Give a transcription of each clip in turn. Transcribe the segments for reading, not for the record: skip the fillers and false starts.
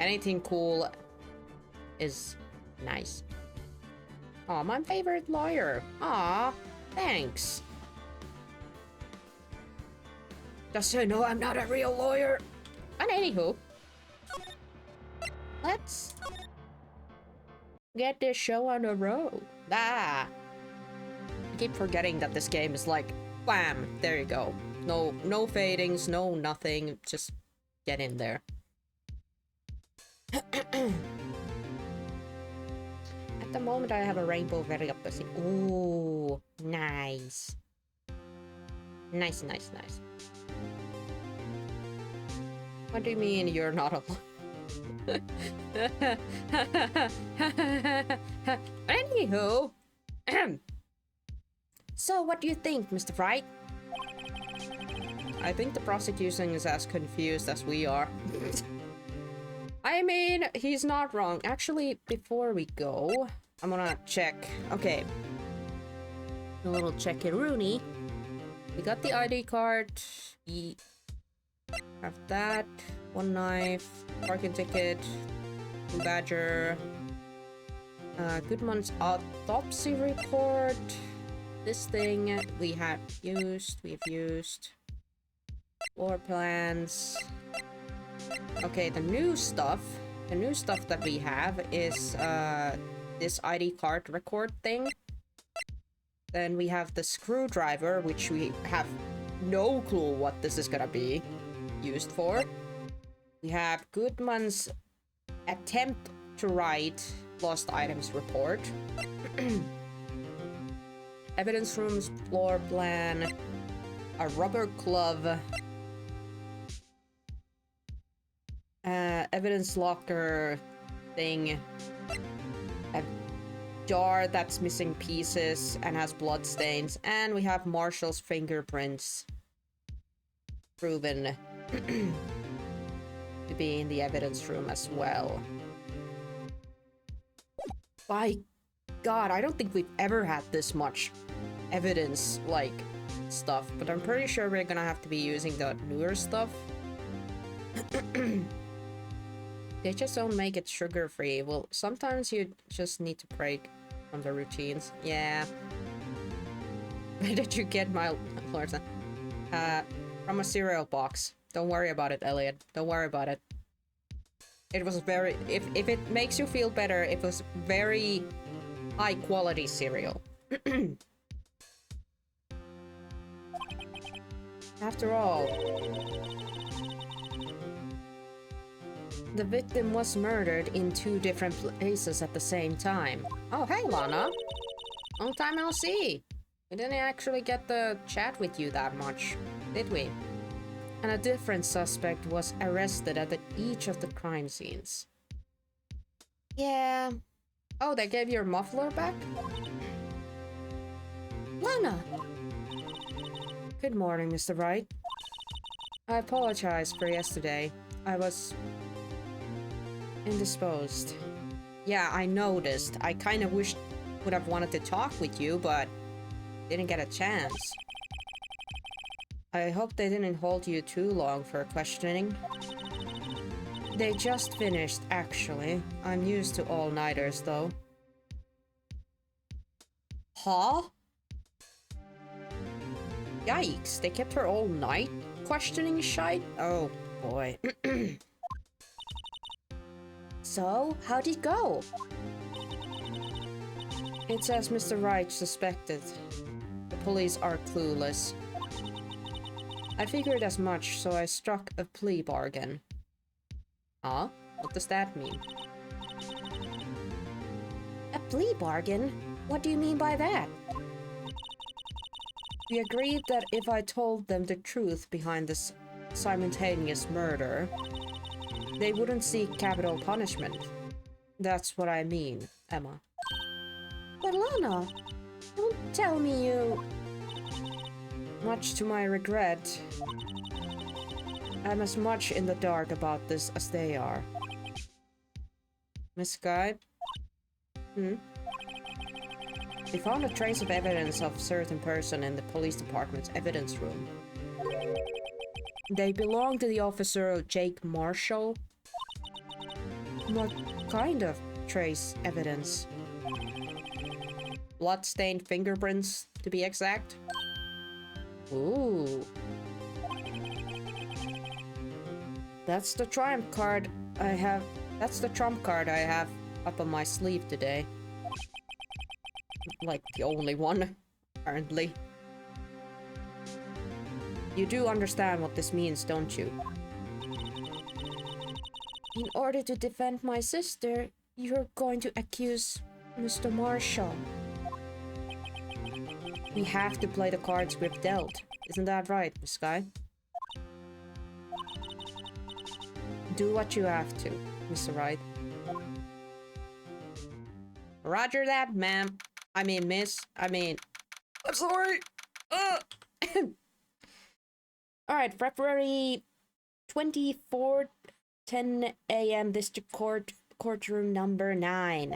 Anything cool is nice. Aw, my favorite lawyer. Aw, thanks. Just so you know, I'm not a real lawyer. And anywho, let's get this show on the road. I keep forgetting that this game is like, bam, there you go. No fadings, no nothing. Just get in there. At the moment, I have a rainbow very up the scene. Ooh, nice. Nice. What do you mean you're not a... Anywho. So, what do you think, Mr. Wright? I think the prosecution is as confused as we are. I mean, he's not wrong. Actually, before we go, I'm gonna check. Okay. A little check-a-rooney. We got the ID card. We have that. One knife. Parking ticket. Blue badger. Goodman's autopsy report. This thing we've used. Floor plans. Okay, the new stuff that we have is this ID card record thing. Then we have the screwdriver, which we have no clue what this is gonna be used for. We have Goodman's attempt to write lost items report. Evidence rooms, floor plan, a rubber glove, evidence locker thing, a jar that's missing pieces and has blood stains, and we have Marshall's fingerprints proven to be in the evidence room as well. By God, I don't think we've ever had this much evidence, like, stuff, but I'm pretty sure we're gonna have to be using the newer stuff. They just don't make it sugar-free. Well, sometimes you just need to break on the routines. Yeah. Where did you get my Lord? From a cereal box. Don't worry about it, Elliot. Don't worry about it. It was very... If it makes you feel better, it was very high-quality cereal. After all, the victim was murdered in 2 different places at the same time. Oh, hey, Lana. Long time no see. We didn't actually get to chat with you that much, did we? And a different suspect was arrested at each of the crime scenes. Yeah. Oh, they gave your muffler back? Lana! Good morning, Mr. Wright. I apologize for yesterday. I was... indisposed. Yeah, I noticed. I kind of would have wanted to talk with you, but didn't get a chance. I hope they didn't hold you too long for questioning. They just finished, actually. I'm used to all-nighters, though. Huh? Yikes, they kept her all night questioning shite? Oh, boy. So, how'd it go? It's as Mr. Wright suspected. The police are clueless. I figured as much, so I struck a plea bargain. Huh? What does that mean? A plea bargain? What do you mean by that? We agreed that if I told them the truth behind this simultaneous murder, they wouldn't seek capital punishment. That's what I mean, Emma. But Lana, don't tell me you... Much to my regret, I'm as much in the dark about this as they are. Miss Guy? We found a trace of evidence of a certain person in the police department's evidence room. They belong to the officer Jake Marshall. What kind of trace evidence? Blood-stained fingerprints, to be exact. Ooh. That's the trump card I have. That's the trump card I have up on my sleeve today. Like the only one, apparently. You do understand what this means, don't you? In order to defend my sister, you're going to accuse Mr. Marshall. We have to play the cards we've dealt. Isn't that right, Miss Sky? Do what you have to, Mr. Wright. Roger that, ma'am. I mean, miss. I'm sorry. Alright, February 24th, 10 a.m. District Court, courtroom number 9.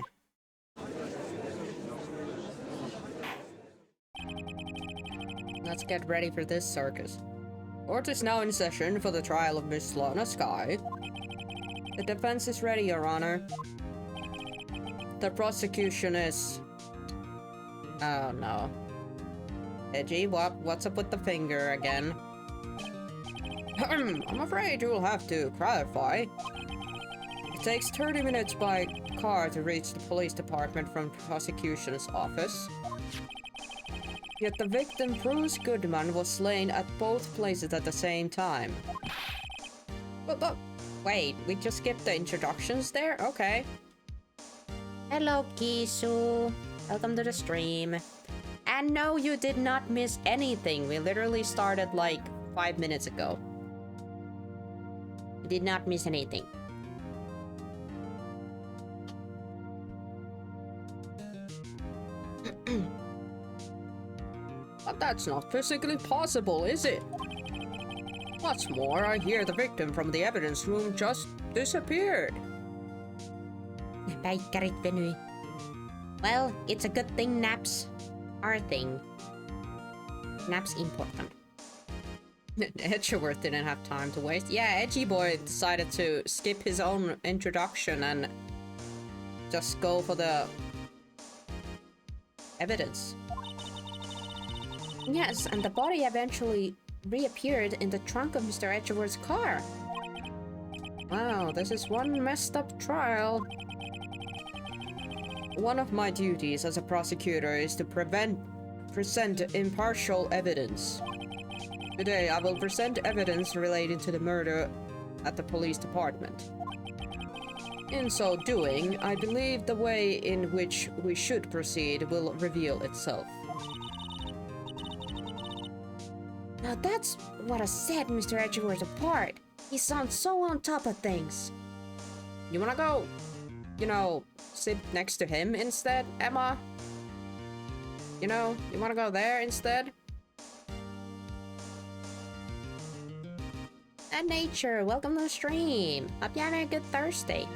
Let's get ready for this circus. Court is now in session for the trial of Miss Lana Sky. The defense is ready, Your Honor. The prosecution is... Oh no. Edgy, what's up with the finger again? I'm afraid you'll have to clarify. It takes 30 minutes by car to reach the police department from prosecution's office. Yet the victim, Bruce Goodman, was slain at both places at the same time. But wait, we just skipped the introductions there? Okay. Hello, Kisu. Welcome to the stream. And no, you did not miss anything. We literally started like 5 minutes ago. You did not miss anything. But that's not physically possible, is it? What's more, I hear the victim from the evidence room just disappeared. Päikkärit venyi. Well, it's a good thing naps are a thing. Naps important. Edgeworth didn't have time to waste. Yeah, Edgy Boy decided to skip his own introduction and just go for the evidence. Yes, and the body eventually reappeared in the trunk of Mr. Edgeworth's car. Wow, this is one messed up trial. One of my duties as a prosecutor is to present impartial evidence. Today, I will present evidence relating to the murder at the police department. In so doing, I believe the way in which we should proceed will reveal itself. Now that's what I set Mr. Edgeworth apart. He sounds so on top of things. You wanna go, you know, sit next to him instead, Emma? You know, you wanna go there instead? And Nature, welcome to the stream. Hope you're having a good Thursday.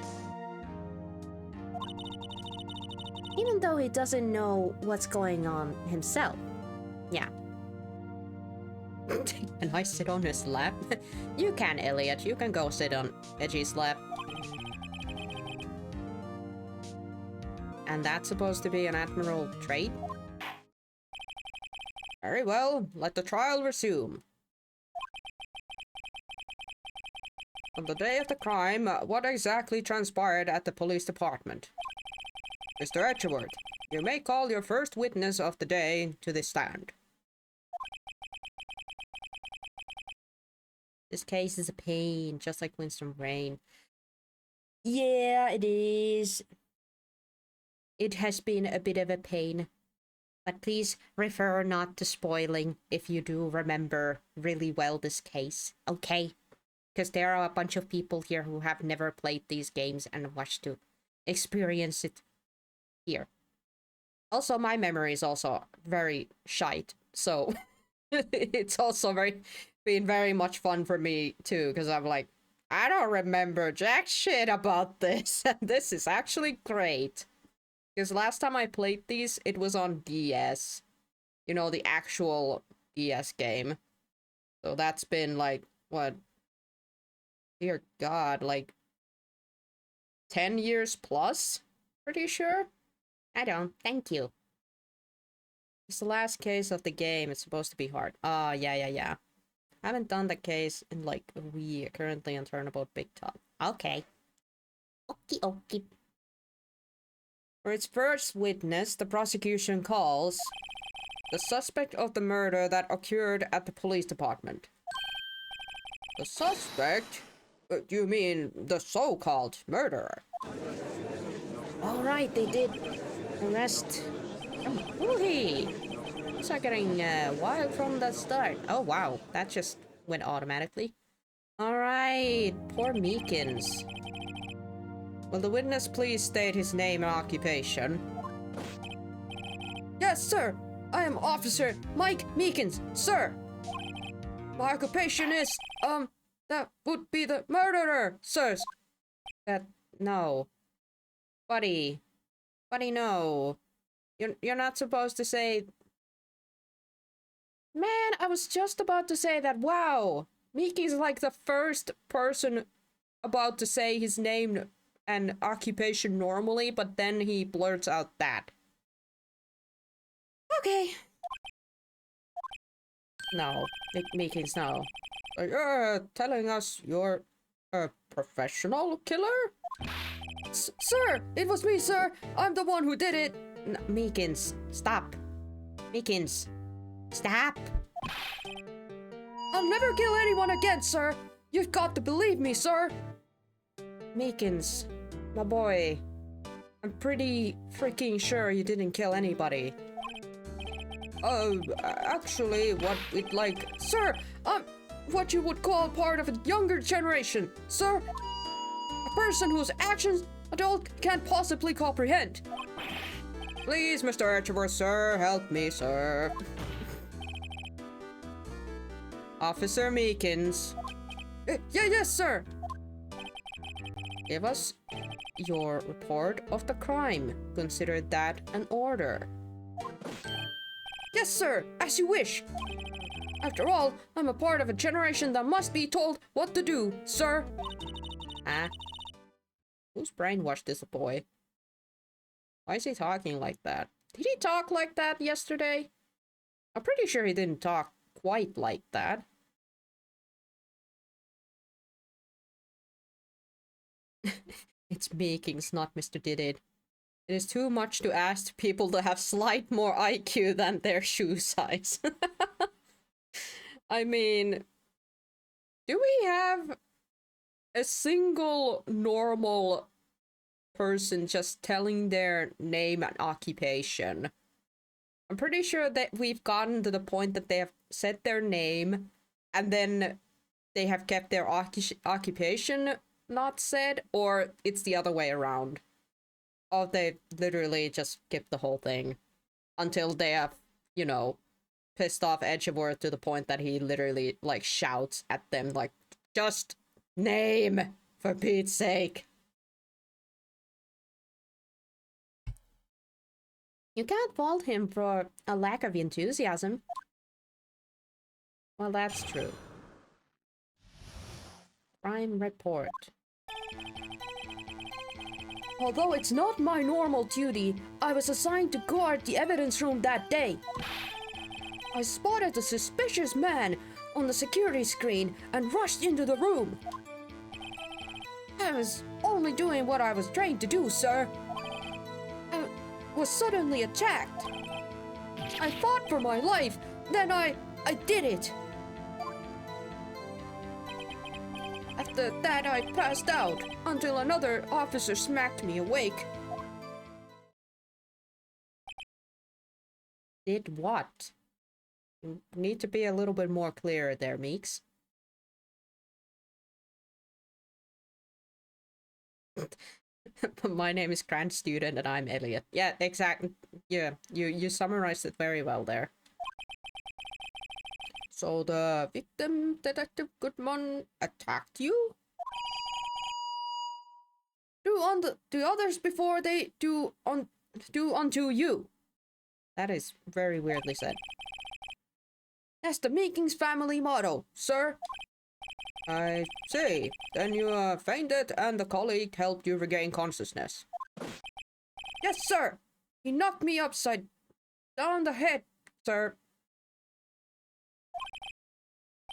Even though he doesn't know what's going on himself. Yeah. Can I sit on his lap? You can, Elliot. You can go sit on Edgy's lap. And that's supposed to be an admiral trait? Very well, let the trial resume. On the day of the crime, what exactly transpired at the police department? Mr. Edgeworth, you may call your first witness of the day to the stand. This case is a pain, just like Winston Rain. Yeah, it is. It has been a bit of a pain. But please refer not to spoiling if you do remember really well this case, okay? Because there are a bunch of people here who have never played these games and watched to experience it here. Also, my memory is also very shite, so it's also been very much fun for me too, because I'm like, I don't remember jack shit about this, and this is actually great. Because last time I played these, it was on DS. You know, the actual DS game. So that's been like, what? Dear God, like 10 years plus? Pretty sure? I don't. Thank you. It's the last case of the game. It's supposed to be hard. Yeah. I haven't done the case in like a week. Currently on Turnabout Big Top. Okay. Okay. For its first witness, the prosecution calls the suspect of the murder that occurred at the police department. The suspect? You mean the so-called murderer? All right, they did arrest. Woohoo! Things are getting wild from the start. Oh wow, that just went automatically. All right, poor Meekins. Will the witness please state his name and occupation? Yes, sir. I am Officer Mike Meekins, sir. My occupation is, that would be the murderer, sirs. No. Buddy, no. You're not supposed to say... Man, I was just about to say that, wow. Mickey's like the first person about to say his name and occupation normally, but then he blurts out that. Okay. No, Mickey's no. You're telling us you're a professional killer? Sir, it was me, sir. I'm the one who did it. No, Meekins, stop. Meekins, stop. I'll never kill anyone again, sir. You've got to believe me, sir. Meekins, my boy. I'm pretty freaking sure you didn't kill anybody. Actually, Sir, I'm what you would call part of a younger generation, sir. A person whose actions adult can't possibly comprehend. Please, Mr. Archibald, sir, help me, sir. Officer Meekins. Yes, sir. Give us your report of the crime. Consider that an order. Yes, sir, as you wish. After all, I'm a part of a generation that must be told what to do, sir. Who's brainwashed this boy? Why is he talking like that? Did he talk like that yesterday? I'm pretty sure he didn't talk quite like that. It's Meekins, not Mr. Did It. It is too much to ask people to have slight more IQ than their shoe size. I mean, do we have a single normal person just telling their name and occupation? I'm pretty sure that we've gotten to the point that they have said their name and then they have kept their occupation not said, or it's the other way around. Or they literally just skip the whole thing until they have, you know, pissed off Edgeworth to the point that he literally, like, shouts at them, like, just name, for Pete's sake. You can't fault him for a lack of enthusiasm. Well, that's true. Crime report. Although it's not my normal duty, I was assigned to guard the evidence room that day. I spotted a suspicious man on the security screen and rushed into the room. I was only doing what I was trained to do, sir. I was suddenly attacked. I fought for my life, then I did it. After that, I passed out until another officer smacked me awake. Did what? You need to be a little bit more clear there, Meeks. My name is Grant Student and I'm Elliot. Yeah, exactly. Yeah, you summarized it very well there. So the victim, Detective Goodman, attacked you? Do unto others before they do unto you. That is very weirdly said. That's the Meekins family motto, sir. I see. Then you fainted and the colleague helped you regain consciousness. Yes, sir. He knocked me upside down the head, sir.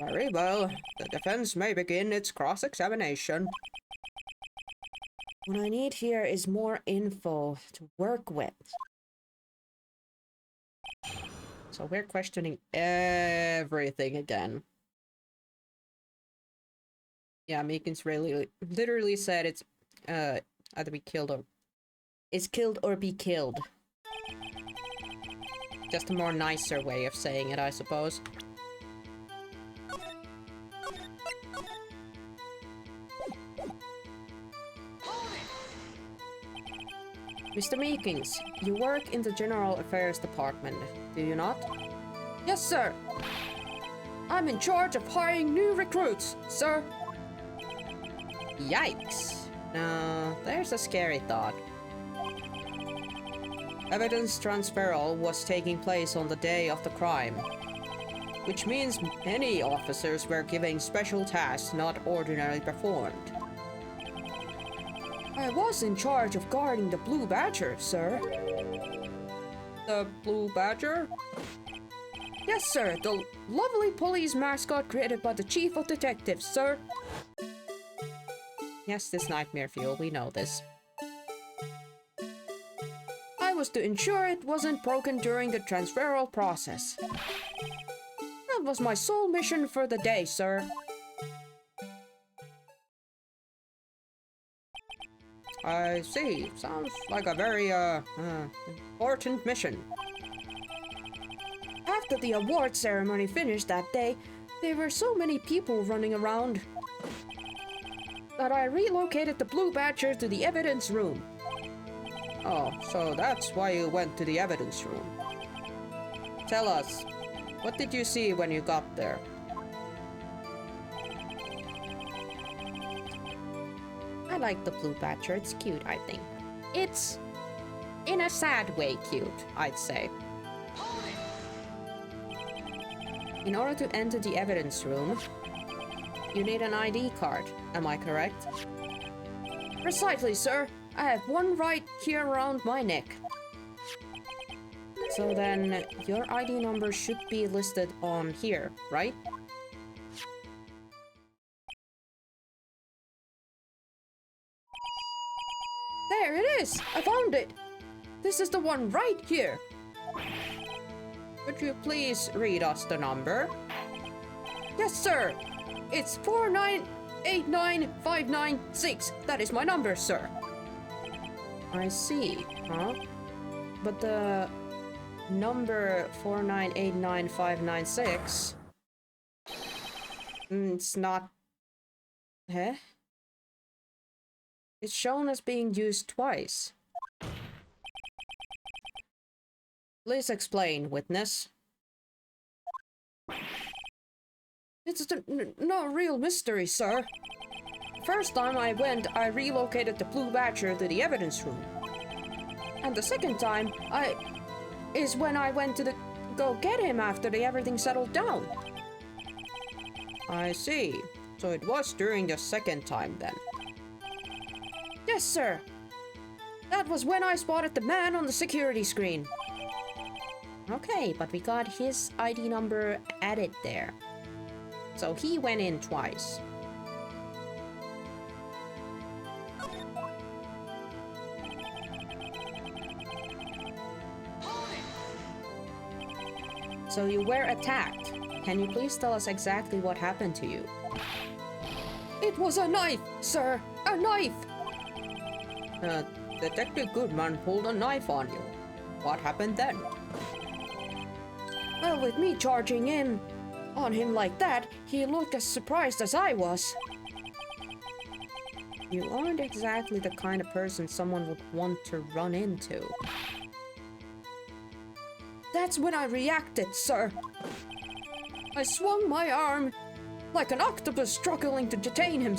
Very well. The defense may begin its cross-examination. What I need here is more info to work with. So we're questioning everything again. Yeah, Meekin's really literally said it's either be killed or is killed or be killed. Just a more nicer way of saying it, I suppose. Mr. Meekins, you work in the General Affairs Department, do you not? Yes, sir. I'm in charge of hiring new recruits, sir. Yikes. Now, there's a scary thought. Evidence transferal was taking place on the day of the crime, which means many officers were given special tasks not ordinarily performed. I was in charge of guarding the Blue Badger, sir. The Blue Badger? Yes, sir. The lovely police mascot created by the Chief of Detectives, sir. Yes, this nightmare fuel, we know this. I was to ensure it wasn't broken during the transferal process. That was my sole mission for the day, sir. I see. Sounds like a very, important mission. After the award ceremony finished that day, there were so many people running around that I relocated the Blue Badger to the evidence room. Oh, so that's why you went to the evidence room. Tell us, what did you see when you got there? I like the Blue Badger, it's cute, I think. It's, in a sad way, cute, I'd say. In order to enter the evidence room, you need an ID card, am I correct? Precisely, sir. I have one right here around my neck. So then, your ID number should be listed on here, right? There it is! I found it! This is the one right here! Could you please read us the number? Yes, sir! It's 4989596. That is my number, sir. I see, huh? But the number 4989596... it's not... Huh? It's shown as being used twice. Please explain, witness. It's no real mystery, sir. First time I went, I relocated the Blue Badger to the evidence room. And the second time, is when I went to go get him after everything settled down. I see. So it was during the second time then. Yes, sir. That was when I spotted the man on the security screen. Okay, but we got his ID number added there. So he went in twice. So you were attacked. Can you please tell us exactly what happened to you? It was a knife, sir! A knife! Detective Goodman pulled a knife on you. What happened then? Well, with me charging in on him like that, he looked as surprised as I was. You aren't exactly the kind of person someone would want to run into. That's when I reacted, sir. I swung my arm like an octopus struggling to detain him.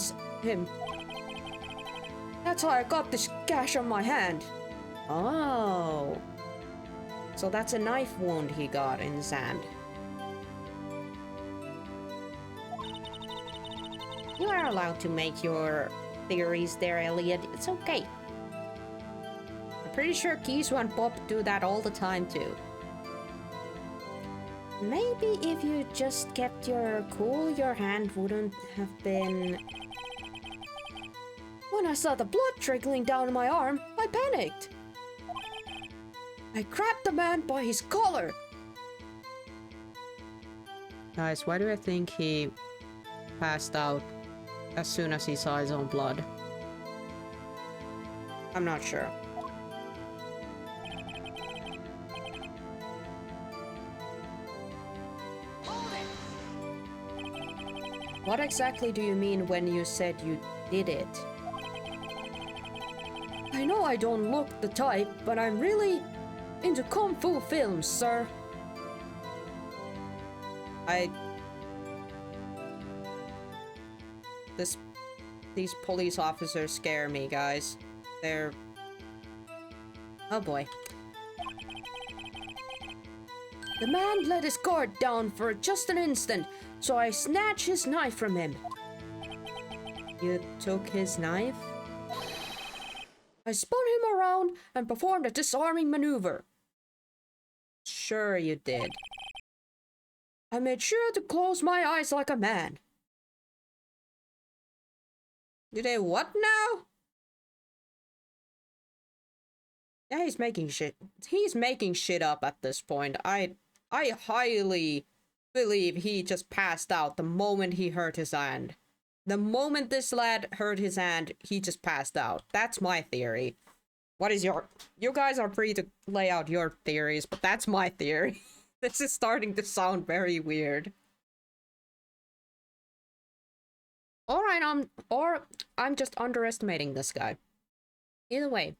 That's how I got this gash on my hand. Oh. So that's a knife wound he got in his hand. are allowed to make your theories there, Elliot. It's okay. I'm pretty sure Kisu and Bob do that all the time too. Maybe if you just kept your cool, your hand wouldn't have been... When I saw the blood trickling down my arm, I panicked. I grabbed the man by his collar. Guys, why do I think he passed out as soon as he saw his own blood? I'm not sure. What exactly do you mean when you said you did it? I know I don't look the type, but I'm really into kung fu films, sir. These police officers scare me, guys. They're... Oh boy. The man let his guard down for just an instant, so I snatched his knife from him. You took his knife? I spun him around and performed a disarming maneuver. Sure you did. I made sure to close my eyes like a man. You did what now? Yeah, he's making shit. He's making shit up at this point. I highly believe he just passed out the moment he hurt his hand. The moment this lad hurt his hand, he just passed out. That's my theory. What is your... You guys are free to lay out your theories, but that's my theory. This is starting to sound very weird. Alright, I'm just underestimating this guy. Either way.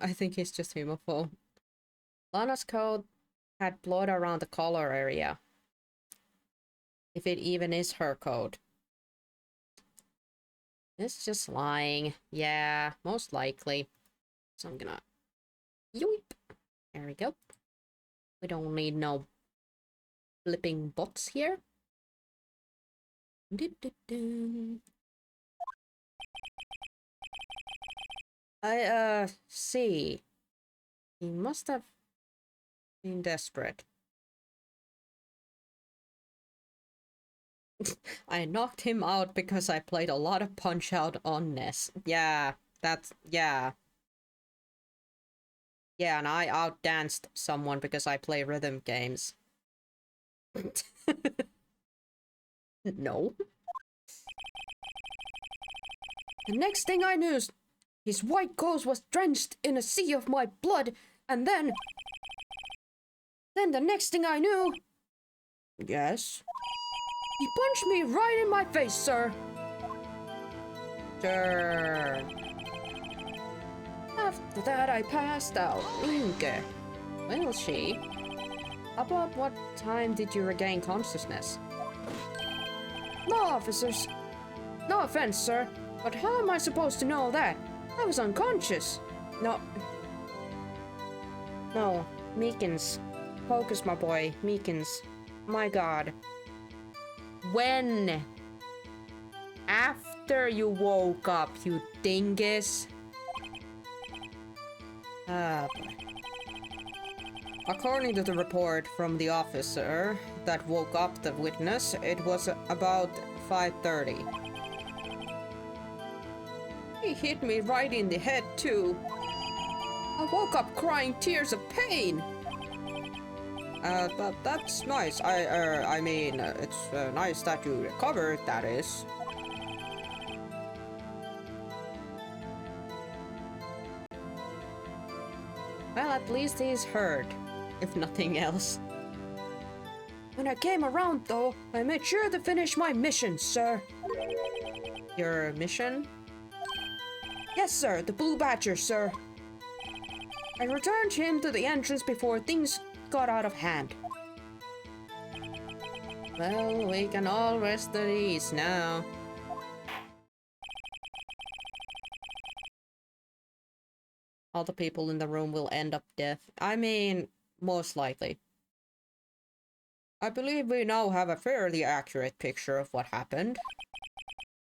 I think he's just homophobe. Lana's coat had blood around the collar area. If it even is her coat. It's just lying. Yeah, most likely. So I'm gonna... Yoip! There we go. We don't need no flipping bots here. See. He must have been desperate. I knocked him out because I played a lot of Punch-Out on NES. Yeah, that's... yeah. Yeah, and I outdanced someone because I play rhythm games. No. The next thing I knew, his white coat was drenched in a sea of my blood, and then the next thing I knew... Yes? He punched me right in my face, sir. Sure. After that, I passed out. Inge. Well, she. About what time did you regain consciousness? No, officers. No offense, sir, but how am I supposed to know that? I was unconscious. No. No, Meekins. Focus, my boy. Meekins. My god. When? After you woke up, you dingus. According to the report from the officer that woke up the witness, it was about 5:30. He hit me right in the head too. I woke up crying tears of pain. That's nice. I mean, it's nice that you recovered, that is. Well, at least he's hurt, if nothing else. When I came around, though, I made sure to finish my mission, sir. Your mission? Yes, sir, the Blue Badger, sir. I returned him to the entrance before things got out of hand. Well, we can all rest at ease now. All the people in the room will end up dead. I mean, most likely. I believe we now have a fairly accurate picture of what happened.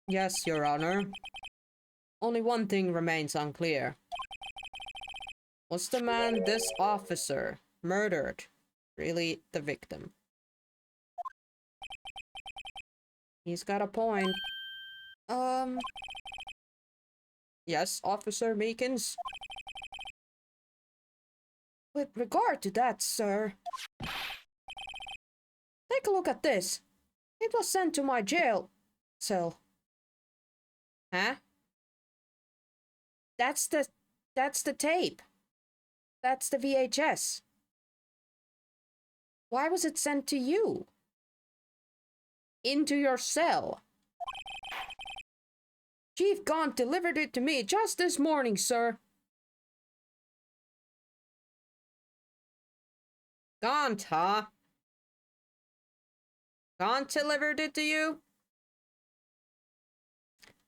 Yes, Your Honor. Only one thing remains unclear. Was the man this officer murdered really the victim? He's got a point. Yes, Officer Meekins? With regard to that, sir, take a look at this. It was sent to my jail cell. Huh? That's the tape. That's the VHS. Why was it sent to you? Into your cell. Chief Gaunt delivered it to me just this morning, sir. Gaunt, huh? Gaunt delivered it to you?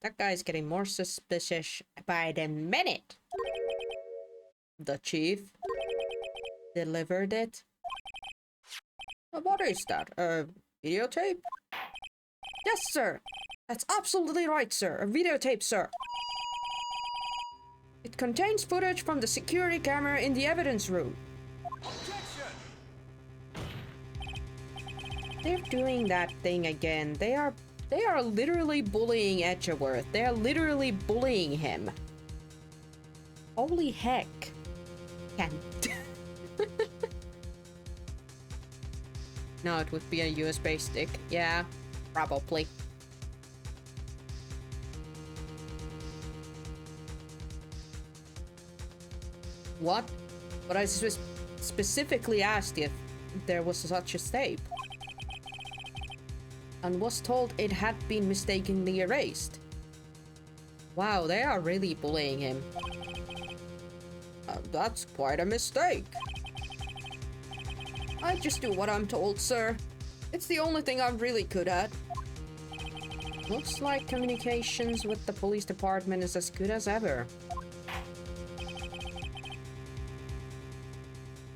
That guy's getting more suspicious by the minute. The chief delivered it? What is that? A videotape? Yes, sir. That's absolutely right, sir. A videotape, sir. It contains footage from the security camera in the evidence room. They're doing that thing again. They are literally bullying Edgeworth. They are literally bullying him. Holy heck. Can No, it would be a USB stick. Yeah, probably. What? But I specifically asked if there was such a tape. And was told it had been mistakenly erased. Wow, they are really bullying him. That's quite a mistake. I just do what I'm told, sir. It's the only thing I'm really good at. Looks like communications with the police department is as good as ever.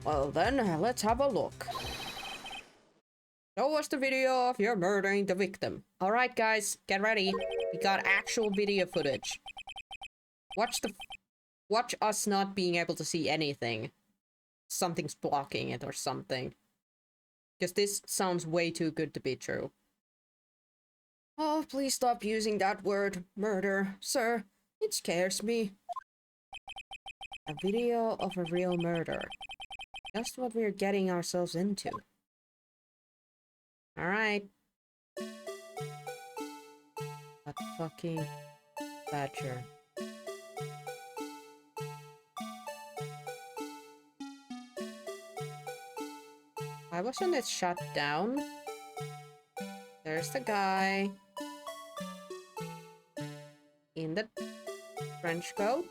Well then, let's have a look. Show us the video of you murdering the victim. Alright guys, get ready. We got actual video footage. Watch us not being able to see anything. Something's blocking it or something. Because this sounds way too good to be true. Oh, please stop using that word, murder, sir. It scares me. A video of a real murder. Just what we're getting ourselves into. Alright. That fucking badger. Why wasn't it shut down? There's the guy. In the trench coat.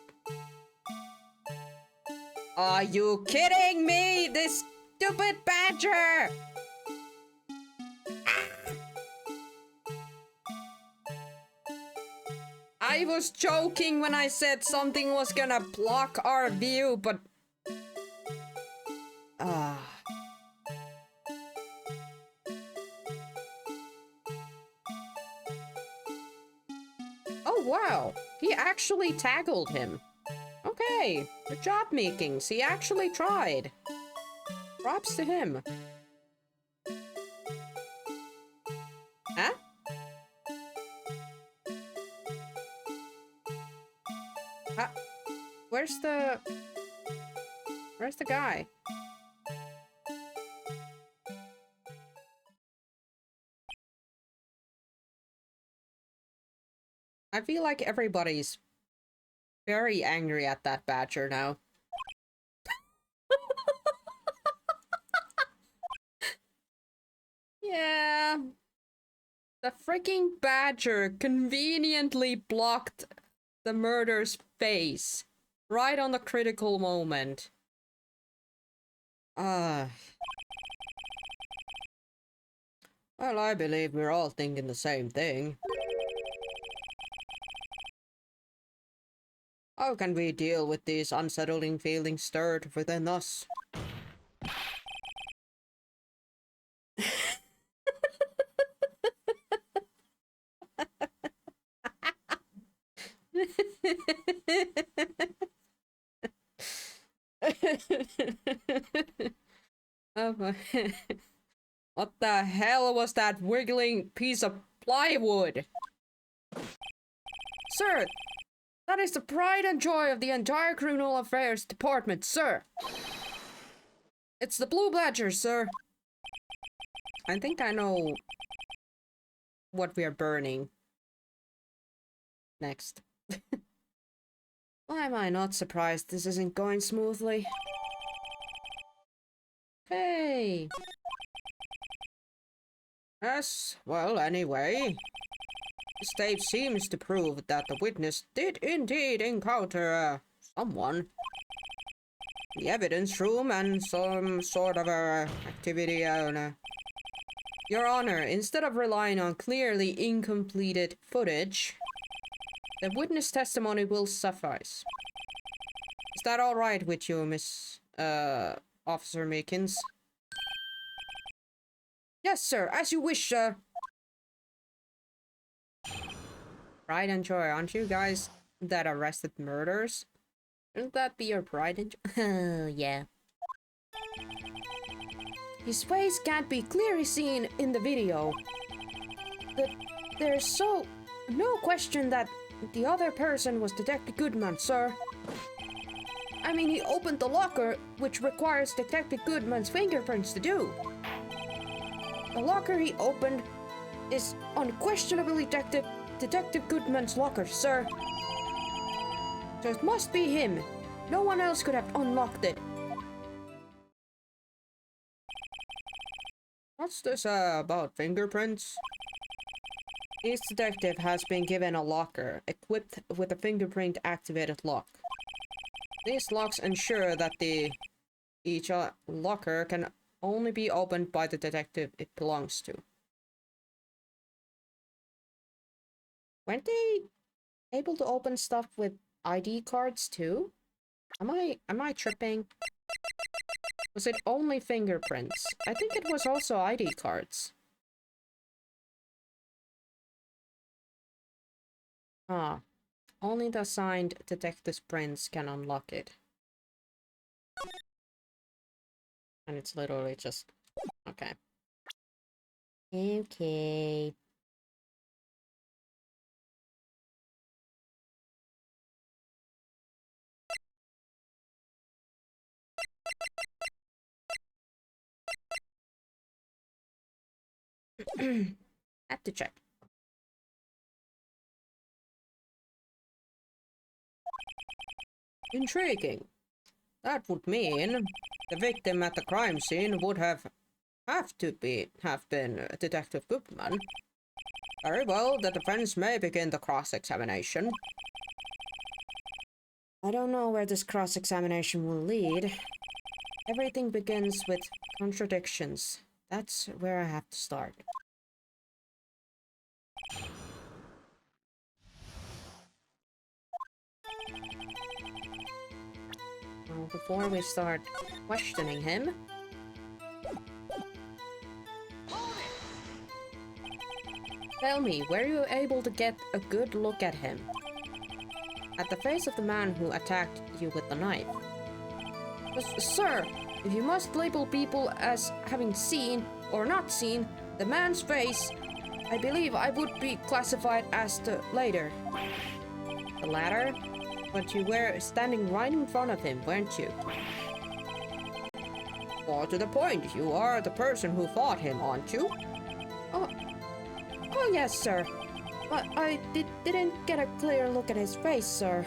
Are you kidding me? This stupid badger! I was joking when I said something was gonna block our view, but... Oh, wow. He actually tackled him. Okay. Good job, Meekings. He actually tried. Props to him. Huh? Where's the guy? I feel like everybody's very angry at that badger now. Yeah. The freaking badger conveniently blocked the murderer's face. Right on the critical moment. Well, I believe we're all thinking the same thing. How can we deal with these unsettling feelings stirred within us? Oh my. What the hell was that wiggling piece of plywood? Sir, that is the pride and joy of the entire criminal affairs department, sir. It's the Blue Badger, sir. I think I know what we are burning next. Why am I not surprised this isn't going smoothly? Hey! Yes, well, anyway. This tape seems to prove that the witness did indeed encounter, someone. The evidence room and some sort of activity, Your Honor, instead of relying on clearly incompleted footage, the witness testimony will suffice. Is that all right with you, Miss, Officer Meekins? Yes, sir, as you wish, sir. Pride and joy, aren't you guys that arrested murderers? Shouldn't that be your pride and joy? Yeah. His face can't be clearly seen in the video. There's no question that the other person was Detective Goodman, sir. I mean, he opened the locker, which requires Detective Goodman's fingerprints to do. The locker he opened is unquestionably Detective Goodman's locker, sir. So it must be him. No one else could have unlocked it. What's this about fingerprints? Each detective has been given a locker equipped with a fingerprint-activated lock. These locks ensure that each locker can only be opened by the detective it belongs to. Weren't they able to open stuff with ID cards too? Am I tripping? Was it only fingerprints? I think it was also ID cards. Ah, only the assigned detective's prints can unlock it. And it's literally just... okay. Okay. Have to check. Intriguing. That would mean the victim at the crime scene would have been Detective Goodman. Very well, the defense may begin the cross-examination. I don't know where this cross-examination will lead. Everything begins with contradictions. That's where I have to start. Well, before we start questioning him... Tell me, were you able to get a good look at him? At the face of the man who attacked you with the knife? Sir, if you must label people as having seen or not seen the man's face, I believe I would be classified as the latter. The latter? But you were standing right in front of him, weren't you? More to the point, you are the person who fought him, aren't you? Oh yes, sir. But I didn't get a clear look at his face, sir.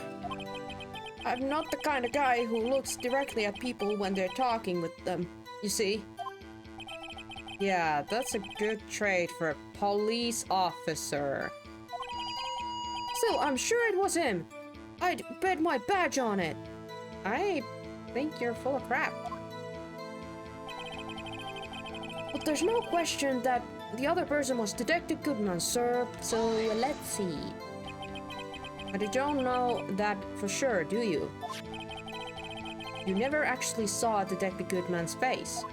I'm not the kind of guy who looks directly at people when they're talking with them, you see? Yeah, that's a good trait for a police officer. Still, I'm sure it was him. I'd bet my badge on it. I think you're full of crap. But there's no question that the other person was Detective Goodman, sir, so let's see. But you don't know that for sure, do you? You never actually saw Detective Goodman's face.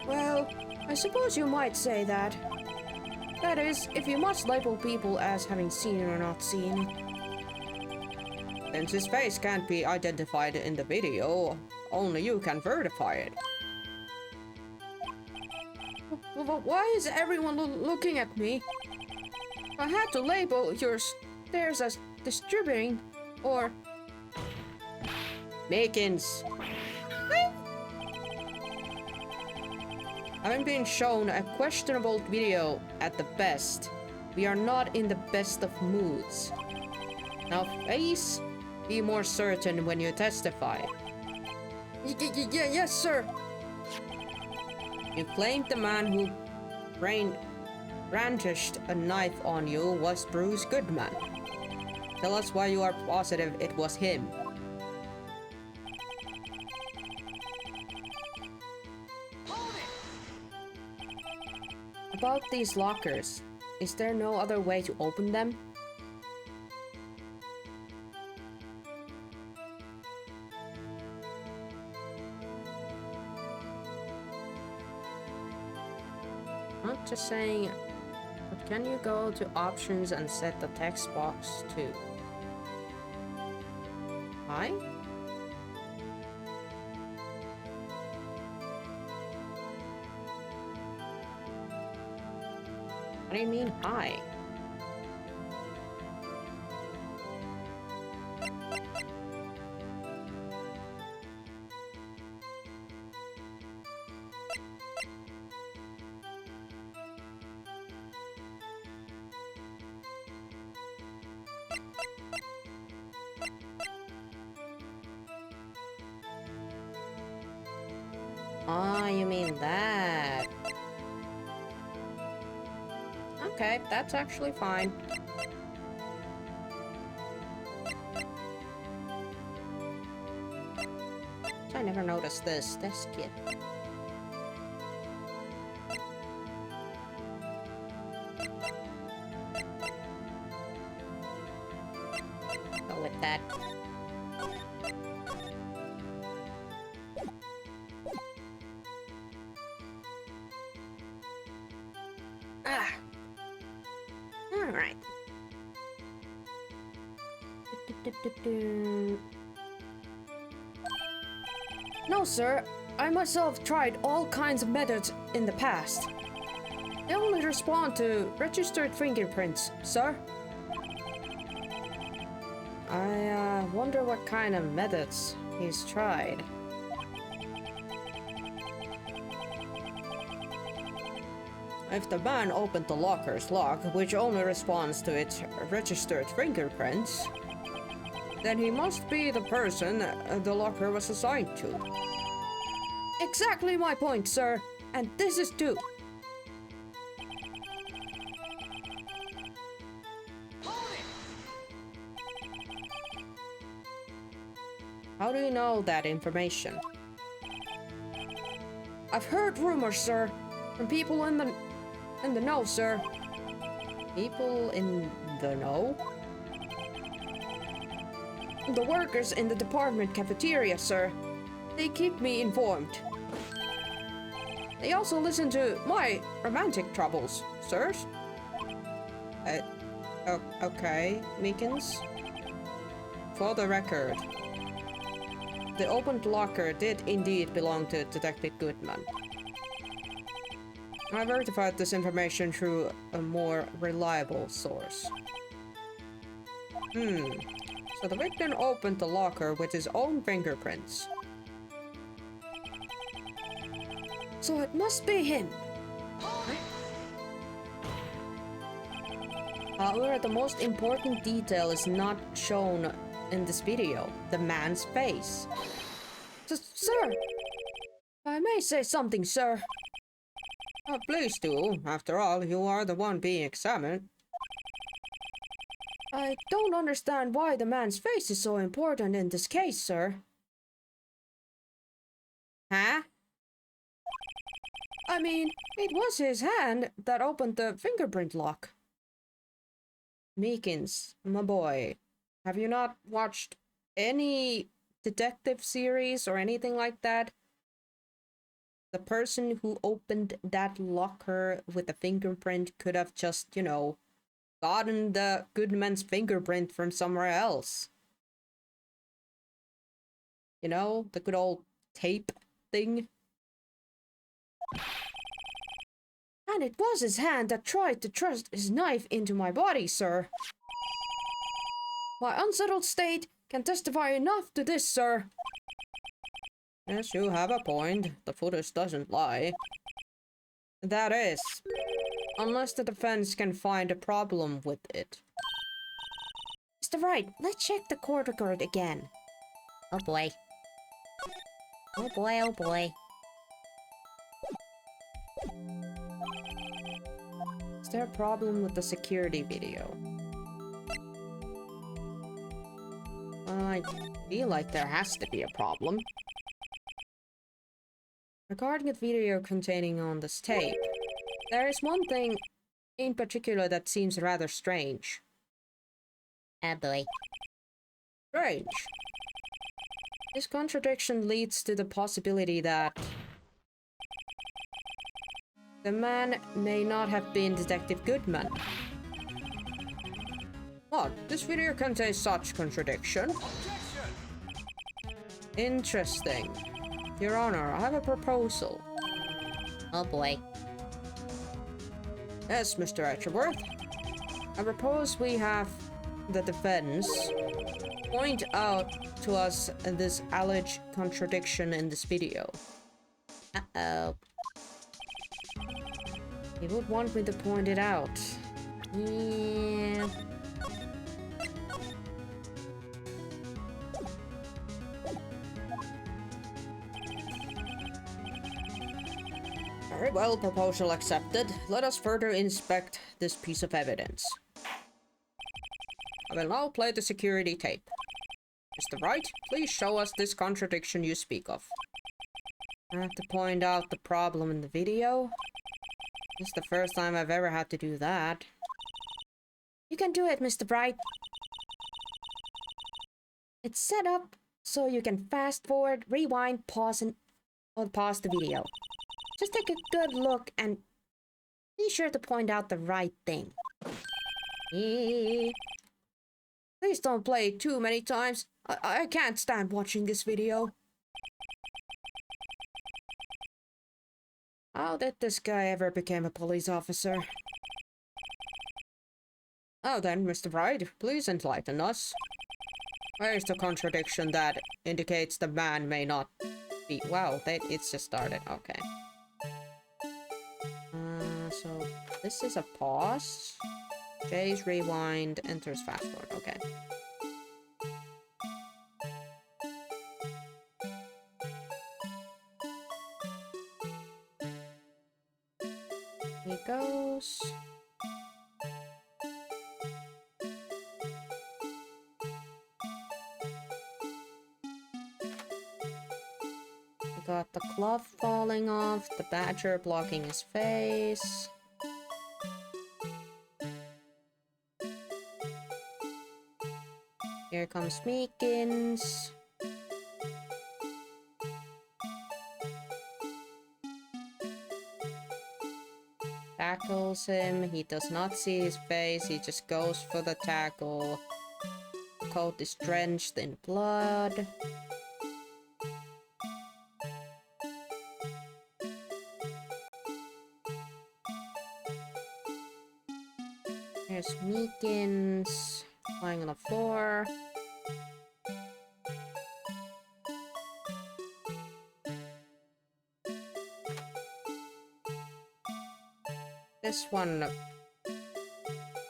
Well, I suppose you might say that. That is, if you must label people as having seen or not seen. Since his face can't be identified in the video, only you can verify it. Why is everyone looking at me? I had to label your stairs as distributing or... Makins. Having been shown a questionable video at the best, we are not in the best of moods. Now, Ace, be more certain when you testify. Yes, sir. You claimed the man who brandished a knife on you was Bruce Goodman. Tell us why you are positive it was him. About these lockers, is there no other way to open them? Not just saying, but can you go to options and set the text box to hi? What do you mean hi? Ah, you mean that. Okay, that's actually fine. I never noticed this kid. Go with that. Alright. No, sir. I myself tried all kinds of methods in the past. They only respond to registered fingerprints, sir. I wonder what kind of methods he's tried. If the man opened the locker's lock, which only responds to its registered fingerprints, then he must be the person the locker was assigned to. Exactly my point, sir. And this is too. How do you know that information? I've heard rumors, sir, from people in the know, sir. People in the know? The workers in the department cafeteria, sir. They keep me informed. They also listen to my romantic troubles, sirs. Okay, Meekins. For the record, the opened locker did indeed belong to Detective Goodman. I verified this information through a more reliable source. So the victim opened the locker with his own fingerprints. So it must be him. However, the most important detail is not shown in this video. The man's face. Sir! I may say something, sir. Please do. After all, you are the one being examined. I don't understand why the man's face is so important in this case, sir. Huh? I mean, it was his hand that opened the fingerprint lock. Meekins, my boy, have you not watched any detective series or anything like that? The person who opened that locker with a fingerprint could have just, you know, gotten the Goodman's fingerprint from somewhere else. You know, the good old tape thing. And it was his hand that tried to thrust his knife into my body, sir. My unsettled state can testify enough to this, sir. Yes, you have a point. The footage doesn't lie. That is, unless the defense can find a problem with it. Mr. Wright, let's check the court record again. Oh boy. Oh boy, oh boy. Is there a problem with the security video? Well, I feel like there has to be a problem. Regarding the video containing on this tape, there is one thing in particular that seems rather strange. Oh boy. Strange. This contradiction leads to the possibility that the man may not have been Detective Goodman. What? This video contains such contradiction? Interesting. Your Honor, I have a proposal. Oh boy. Yes, Mr. Etcherworth. I propose we have the defense point out to us this alleged contradiction in this video. Uh-oh. He would want me to point it out. Yeah. Very well, proposal accepted. Let us further inspect this piece of evidence. I will now play the security tape. Mr. Wright, please show us this contradiction you speak of. I have to point out the problem in the video. This is the first time I've ever had to do that. You can do it, Mr. Wright. It's set up so you can fast forward, rewind, pause, or pause the video. Just take a good look and be sure to point out the right thing. Please don't play it too many times. I can't stand watching this video. How did this guy ever become a police officer? Oh then, Mr. Wright, please enlighten us. Where is the contradiction that indicates the man may not be... Wow, it's just started. Okay. So this is a pause. J's rewind, enters fast forward. Okay. Here he goes. We got the glove falling off, the badger blocking his face. Here comes Meekins. Tackles him. He does not see his face. He just goes for the tackle. The coat is drenched in blood. There's Meekins lying on the floor.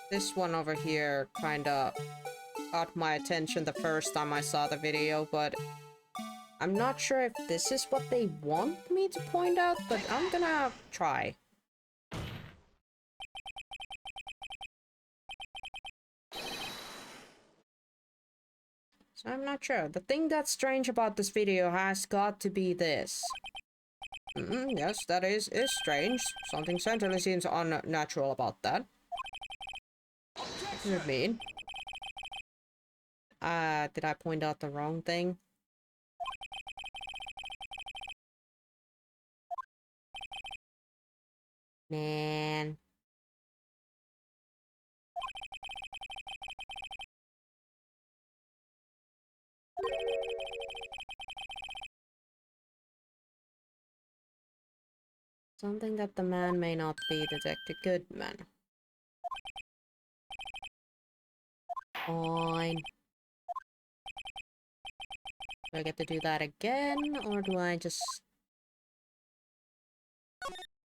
This one over here kinda got my attention the first time I saw the video, but I'm not sure if this is what they want me to point out, but I'm gonna try. So I'm not sure. The thing that's strange about this video has got to be this. Yes, that is strange. Something certainly seems unnatural about that. What does it mean? Did I point out the wrong thing? Man. Something that the man may not be Detective Goodman. Fine. Do I get to do that again, or do I just...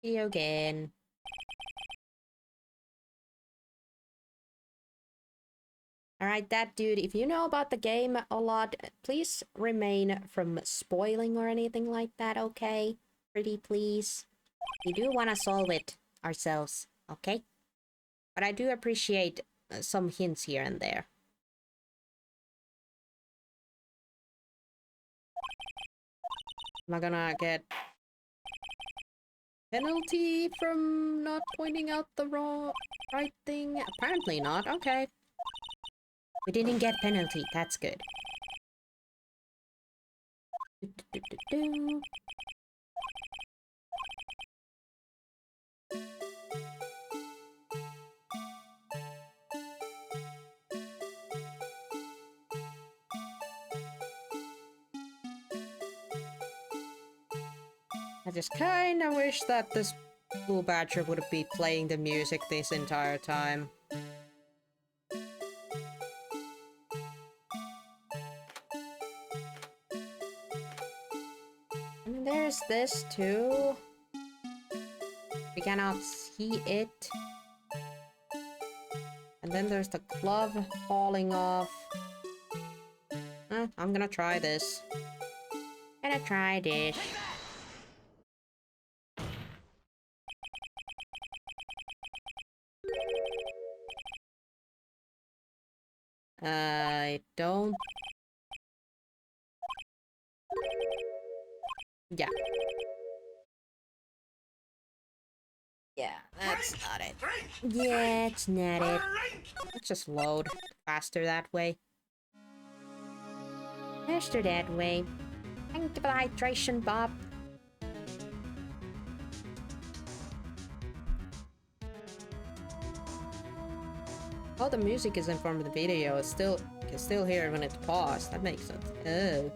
see you again? Alright, that dude, if you know about the game a lot, please remain from spoiling or anything like that, okay? Pretty please. We do want to solve it ourselves, okay? But I do appreciate some hints here and there. Am I gonna get penalty from not pointing out the right thing? Apparently not, okay. We didn't get penalty, that's good. I just kinda wish that this Blue Badger would be playing the music this entire time. And there's this too. We cannot see it. And then there's the glove falling off. I'm gonna try this. Gonna try this. I don't... yeah. Yeah, that's not it. Yeah, it's not it. Let's just load faster that way. Faster that way. Thank you for the hydration, Bob. Oh, the music is in front of the video. It's still, you can still hear it when it's paused. That makes sense. Oh.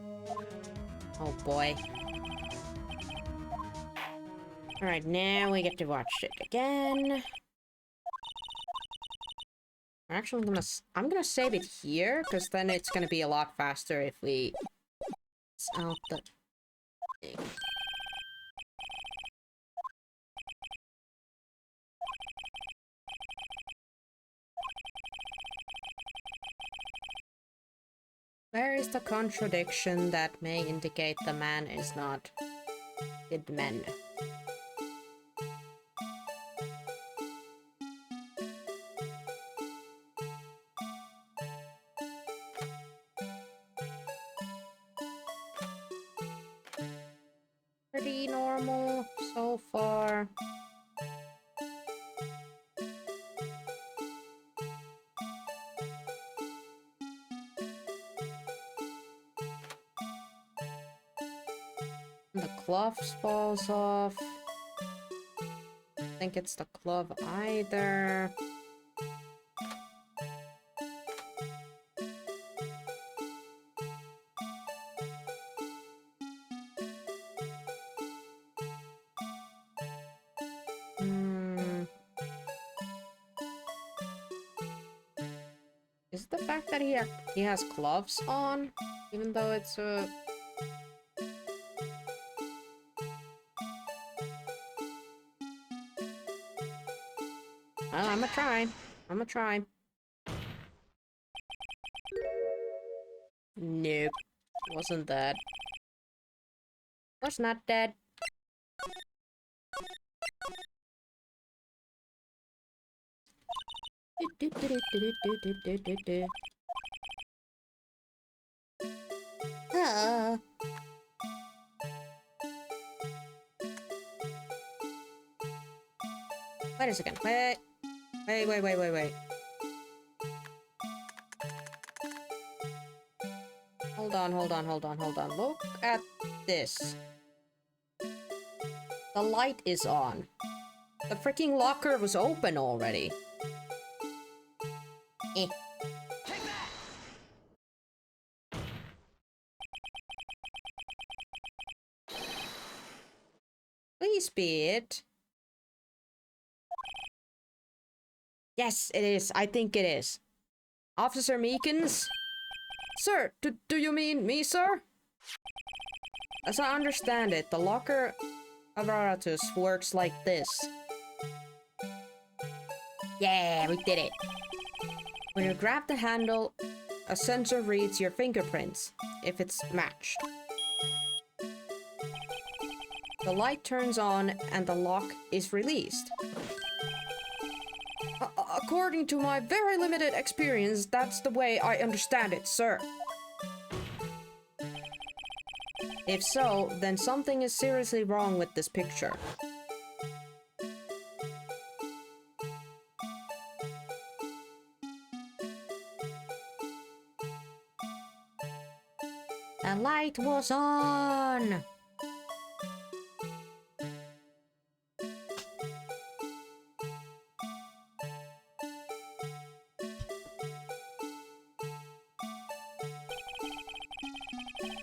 Oh boy. Alright, now we get to watch it again. Actually, I'm gonna save it here, because then it's gonna be a lot faster if we... out the thing. Where is the contradiction that may indicate the man is not good man? Pretty normal so far. The glove falls off. I think it's the glove either. Is it the fact that he has gloves on, even though it's a... well, I'm gonna try. I'm gonna try. Nope. Wasn't that. Was not that. Wait a second. Wait. Wait. Hold on. Look at this. The light is on. The freaking locker was open already. Eh. please be it. Yes, it is. I think it is. Officer Meekins? Sir, do you mean me, sir? As I understand it, the locker of Renotus works like this. Yeah, we did it. When you grab the handle, a sensor reads your fingerprints, if it's matched. The light turns on and the lock is released. According to my very limited experience, that's the way I understand it, sir. If so, then something is seriously wrong with this picture. The light was on!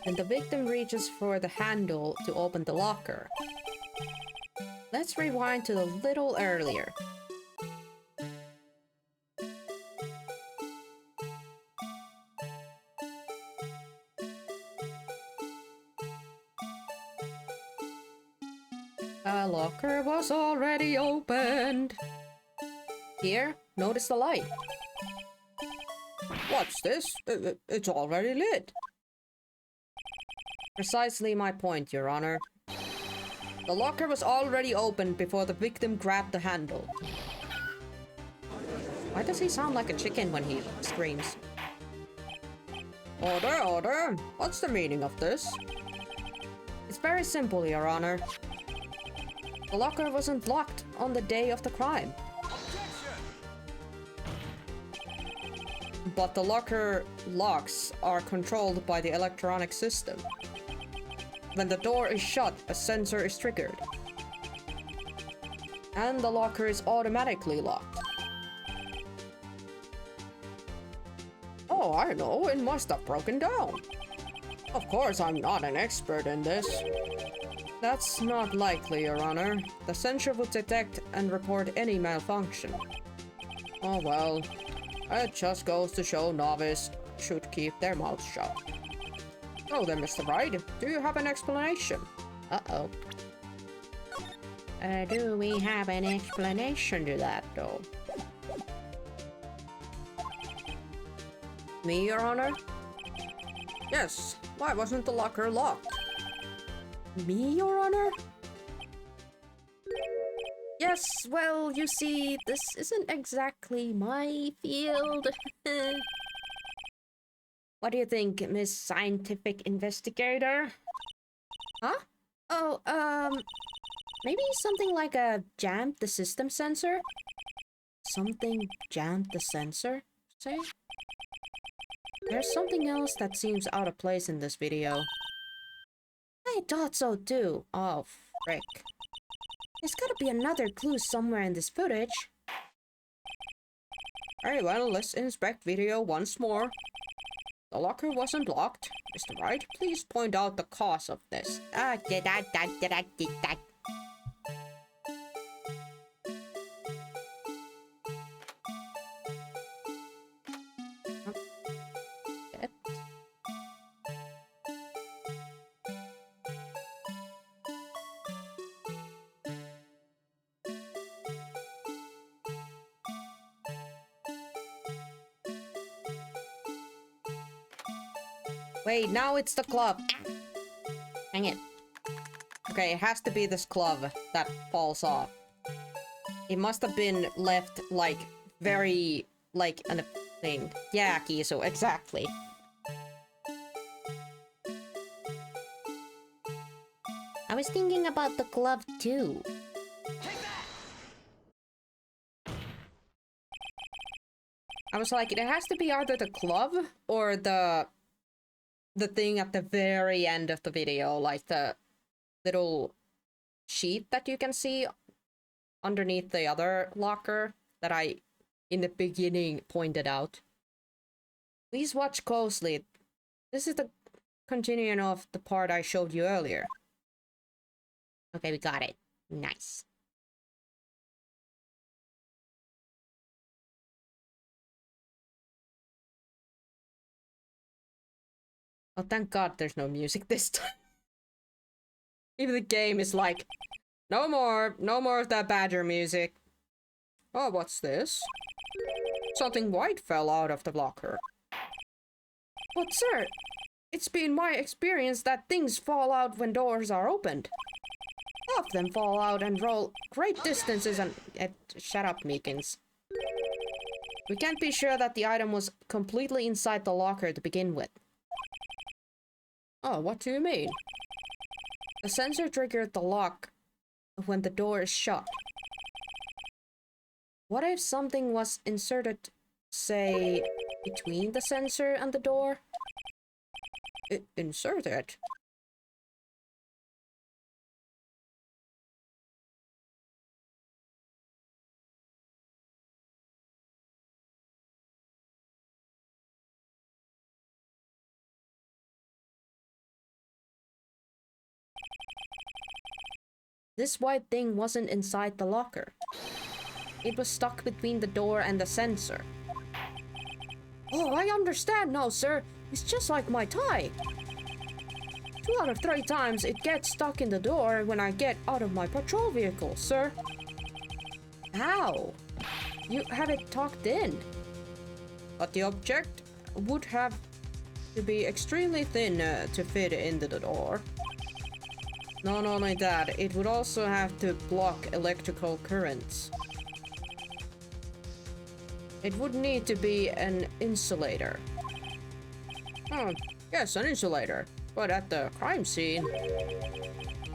And the victim reaches for the handle to open the locker. Let's rewind to a little earlier. The locker was already opened. Here, notice the light. What's this? It's already lit. Precisely my point, Your Honor. The locker was already opened before the victim grabbed the handle. Why does he sound like a chicken when he screams? Order, order! What's the meaning of this? It's very simple, Your Honor. The locker wasn't locked on the day of the crime. But the locker locks are controlled by the electronic system. When the door is shut, a sensor is triggered. And the locker is automatically locked. Oh, I know, it must have broken down. Of course, I'm not an expert in this. That's not likely, Your Honor. The sensor would detect and report any malfunction. Oh well, it just goes to show novice should keep their mouths shut. Oh then, Mr. Wright, do you have an explanation? Uh-oh. Do we have an explanation to that, though? Me, Your Honor? Yes, why wasn't the locker locked? Me, Your Honor? Yes, well, you see, this isn't exactly my field. What do you think, Miss Scientific Investigator? Huh? Oh, maybe something like a jammed the system sensor? Something jammed the sensor, say? There's something else that seems out of place in this video. I thought so too. Oh, frick. There's gotta be another clue somewhere in this footage. Very well, let's inspect video once more. The locker wasn't locked. Mr. Wright, please point out the cause of this. Wait, now it's the glove. Hang it. Okay, it has to be this glove that falls off. It must have been left, like, very, like, a thing. Yeah, Kisu, exactly. I was thinking about the glove, too. I was like, it has to be either the glove or the thing at the very end of the video, like the little sheet that you can see underneath the other locker that I, in the beginning, pointed out. Please watch closely. This is the continuing of the part I showed you earlier. Okay, we got it. Nice. Oh, thank God there's no music this time. Even the game is like, no more of that badger music. Oh, what's this? Something white fell out of the locker. But sir, it's been my experience that things fall out when doors are opened. Half of them fall out and roll great distances and... shut up, Meekins. We can't be sure that the item was completely inside the locker to begin with. Oh, what do you mean? The sensor triggered the lock when the door is shut. What if something was inserted, say, between the sensor and the door? Inserted? This white thing wasn't inside the locker. It was stuck between the door and the sensor. Oh, I understand now, sir. It's just like my tie. 2 out of 3 times it gets stuck in the door when I get out of my patrol vehicle, sir. How? You have it tucked in. But the object would have to be extremely thin to fit into the door. Not only that, it would also have to block electrical currents. It would need to be an insulator. Oh, yes, an insulator. But at the crime scene,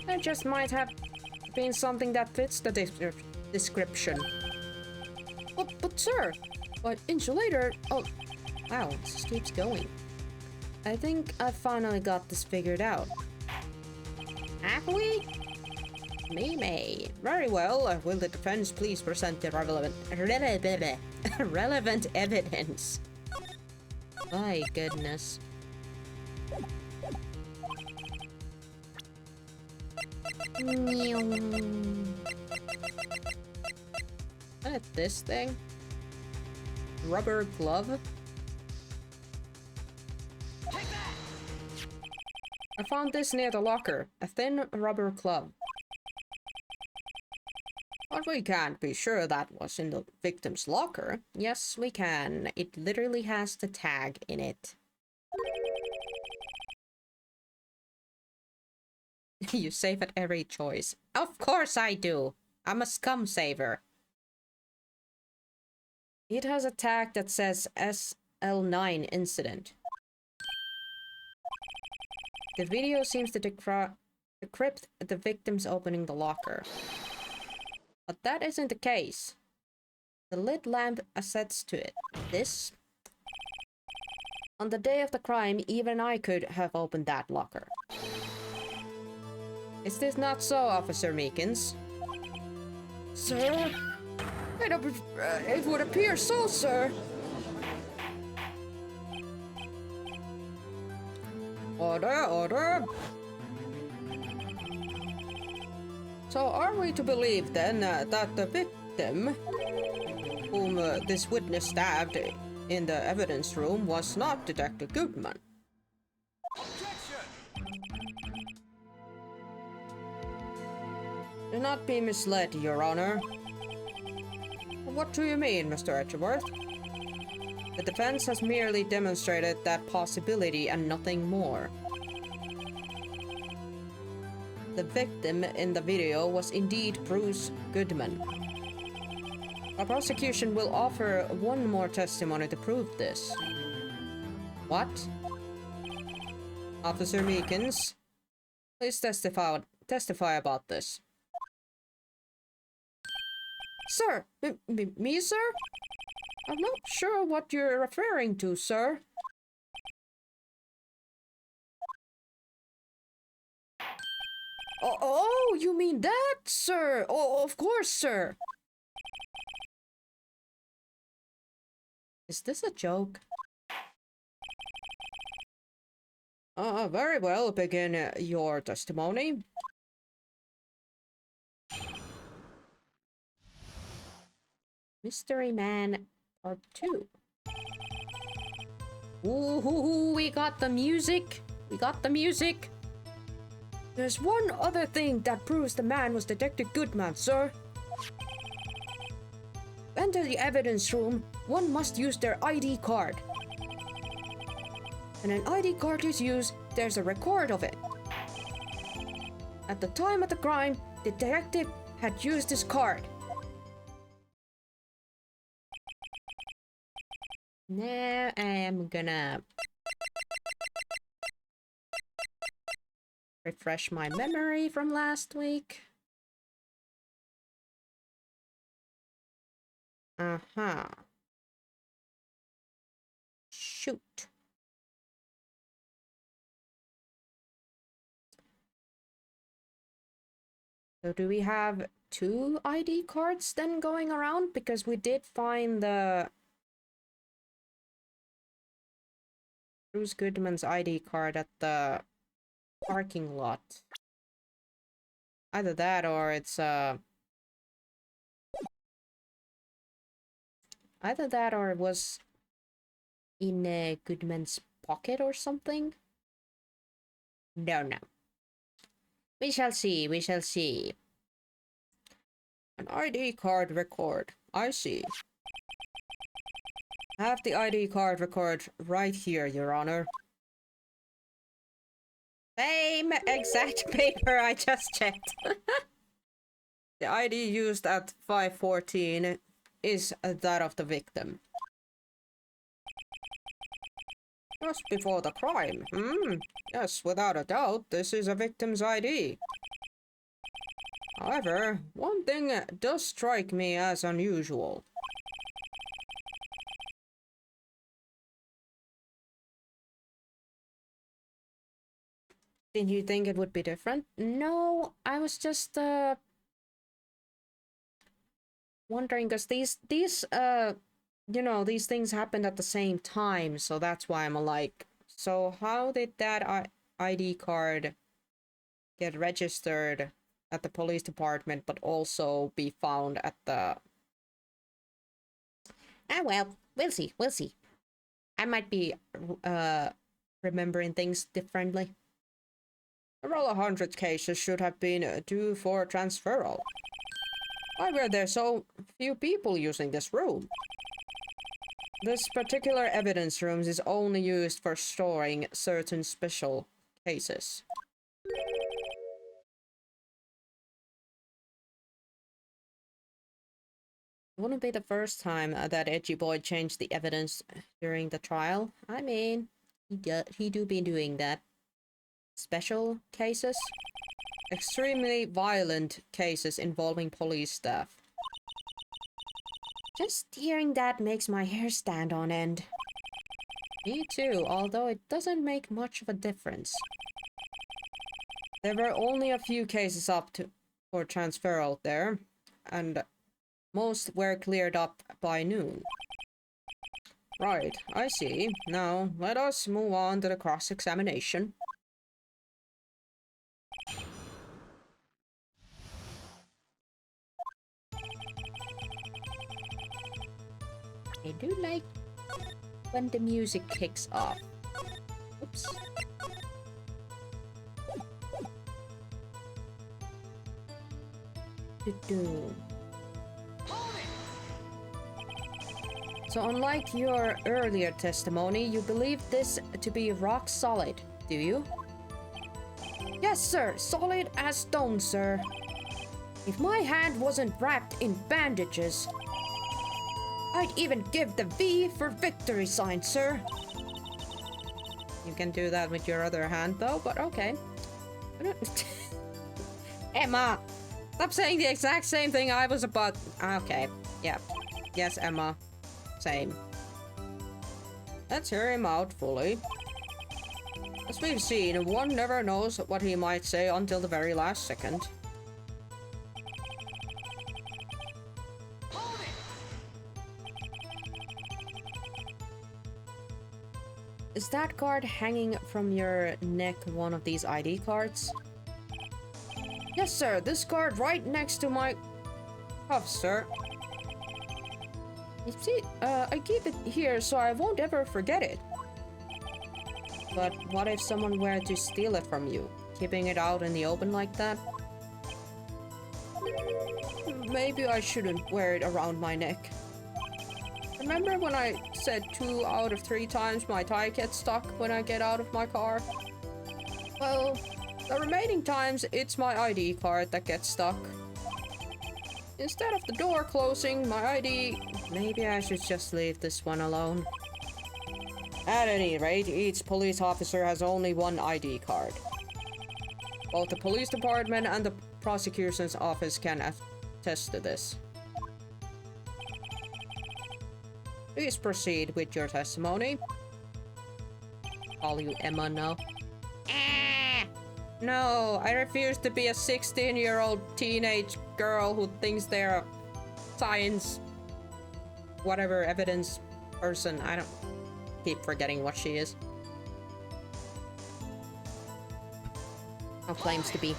there just might have been something that fits the description. But sir, what insulator? Oh, wow, this keeps going. I think I finally got this figured out. Have we? May. Very well. Will the defense please present the relevant evidence? My goodness. What is this thing? Rubber glove? I found this near the locker. A thin rubber glove. But we can't be sure that was in the victim's locker. Yes, we can. It literally has the tag in it. You save at every choice. Of course I do. I'm a scum saver. It has a tag that says SL9 incident. The video seems to decrypt the victims opening the locker. But that isn't the case. The lit lamp assents to it. This? On the day of the crime, even I could have opened that locker. Is this not so, Officer Meekins? Sir? It would appear so, sir. Order. So are we to believe then that the victim, whom this witness stabbed in the evidence room, was not Detective Goodman? Do not be misled, Your Honor. What do you mean, Mr. Edgeworth? The defense has merely demonstrated that possibility and nothing more. The victim in the video was indeed Bruce Goodman. The prosecution will offer one more testimony to prove this. What? Officer Meekins, please testify about this. Sir, me, sir? I'm not sure what you're referring to, sir. Oh, you mean that, sir? Oh, of course, sir. Is this a joke? Very well, begin your testimony. Mystery Man Part 2. Ooh, we got the music. We got the music. There's one other thing that proves the man was Detective Goodman, sir. To enter the evidence room, one must use their ID card. When an ID card is used, there's a record of it. At the time of the crime, the detective had used his card. Now I am gonna refresh my memory from last week. Uh-huh. Shoot. So do we have 2 ID cards then going around? Because we did find the Bruce Goodman's ID card at the parking lot. Either that or it's either that or it was in Goodman's pocket or something. No. We shall see, we shall see. An ID card record. I see. I have the ID card record right here, Your Honor. Same exact paper I just checked. The ID used at 5:14 is that of the victim. Just before the crime. Yes, without a doubt, this is a victim's ID. However, one thing does strike me as unusual. Did you think it would be different? No, I was just wondering because these you know, these things happened at the same time, so that's why I'm like, so how did that ID card get registered at the police department but also be found at the... Ah, well, we'll see. I might be remembering things differently. Several 100 cases should have been due for transferal. Why were there so few people using this room? This particular evidence room is only used for storing certain special cases. It wouldn't be the first time that Edgy Boy changed the evidence during the trial. I mean, he do be doing that. Special cases? Extremely violent cases involving police staff. Just hearing that makes my hair stand on end. Me too, although it doesn't make much of a difference. There were only a few cases up for transferal there, and most were cleared up by noon. Right, I see. Now, let us move on to the cross-examination. I do like when the music kicks off. Oops. So unlike your earlier testimony, you believe this to be rock solid, do you? Yes, sir. Solid as stone, sir. If my hand wasn't wrapped in bandages, I'd even give the V for victory sign, sir. You can do that with your other hand, though, but okay. Emma! Stop saying the exact same thing I was about. Okay, yeah. Yes, Emma. Same. Let's hear him out fully. As we've seen, one never knows what he might say until the very last second. Is that card hanging from your neck one of these ID cards? Yes, sir. This card right next to my cuff, sir. You see, I keep it here so I won't ever forget it. But what if someone were to steal it from you? Keeping it out in the open like that? Maybe I shouldn't wear it around my neck. Remember when I said 2 out of 3 times my tie gets stuck when I get out of my car? Well, the remaining times it's my ID card that gets stuck. Instead of the door closing, my ID... Maybe I should just leave this one alone. At any rate, each police officer has only one ID card. Both the police department and the prosecution's office can attest to this. Please proceed with your testimony. Call you Emma now. Ah! No, I refuse to be a 16-year-old teenage girl who thinks they're a science... whatever, evidence person. I don't... keep forgetting what she is. Or claims to be.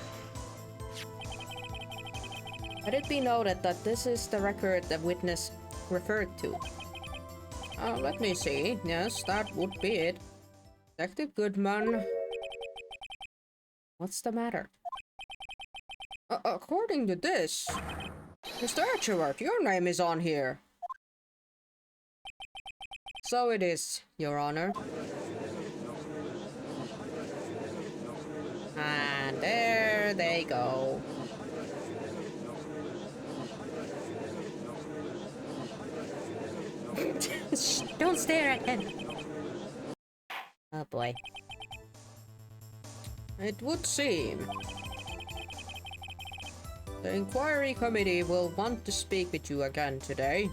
Let it be noted that this is the record the witness referred to. Let me see. Yes, that would be it. Detective Goodman. What's the matter? According to this, Mr. Etchworth, your name is on here. So it is, Your Honor. And there they go. Shh, don't stare at him. Oh boy. It would seem the inquiry committee will want to speak with you again today.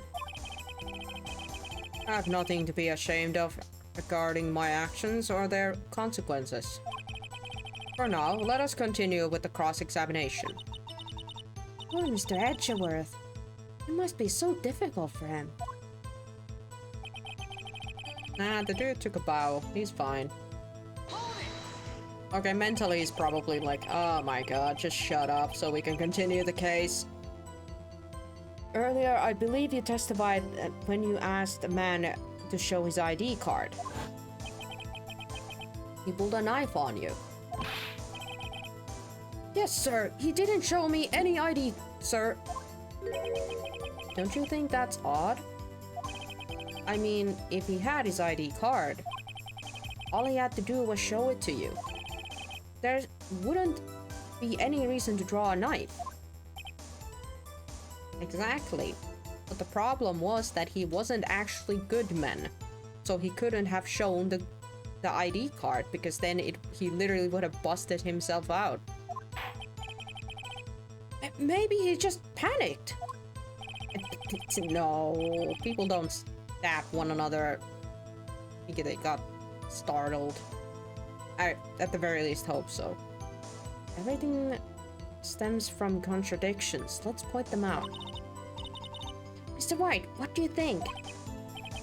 I have nothing to be ashamed of regarding my actions or their consequences. For now, let us continue with the cross-examination. Poor Mr. Edgeworth. It must be so difficult for him. Nah, the dude took a bow. He's fine. Okay, mentally he's probably like, oh my god, just shut up so we can continue the case. Earlier, I believe you testified when you asked a man to show his ID card. He pulled a knife on you. Yes, sir. He didn't show me any ID, sir. Don't you think that's odd? I mean, if he had his ID card, all he had to do was show it to you. There wouldn't be any reason to draw a knife. Exactly. But the problem was that he wasn't actually Goodman. So he couldn't have shown the ID card because then he literally would have busted himself out. Maybe he just panicked. No, people don't stab one another. I think they got startled. I, at the very least, hope so. Everything stems from contradictions. Let's point them out. Mr. White, what do you think?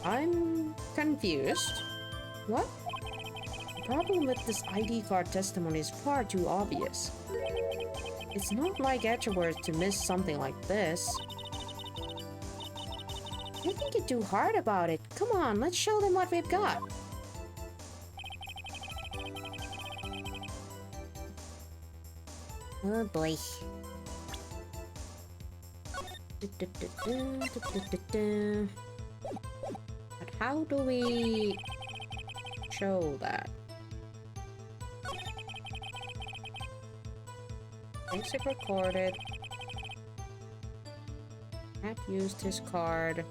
I'm confused. What? The problem with this ID card testimony is far too obvious. It's not like Etchworth to miss something like this. You're thinking too hard about it. Come on, let's show them what we've got. Oh boy. But how do we show that? Basic recorded. Matt used his card.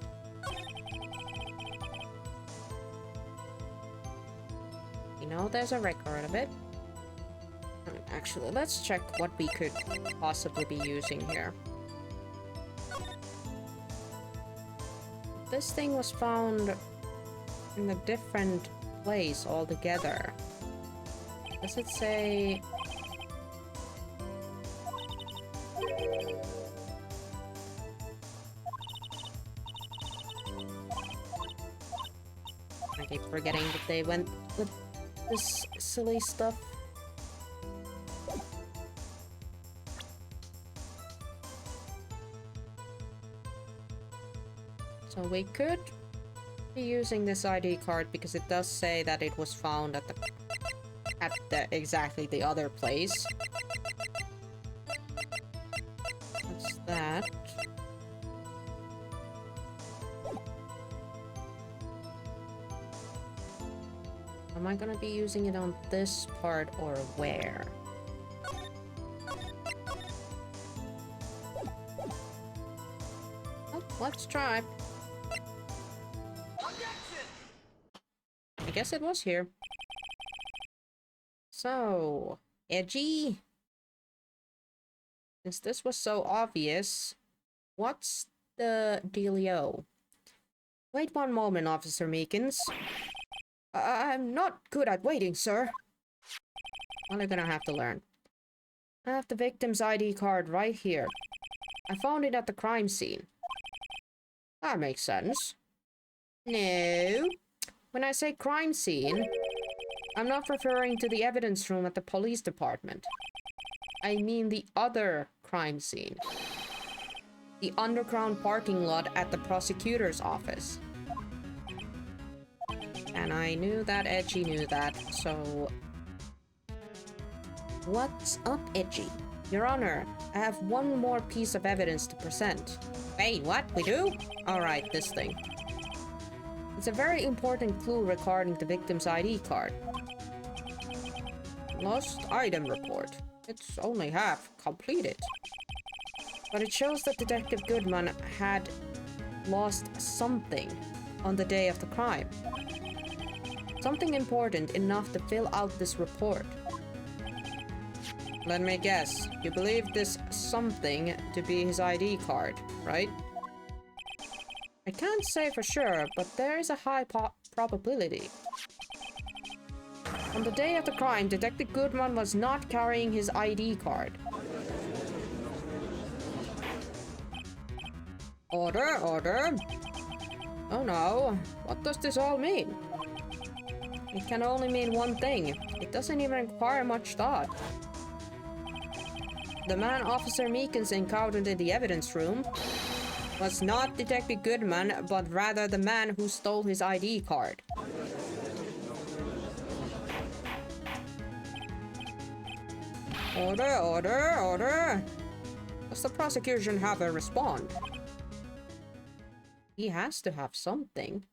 You know, there's a record of it. Actually, let's check what we could possibly be using here. This thing was found in a different place altogether. Does it say... I keep forgetting that they went with this silly stuff. So we could be using this ID card because it does say that it was found at the exactly the other place. What's that? Am I gonna be using it on this part or where? Oh, let's try. I guess it was here. So, edgy. Since this was so obvious, what's the dealio? Wait one moment, Officer Meekins. I'm not good at waiting, sir. Well, you're gonna have to learn. I have the victim's ID card right here. I found it at the crime scene. That makes sense. No. When I say crime scene, I'm not referring to the evidence room at the police department. I mean the other crime scene. The underground parking lot at the prosecutor's office. And I knew that Edgy knew that, so... What's up, Edgy? Your Honor, I have one more piece of evidence to present. Wait, what? We do? Alright, this thing. It's a very important clue regarding the victim's ID card. Lost item report. It's only half completed. But it shows that Detective Goodman had lost something on the day of the crime. Something important enough to fill out this report. Let me guess. You believe this something to be his ID card, right? I can't say for sure, but there is a high probability. On the day of the crime, Detective Goodman was not carrying his ID card. Order, order. Oh no, what does this all mean? It can only mean one thing. It doesn't even require much thought. The man Officer Meekins encountered in the evidence room was not Detective Goodman, but rather the man who stole his ID card. Order, order, order. Does the prosecution have a respond? He has to have something.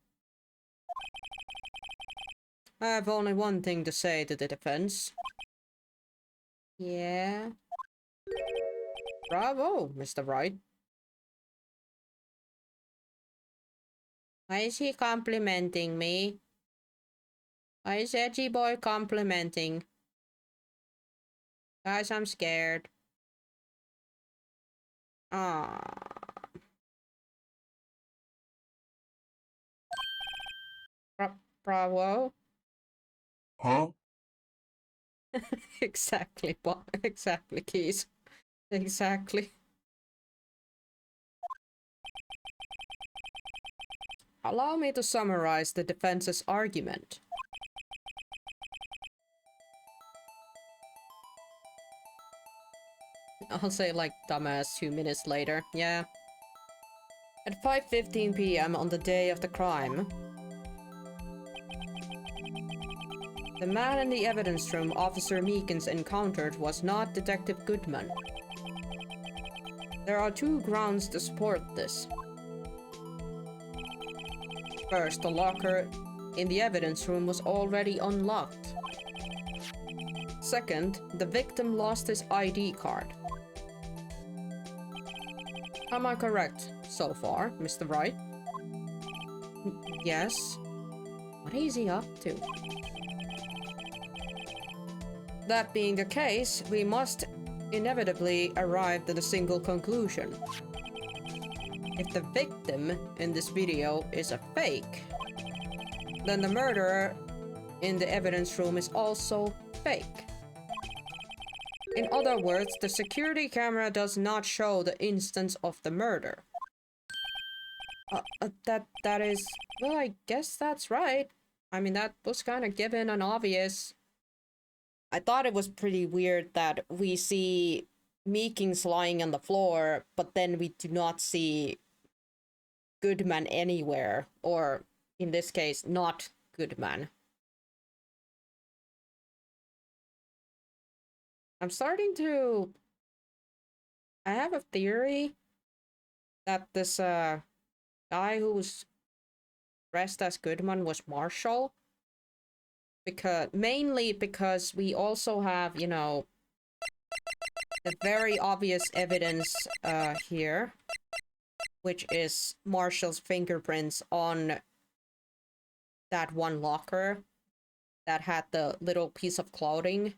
I have only one thing to say to the defense. Yeah. Bravo, Mr. Wright. Why is he complimenting me? Why is Edgy Boy complimenting? Guys, I'm scared. Ah. Bravo. Huh? Exactly, exactly, Keys. Exactly. Allow me to summarize the defense's argument. I'll say like dumbass 2 minutes later, yeah. At 5:15 p.m. on the day of the crime, the man in the evidence room Officer Meekins encountered was not Detective Goodman. There are two grounds to support this. First, the locker in the evidence room was already unlocked. Second, the victim lost his ID card. Am I correct so far, Mr. Wright? Yes. What is he up to? That being the case, we must inevitably arrive at a single conclusion. If the victim in this video is a fake, then the murderer in the evidence room is also fake. In other words, the security camera does not show the instance of the murder. That is... Well, I guess that's right. I mean, that was kind of given and obvious. I thought it was pretty weird that we see Meekins lying on the floor, but then we do not see Goodman anywhere, or in this case, not Goodman. I'm starting to... I have a theory that this guy who was dressed as Goodman was Marshall. Mainly because we also have, you know, the very obvious evidence here, which is Marshall's fingerprints on that one locker that had the little piece of clothing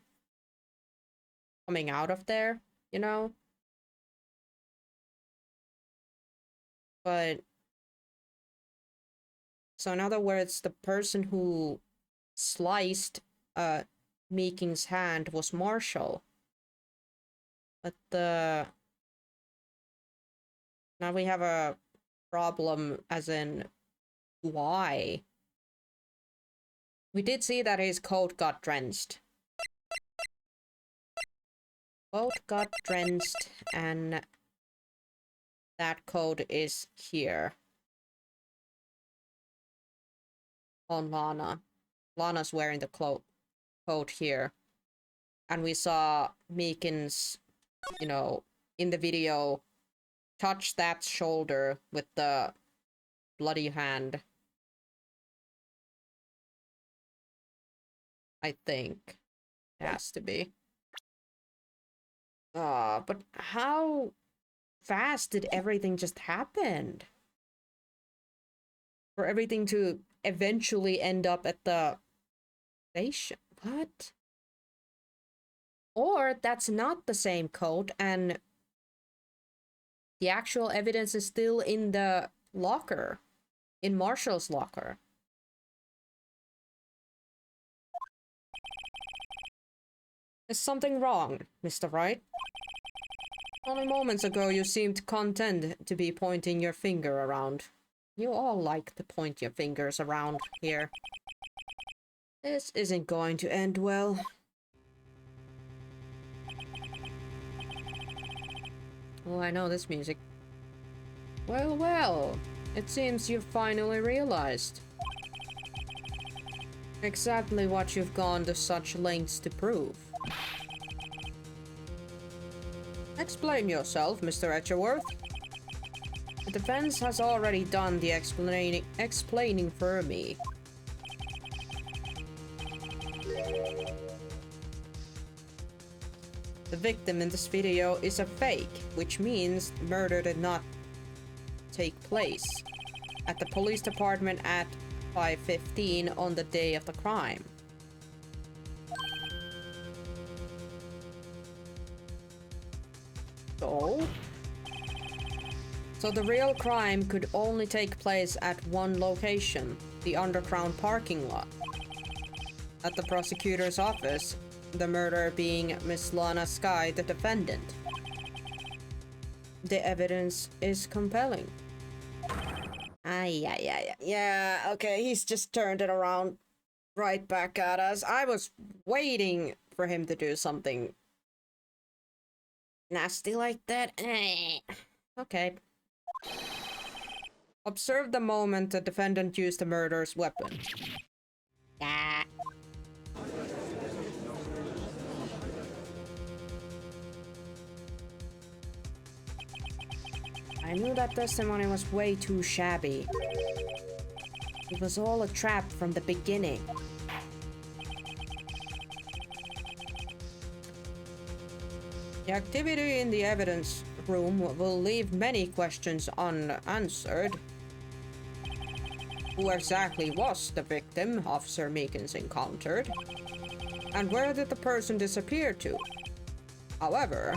coming out of there, you know? But, so in other words, the person who sliced Meeking's hand was Marshall. But now we have a problem, as in, why? We did see that his coat got drenched. Coat got drenched, and that coat is here. On Lana. Lana's wearing the coat here. And we saw Meekins, you know, in the video, touch that shoulder with the bloody hand. I think. It has to be. But how fast did everything just happen? For everything to eventually end up at the station? What? Or that's not the same coat, and the actual evidence is still in the locker. In Marshall's locker. Is something wrong, Mr. Wright? Only moments ago you seemed content to be pointing your finger around. You all like to point your fingers around here. This isn't going to end well. Oh, I know this music. Well, well. It seems you've finally realized exactly what you've gone to such lengths to prove. Explain yourself, Mr. Etcherworth. The defense has already done the explaining for me. The victim in this video is a fake, which means murder did not take place at the police department at 5:15 on the day of the crime. So the real crime could only take place at one location, the underground parking lot. At the prosecutor's office, the murderer being Miss Lana Skye, the defendant. The evidence is compelling. Yeah, okay, he's just turned it around right back at us. I was waiting for him to do something nasty like that. Okay. Observe the moment the defendant used the murderer's weapon. Yeah. I knew that testimony was way too shabby. It was all a trap from the beginning. The activity in the evidence room will leave many questions unanswered. Who exactly was the victim Officer Meekins encountered? And where did the person disappear to? However,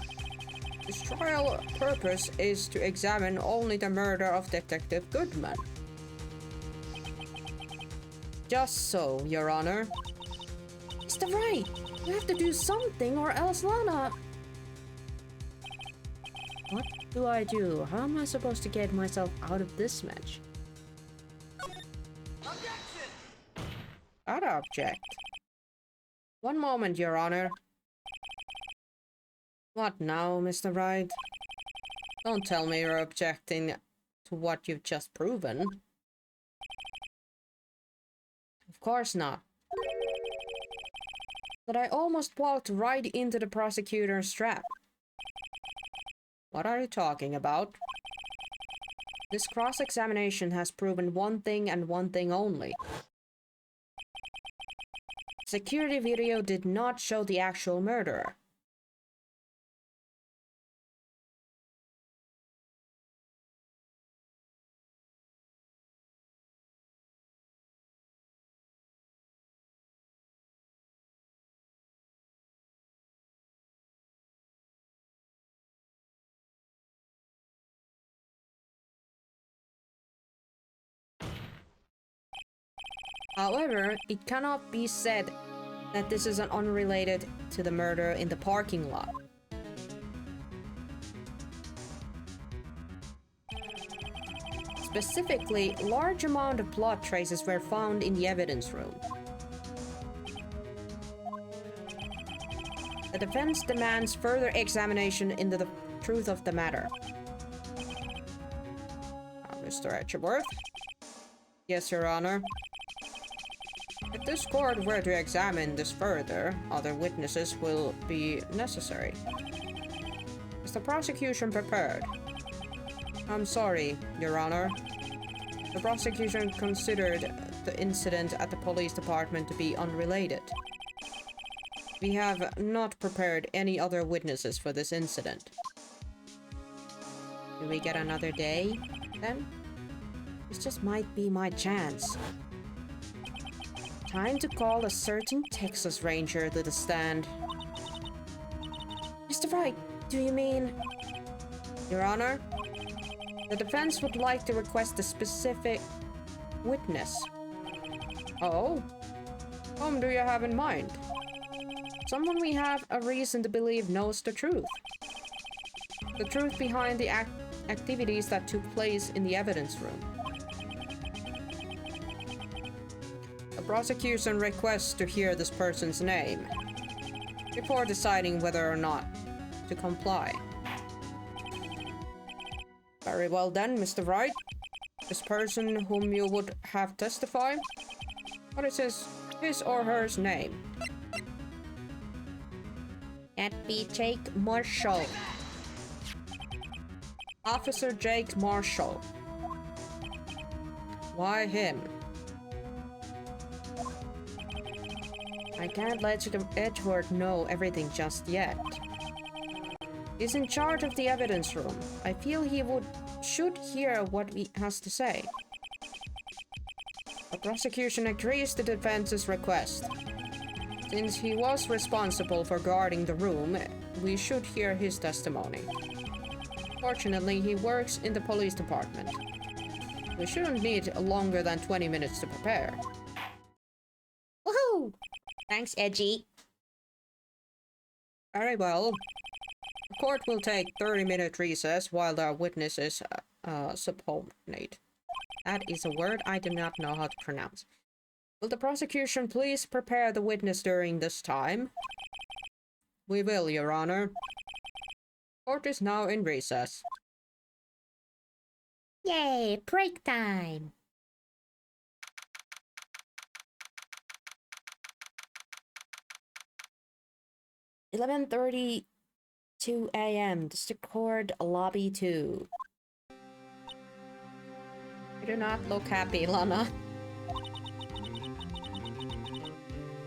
this trial purpose is to examine only the murder of Detective Goodman. Just so, Your Honor. Mr. Wright, you have to do something or else Lana... What do I do? How am I supposed to get myself out of this match? Objection! I'd object. One moment, Your Honor. What now, Mr. Wright? Don't tell me you're objecting to what you've just proven. Of course not. But I almost walked right into the prosecutor's trap. What are you talking about? This cross-examination has proven one thing and one thing only. Security video did not show the actual murderer. However, it cannot be said that this is unrelated to the murder in the parking lot. Specifically, large amount of blood traces were found in the evidence room. The defense demands further examination into the truth of the matter. Mr. Edgeworth? Yes, Your Honor. If this court were to examine this further, other witnesses will be necessary. Is the prosecution prepared? I'm sorry, Your Honor. The prosecution considered the incident at the police department to be unrelated. We have not prepared any other witnesses for this incident. Do we get another day, then? This just might be my chance. Time to call a certain Texas Ranger to the stand. Mr. Wright, do you mean... Your Honor, the defense would like to request a specific witness. Oh? Whom do you have in mind? Someone we have a reason to believe knows the truth. The truth behind the activities that took place in the evidence room. The prosecution requests to hear this person's name before deciding whether or not to comply. Very well then, Mr. Wright. This person whom you would have testify, what is his or her name? That'd be Jake Marshall. Officer Jake Marshall. Why him? I can't let Edgeworth know everything just yet. He's in charge of the evidence room. I feel he should hear what he has to say. The prosecution agrees to the defense's request. Since he was responsible for guarding the room, we should hear his testimony. Fortunately, he works in the police department. We shouldn't need longer than 20 minutes to prepare. Woohoo! Thanks, Edgy. Very well. The court will take 30-minute recess while the witnesses subpoenate. That is a word I do not know how to pronounce. Will the prosecution please prepare the witness during this time? We will, Your Honor. Court is now in recess. Yay, break time! 11:32 a.m. District Court, Lobby 2. You do not look happy, Lana.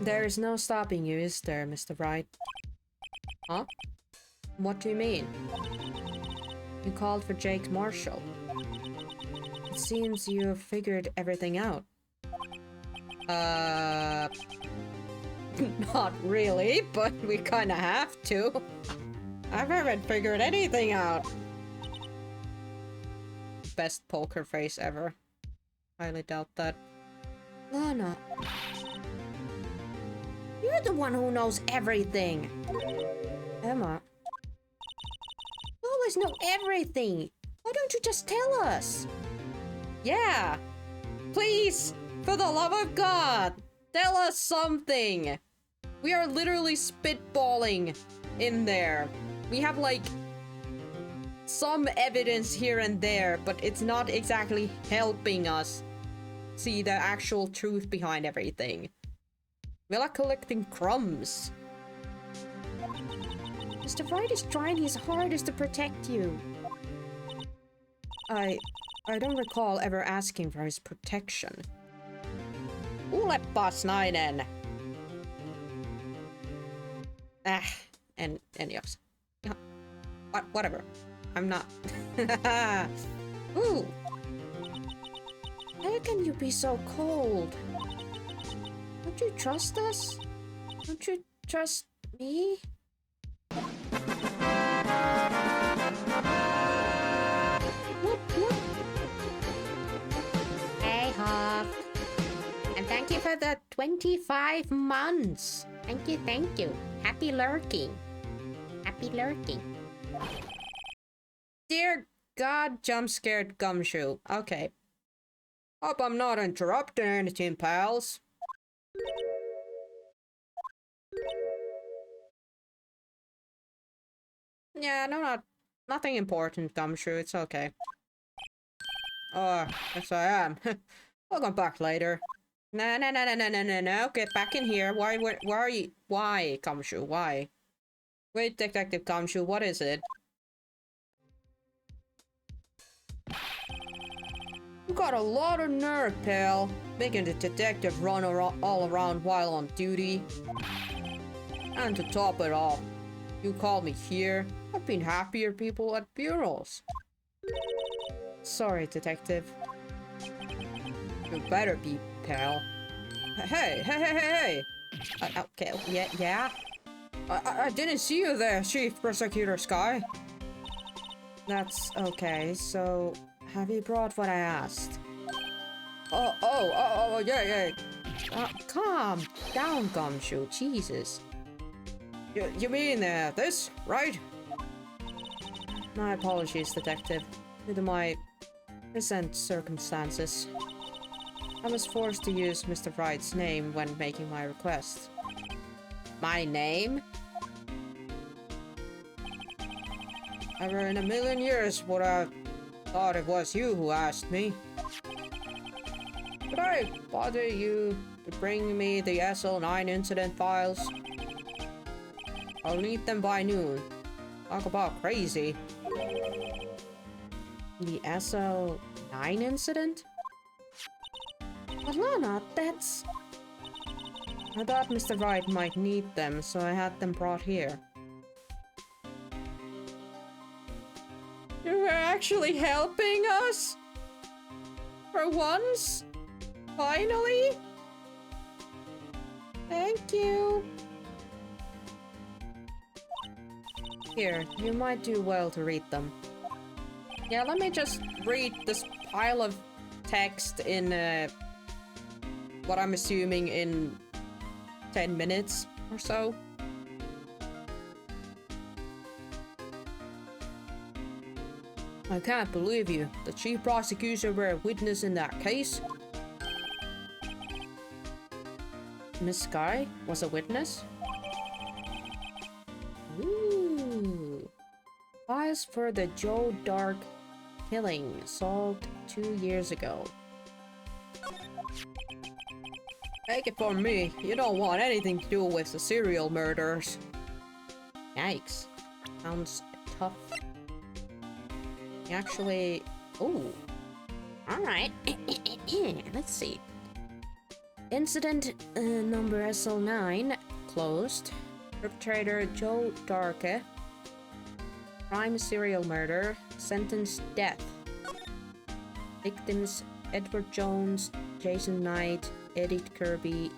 There is no stopping you, is there, Mr. Wright? Huh? What do you mean? You called for Jake Marshall. It seems you have figured everything out. Not really, but we kinda have to. I haven't figured anything out. Best poker face ever. Highly doubt that. Lana. You're the one who knows everything. Emma. You always know everything. Why don't you just tell us? Yeah. Please, for the love of God, tell us something. We are literally spitballing in there. We have like some evidence here and there, but it's not exactly helping us see the actual truth behind everything. We are collecting crumbs. Mr. Wright is trying his hardest to protect you. I don't recall ever asking for his protection. Kuulepas, nainen. And yes. Whatever. I'm not. Ooh. How can you be so cold? Don't you trust us? Don't you trust me? Whoop, whoop. Hey, Hop. And thank you for the 25 months. Thank you, thank you. Happy lurking. Happy lurking. Dear God, jump scared gumshoe. Okay. Hope I'm not interrupting anything, pals. Yeah, no, nothing important, gumshoe. It's okay. Oh, yes I am. Welcome back later. No, get back in here. Why are you? Why, gumshoe? Why? Wait, Detective Gumshoe, what is it? You got a lot of nerve, pal. Making the detective run all around while on duty. And to top it all, you called me here. I've been happier people at funerals. Sorry, detective. You better be, pal. Hey! Okay, yeah? I didn't see you there, Chief Prosecutor Sky. That's okay, so have you brought what I asked? Oh, yeah. Calm down, Gumshoe, Jesus. You mean this, right? My apologies, detective. Due to my present circumstances, I was forced to use Mr. Wright's name when making my request. My name? Never in a million years would I thought it was you who asked me. Could I bother you to bring me the SL9 incident files? I'll need them by noon. Talk about crazy. The SL9 incident? But Lana, that's... I thought Mr. Wright might need them, so I had them brought here. You're actually helping us? For once? Finally? Thank you. Here, you might do well to read them. Yeah, let me just read this pile of text in, what I'm assuming in 10 minutes or so. I can't believe you. The chief prosecutor were a witness in that case. Miss Sky was a witness? Ooh. Files for the Joe Dark killing solved 2 years ago. Take it from me, you don't want anything to do with the serial murders. Yikes. Sounds tough. Actually... Ooh. Alright. Let's see. Incident number SL9 closed. Perpetrator Joe Darke. Crime serial murder. Sentenced death. Victims Edward Jones, Jason Knight, Edith Kirby,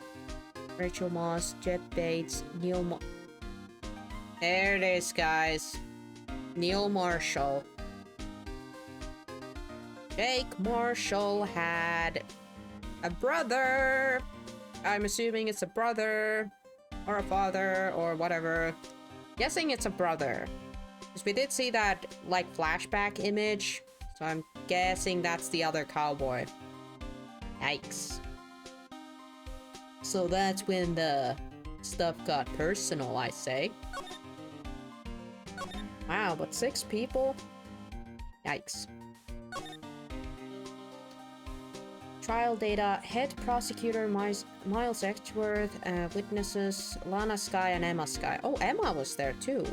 Rachel Moss, Jet Bates, Neil There it is, guys. Neil Marshall. Jake Marshall had a brother. I'm assuming it's a brother or a father or whatever. Guessing it's a brother. Because we did see that, like, flashback image. So I'm guessing that's the other cowboy. Yikes. So that's when the stuff got personal, I say. Wow, but 6 people? Yikes. Trial data. Head prosecutor Miles Edgeworth. Witnesses Lana Sky and Emma Sky. Oh, Emma was there too.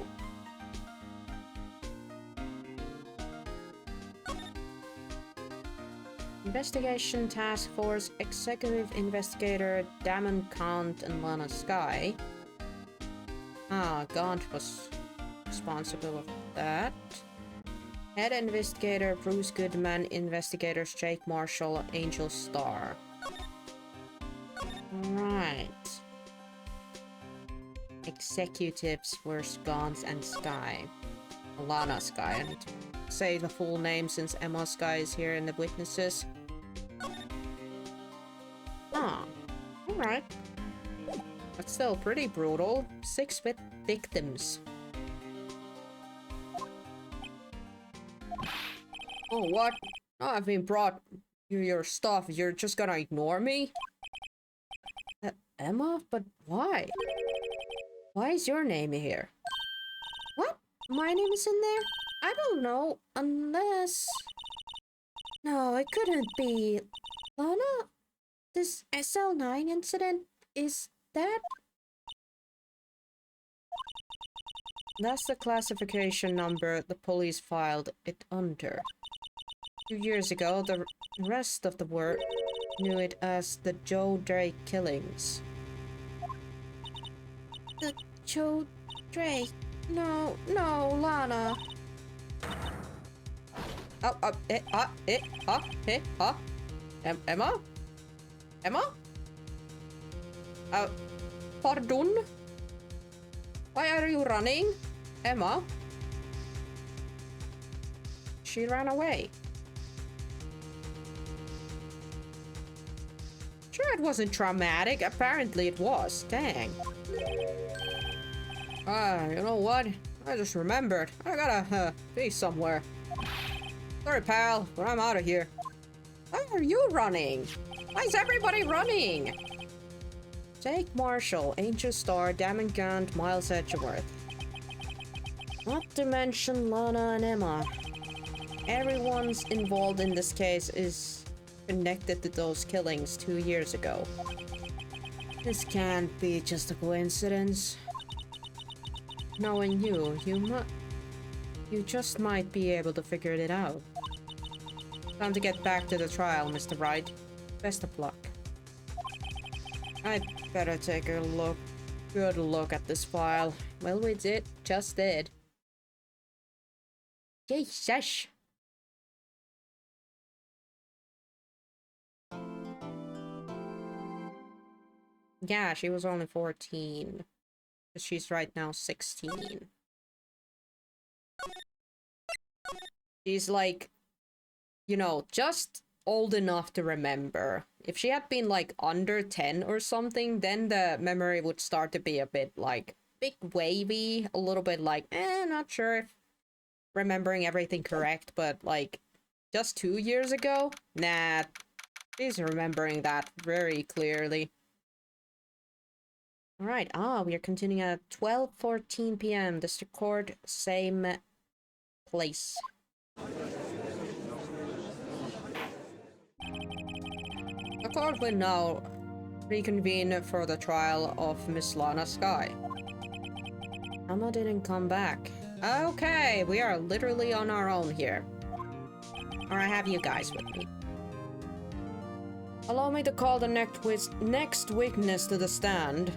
Investigation Task Force Executive Investigator Damon Kant and Lana Sky. Ah, Gaunt was responsible for that. Head Investigator Bruce Goodman, Investigators Jake Marshall, Angel Star. Right. Executives were Gaunt and Sky. Lana Sky. I need to say the full name since Emma Sky is here in the witnesses. Ah, alright. But still pretty brutal. 6 victims. Oh, what? Oh, I've been brought you your stuff. You're just gonna ignore me? Emma? But why? Why is your name here? What? My name is in there? I don't know, unless... No, it couldn't be. Lana? This SL9 incident, is that... That's the classification number the police filed it under. 2 years ago, the rest of the world knew it as the Joe Drake killings. The Joe Drake? No, Lana. Emma? Emma? Pardon? Why are you running? Emma? She ran away. Sure, it wasn't traumatic. Apparently it was. Dang. You know what? I just remembered. I gotta be somewhere. Sorry, pal, but I'm out of here. Why are you running? Why is everybody running? Jake Marshall, Angel Star, Damon Gant, Miles Edgeworth. Not to mention Lana and Emma. Everyone's involved in this case is connected to those killings 2 years ago. This can't be just a coincidence. Knowing you just might be able to figure it out. Time to get back to the trial, Mr. Wright. Best of luck. I'd better take a good look at this file. Well, we just did. Jesus! Yeah, she was only 14. She's right now 16. She's like, you know, just old enough to remember. If she had been like under 10 or something, then the memory would start to be a bit like, big wavy, a little bit like, not sure if remembering everything correct, but like, just 2 years ago? Nah, she's remembering that very clearly. Alright, we are continuing at 12:14 p.m. District Court, same place. The court will now reconvene for the trial of Miss Lana Sky. Emma didn't come back. Okay, we are literally on our own here. Or I have you guys with me. Allow me to call the next witness to the stand.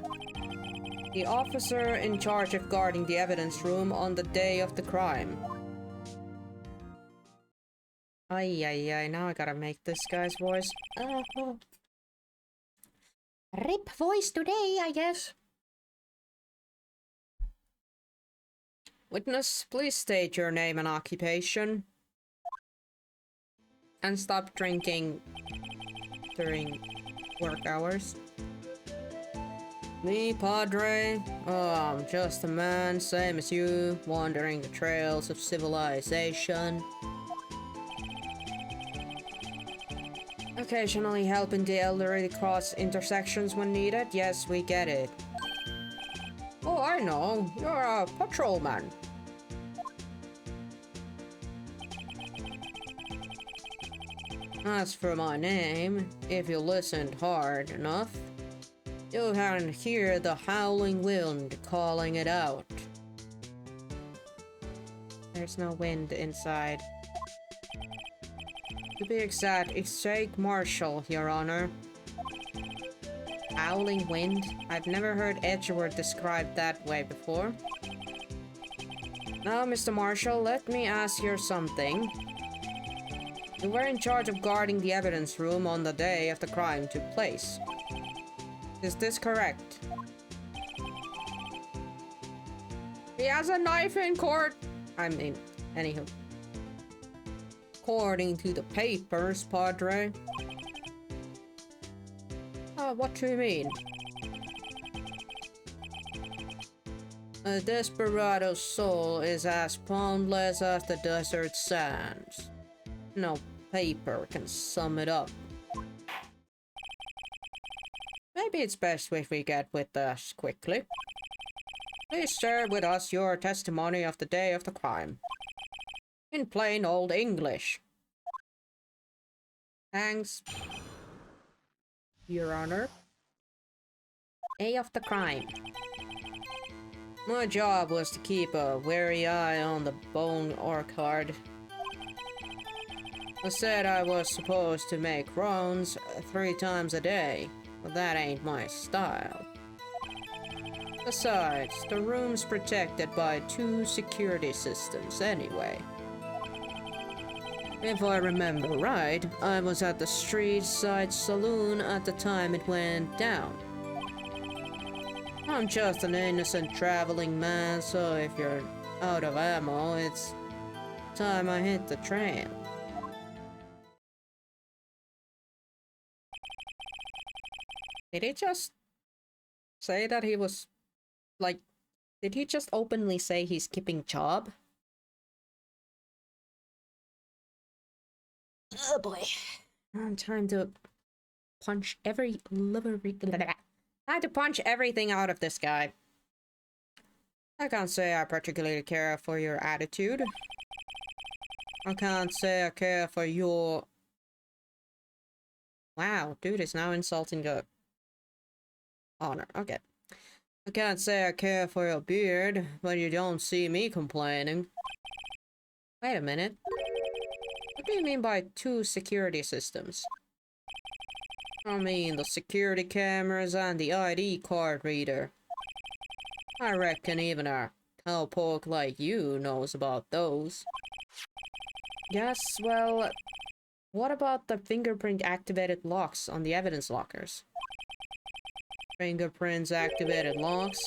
The officer in charge of guarding the evidence room on the day of the crime. Ay, now I gotta make this guy's voice. Rip voice today, I guess. Witness, please state your name and occupation. And stop drinking during work hours. Me, Padre? Oh, I'm just a man, same as you, wandering the trails of civilization. Occasionally helping the elderly cross intersections when needed. Yes, we get it. Oh, I know. You're a patrolman. As for my name, if you listened hard enough, you can hear the howling wind calling it out. There's no wind inside. To be exact, it's Jake Marshall, Your Honor. Howling wind? I've never heard Edgeworth described that way before. Now, Mr. Marshall, let me ask you something. You were in charge of guarding the evidence room on the day of the crime took place. Is this correct? He has a knife in court! I mean, anywho. According to the papers, Padre. What do you mean? A desperado's soul is as boundless as the desert sands. No paper can sum it up. Maybe it's best if we get with us quickly. Please share with us your testimony of the day of the crime. In plain old English. Thanks, Your Honor. Day of the crime. My job was to keep a wary eye on the bone orchard. I said I was supposed to make rounds 3 times a day, but that ain't my style. Besides, the room's protected by 2 security systems anyway. If I remember right, I was at the street side saloon at the time it went down. I'm just an innocent traveling man, so if you're out of ammo, it's time I hit the train. Did he just say that he was, like, did he just openly say he's keeping job? Oh boy. Time to punch every time to punch everything out of this guy. I can't say I particularly care for your attitude. I can't say I care for your... Wow, dude is now insulting the honor. Okay. I can't say I care for your beard, but you don't see me complaining. Wait a minute. What do you mean by 2 security systems? I mean the security cameras and the ID card reader. I reckon even a cowpoke like you knows about those. Yes, well, what about the fingerprint activated locks on the evidence lockers? Fingerprints activated locks?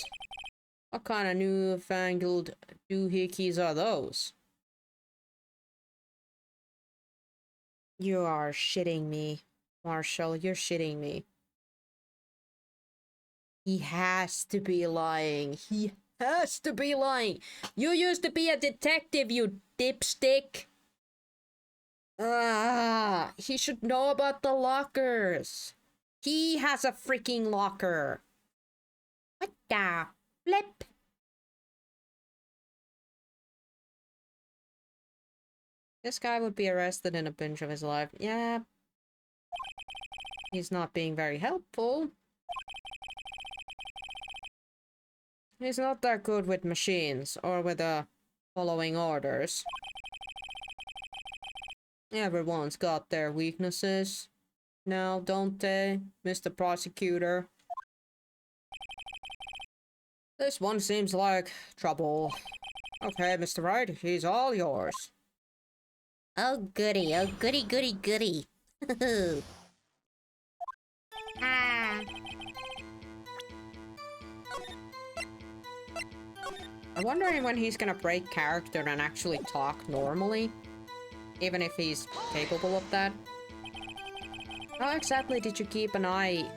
What kind of newfangled doohickeys are those? You are shitting me, Marshall. You're shitting me. He has to be lying. He has to be lying. You used to be a detective, you dipstick. He should know about the lockers. He has a freaking locker. What the flip? This guy would be arrested in a pinch of his life. Yeah. He's not being very helpful. He's not that good with machines or with following orders. Everyone's got their weaknesses. Now, don't they, Mr. Prosecutor? This one seems like trouble. Okay, Mr. Wright, he's all yours. Oh goody, oh goody goody goody. Ah. I'm wondering when he's gonna break character and actually talk normally. Even if he's capable of that. How exactly did you keep an eye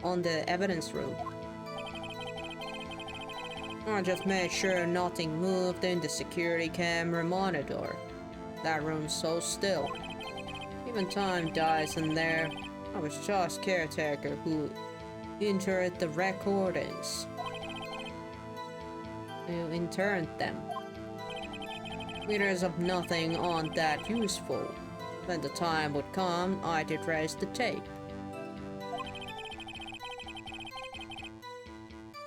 on the evidence room? I just made sure nothing moved in the security camera monitor. That room's so still. Even time dies in there. I was just caretaker who entered the recordings. Who interned them. Meters of nothing aren't that useful. When the time would come, I'd erase the tape.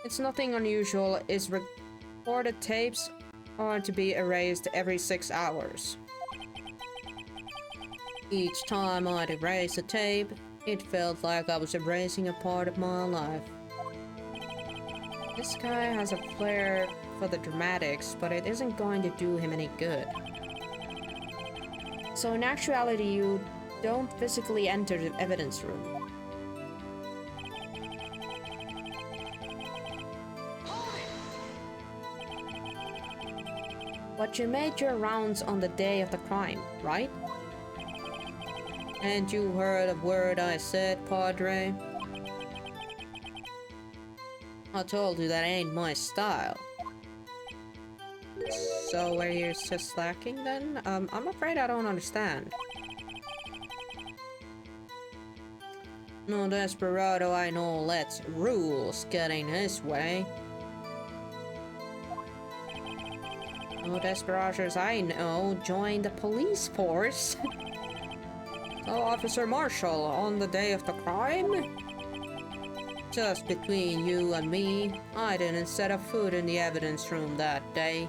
It's nothing unusual, is recorded tapes are to be erased every 6 hours. Each time I'd erase a tape, it felt like I was erasing a part of my life. This guy has a flair for the dramatics, but it isn't going to do him any good. So in actuality, you don't physically enter the evidence room. But you made your rounds on the day of the crime, right? And you heard a word I said, Padre? I told you that ain't my style. So where you're just slacking then? I'm afraid I don't understand. No desperado I know lets rules get in his way. No desperados I know join the police force. So Officer Marshall, on the day of the crime? Just between you and me, I didn't set a foot in the evidence room that day.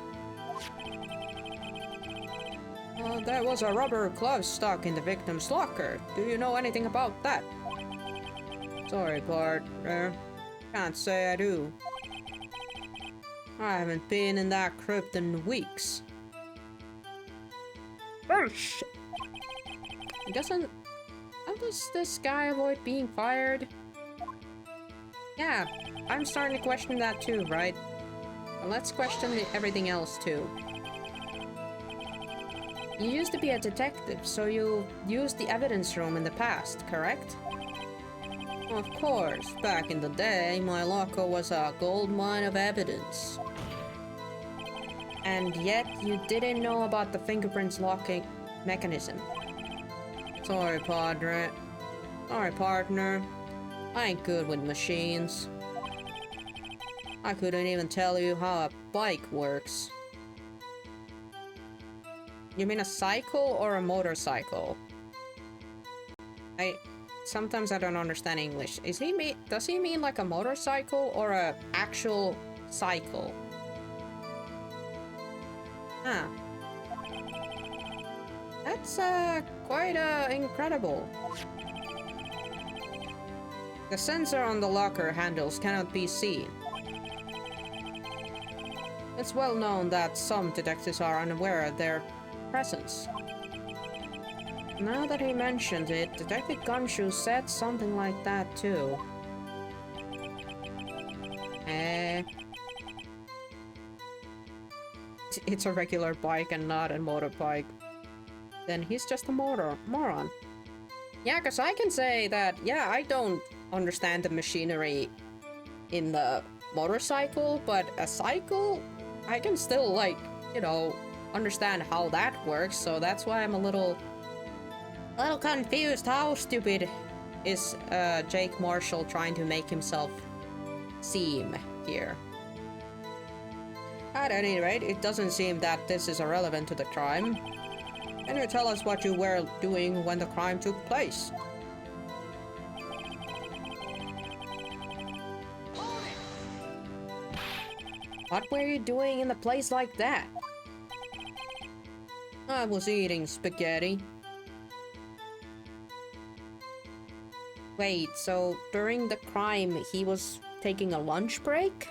There was a rubber glove stuck in the victim's locker. Do you know anything about that? Sorry, partner. Can't say I do. I haven't been in that crypt in weeks. Bullshit! How does this guy avoid being fired? Yeah, I'm starting to question that too, right? Well, let's question everything else too. You used to be a detective, so you used the evidence room in the past, correct? Of course, back in the day, my locker was a goldmine of evidence. And yet, you didn't know about the fingerprints locking mechanism. Sorry, Padre. Sorry, partner. I ain't good with machines. I couldn't even tell you how a bike works. You mean a cycle or a motorcycle? Sometimes I don't understand English. Does he mean like a motorcycle or a actual cycle? Huh. That's quite incredible. The sensor on the locker handles cannot be seen. It's well known that some detectives are unaware of their presence. Now that he mentioned it, Detective Gumshoe said something like that too. It's a regular bike and not a motorbike. Then he's just a moron. Yeah, because I can say that, yeah, I don't understand the machinery in the motorcycle, but a cycle, I can still, like, you know, understand how that works, so that's why I'm a little confused. How stupid is Jake Marshall trying to make himself seem here? At any rate, it doesn't seem that this is irrelevant to the crime. Can you tell us what you were doing when the crime took place? What were you doing in a place like that? I was eating spaghetti. Wait, so during the crime he was taking a lunch break?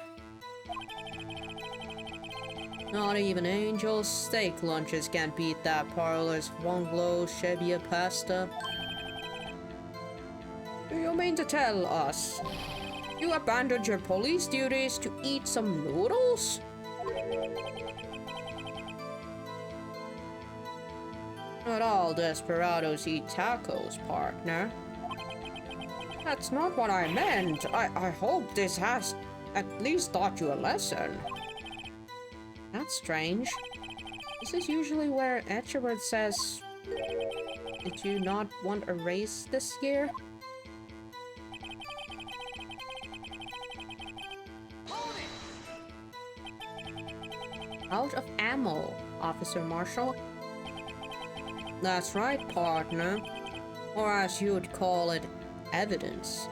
Not even Angel's steak lunches can beat that parlor's Vonglo Chevia pasta. Do you mean to tell us you abandoned your police duties to eat some noodles? Not all desperados eat tacos, partner. That's not what I meant. I hope this has at least taught you a lesson. That's strange. This is usually where Etcheward says, "Did you not want a race this year?" Out of ammo, Officer Marshall. That's right, partner. Or as you'd call it, evidence.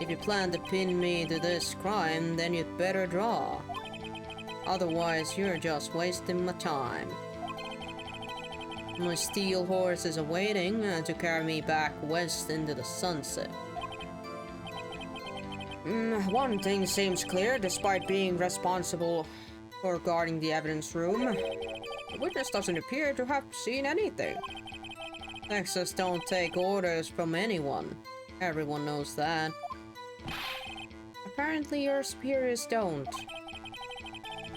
If you plan to pin me to this crime, then you'd better draw. Otherwise, you're just wasting my time. My steel horse is awaiting to carry me back west into the sunset. One thing seems clear, despite being responsible for guarding the evidence room. The witness doesn't appear to have seen anything. Nexus don't take orders from anyone. Everyone knows that. Apparently your superiors don't.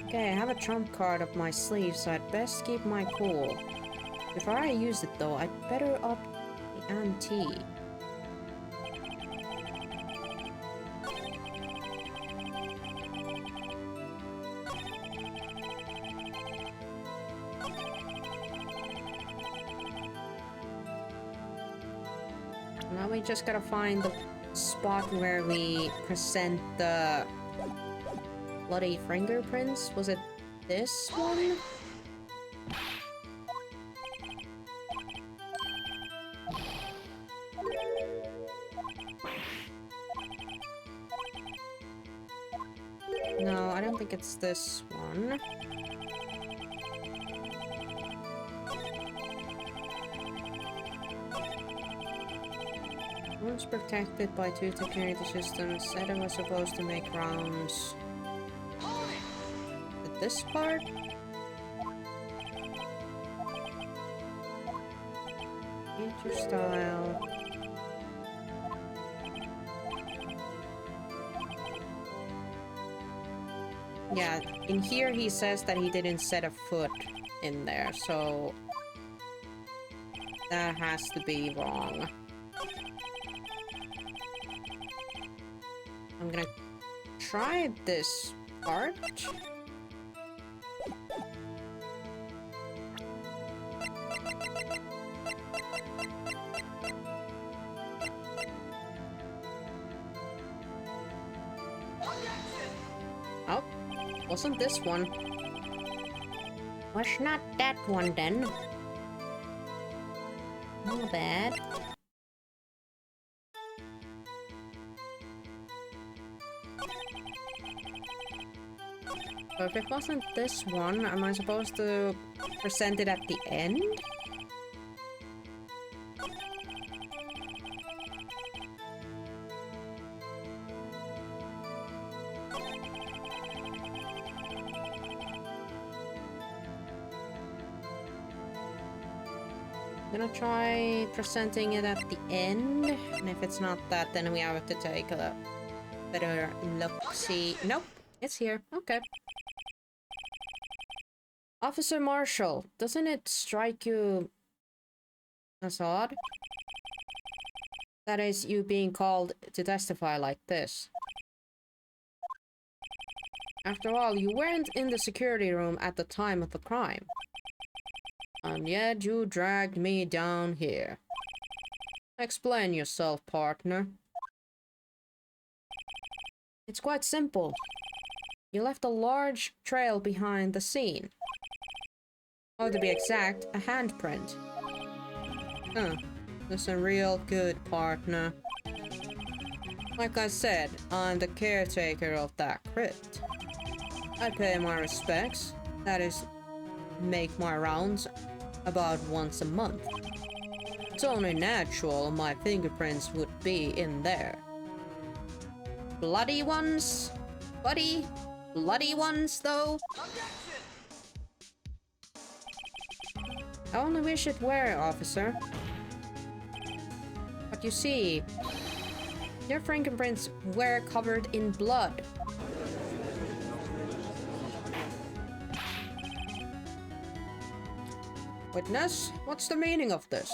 Okay, I have a trump card up my sleeve, so I'd best keep my cool. Before I use it though, I'd better up the ante. Now we just gotta find the spot where we present the bloody fingerprints. Was it this one? No, I don't think it's this one. One's protected by 2 security systems. Said I was supposed to make rounds. This part? Feature style. Yeah, in here he says that he didn't set a foot in there, so that has to be wrong. I'm gonna try this part. Oh, wasn't this one. Was not that one then. Not bad. So if it wasn't this one, am I supposed to present it at the end? I'm gonna try presenting it at the end, and if it's not that, then we have to take a better look-see. Nope, it's here. Okay. Officer Marshall, doesn't it strike you as odd? That is, you being called to testify like this. After all, you weren't in the security room at the time of the crime. And yet you dragged me down here. Explain yourself, partner. It's quite simple. You left a large trail behind the scene. Or to be exact, a handprint. Huh. That's a real good partner. Like I said, I'm the caretaker of that crypt. I pay my respects. That is, make my rounds about once a month. It's only natural my fingerprints would be in there. Bloody ones? Buddy? Bloody ones, though? I only wish it were, officer. But you see, your fingerprints were covered in blood. Witness, what's the meaning of this?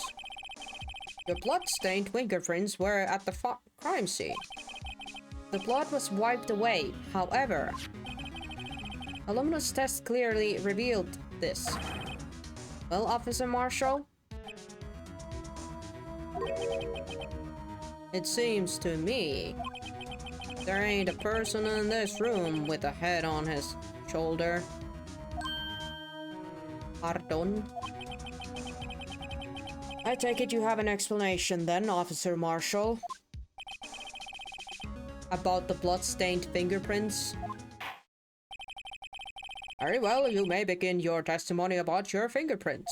Your blood-stained fingerprints were at the crime scene. The blood was wiped away, however. A luminous test clearly revealed this. Well, Officer Marshall? It seems to me there ain't a person in this room with a head on his shoulder. Pardon? I take it you have an explanation then, Officer Marshall. About the blood-stained fingerprints? Very well, you may begin your testimony about your fingerprints.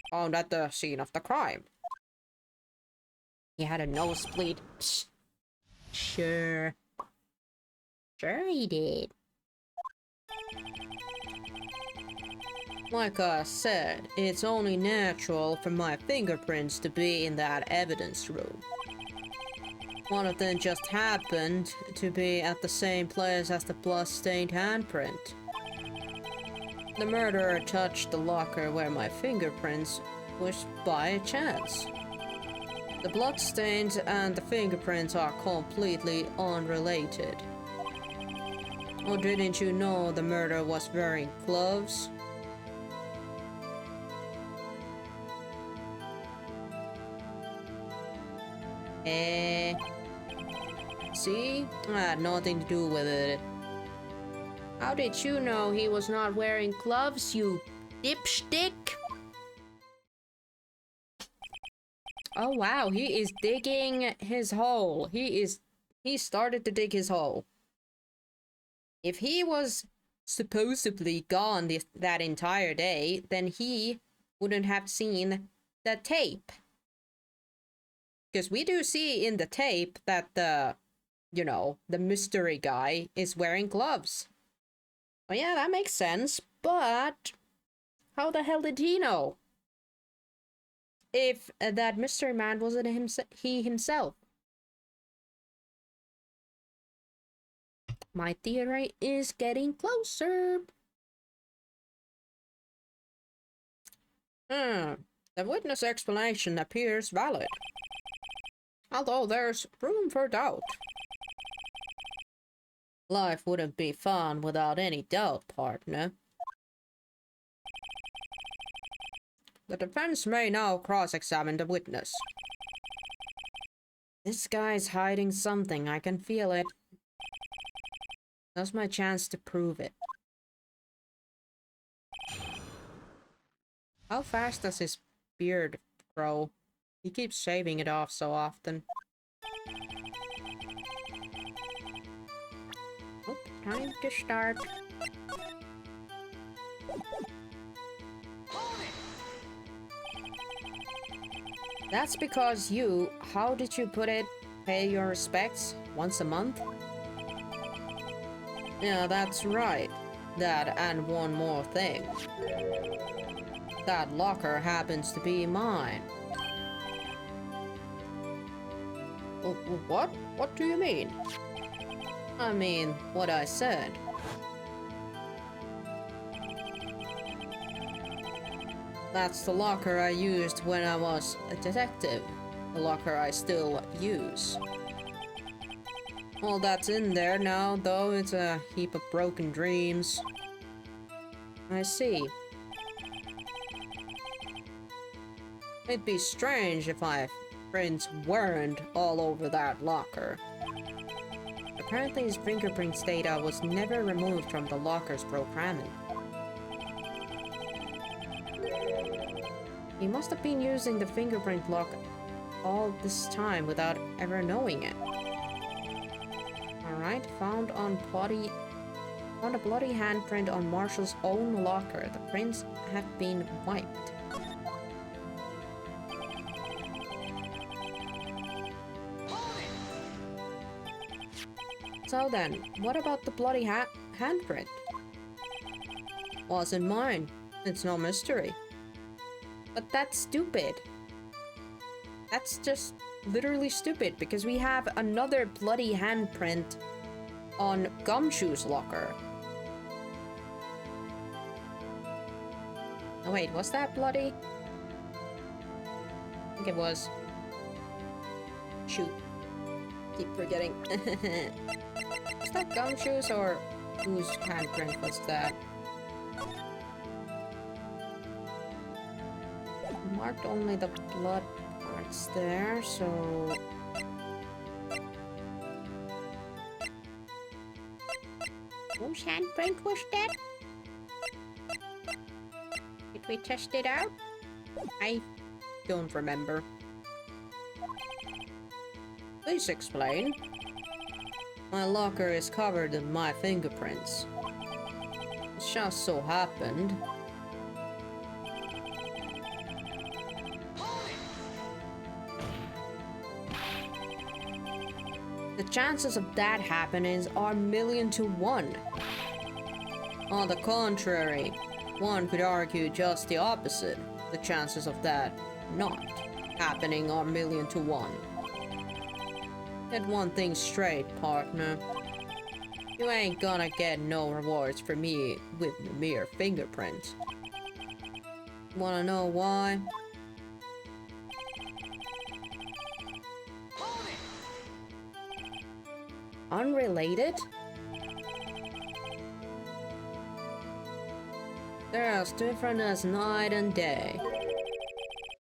Found at the scene of the crime. He had a nosebleed. Psst. Sure. Sure he did. Like I said, it's only natural for my fingerprints to be in that evidence room. One of them just happened to be at the same place as the blood-stained handprint. The murderer touched the locker where my fingerprints was by chance. The bloodstains and the fingerprints are completely unrelated. Or didn't you know the murderer was wearing gloves? See? I had nothing to do with it. How did you know he was not wearing gloves, you dipstick? Oh wow, he is digging his hole. He started to dig his hole. If he was supposedly gone that entire day, then he wouldn't have seen the tape. Because we do see in the tape that the mystery guy is wearing gloves. Well, yeah, that makes sense, but how the hell did he know? If that mystery man wasn't he himself. My theory is getting closer. The witness explanation appears valid. Although there's room for doubt. Life wouldn't be fun without any doubt, partner. The defense may now cross-examine the witness. This guy's hiding something, I can feel it. That's my chance to prove it. How fast does his beard grow? He keeps shaving it off so often. Oh, time to start. That's because you, how did you put it, pay your respects once a month? Yeah, that's right. That and one more thing. That locker happens to be mine. What? What do you mean? I mean, what I said. That's the locker I used when I was a detective. The locker I still use. All that's in there now, though, it's a heap of broken dreams. I see. It'd be strange if my prints weren't all over that locker. Apparently his fingerprints data was never removed from the locker's programming. He must have been using the fingerprint lock all this time without ever knowing it. Alright, found a bloody handprint on Marshall's own locker. The prints have been wiped. So then, what about the bloody handprint? Wasn't mine. It's no mystery. But that's stupid. That's just literally stupid, because we have another bloody handprint on Gumshoe's locker. Oh wait, was that bloody? I think it was. Shoot. Keep forgetting. Was that Gumshoe's or whose handprint was that? Marked only the blood parts there, so... Whose handprint was that? Did we test it out? I don't remember. Please explain. My locker is covered in my fingerprints. It just so happened. The chances of that happening are 1,000,000 to 1. On the contrary, one could argue just the opposite. The chances of that not happening are 1,000,000 to 1. Get one thing straight, partner. You ain't gonna get no rewards for me with the mere fingerprint. Wanna know why? Unrelated? They're as different as night and day.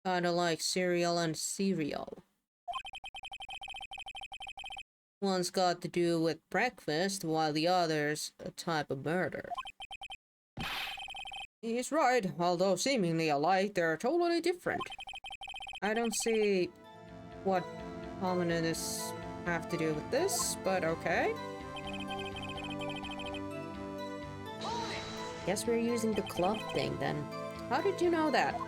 Kinda like cereal and cereal. One's got to do with breakfast, while the other's a type of murder. He's right, although seemingly alike, they're totally different. I don't see what hominids have to do with this, but okay. Guess we're using the club thing then. How did you know that?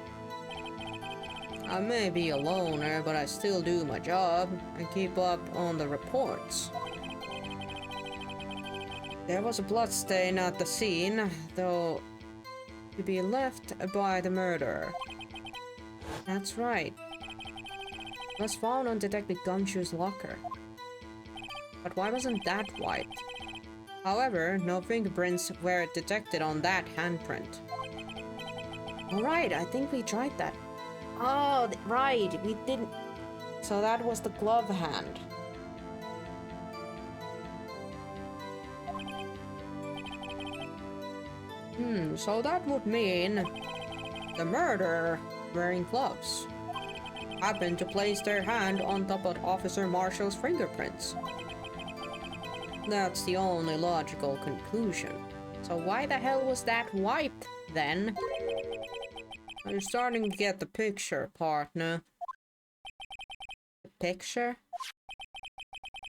I may be a loner, but I still do my job and keep up on the reports. There was a bloodstain at the scene, though to be left by the murderer. That's right. It was found on Detective Gumshoe's locker. But why wasn't that wiped? However, no fingerprints were detected on that handprint. Alright, I think we tried that. Oh, right, we didn't... So that was the glove hand. So that would mean the murderer wearing gloves happened to place their hand on top of Officer Marshall's fingerprints. That's the only logical conclusion. So why the hell was that wiped, then? I'm starting to get the picture, partner. The picture?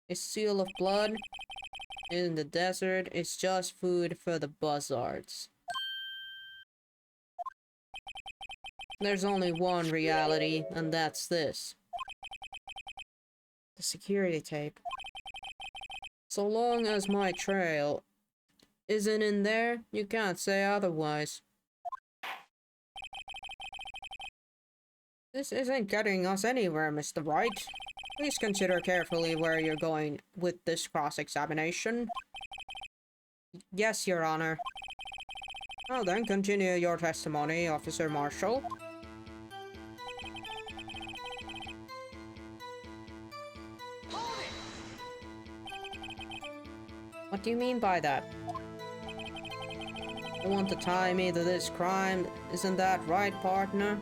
A seal of blood in the desert is just food for the buzzards. There's only one reality, and that's this. The security tape. So long as my trail isn't in there, you can't say otherwise. This isn't getting us anywhere, Mr. Wright. Please consider carefully where you're going with this cross-examination. Yes, Your Honor. Well then, continue your testimony, Officer Marshall. What do you mean by that? You want to tie me to this crime, isn't that right, partner?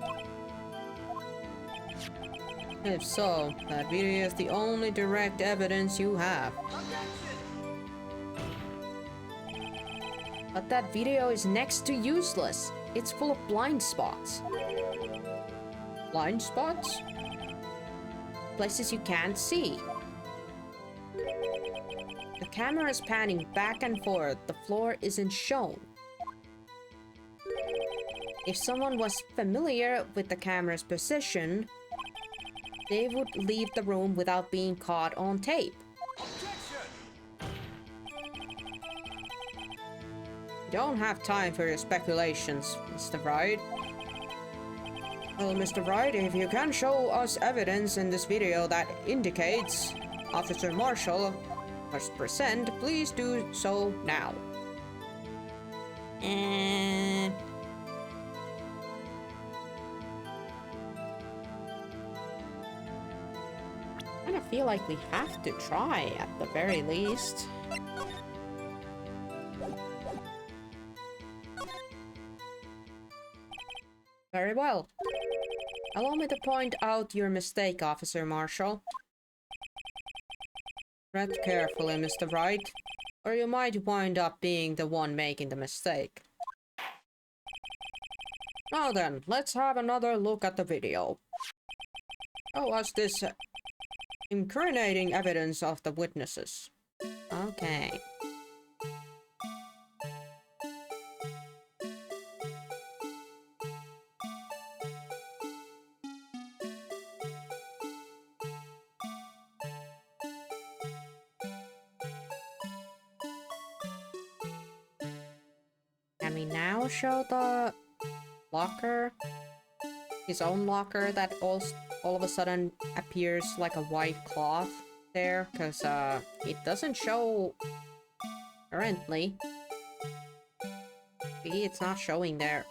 If so, that video is the only direct evidence you have. But that video is next to useless. It's full of blind spots. Blind spots? Places you can't see. The camera is panning back and forth. The floor isn't shown. If someone was familiar with the camera's position, they would leave the room without being caught on tape. Don't have time for your speculations, Mr. Wright. Well, Mr. Wright, if you can show us evidence in this video that indicates Officer Marshall must present, please do so now. I feel like we have to try at the very least. Very well. Allow me to point out your mistake, Officer Marshall. Tread carefully, Mr. Wright, or you might wind up being the one making the mistake. Now then, let's have another look at the video. Show us this incriminating evidence of the witnesses. Okay. Can we now show the locker? His own locker that all of a sudden appears like a white cloth there? Because it doesn't show currently. See, it's not showing there.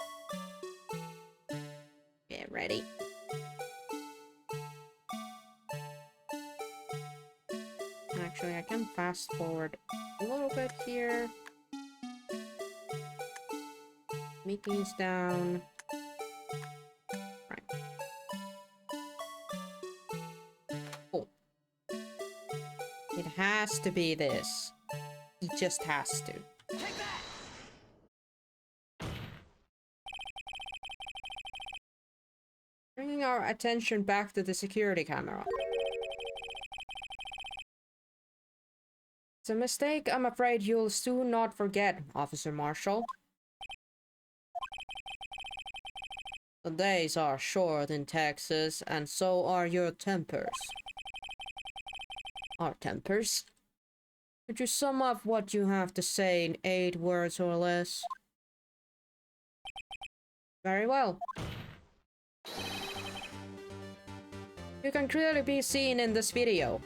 Get ready. Actually, I can fast forward a little bit here. Mickey's down. Right. Oh. It has to be this. It just has to. Bringing our attention back to the security camera. It's a mistake I'm afraid you'll soon not forget, Officer Marshall. The days are short in Texas, and so are your tempers. Our tempers? Could you sum up what you have to say in 8 words or less? Very well. You can clearly be seen in this video.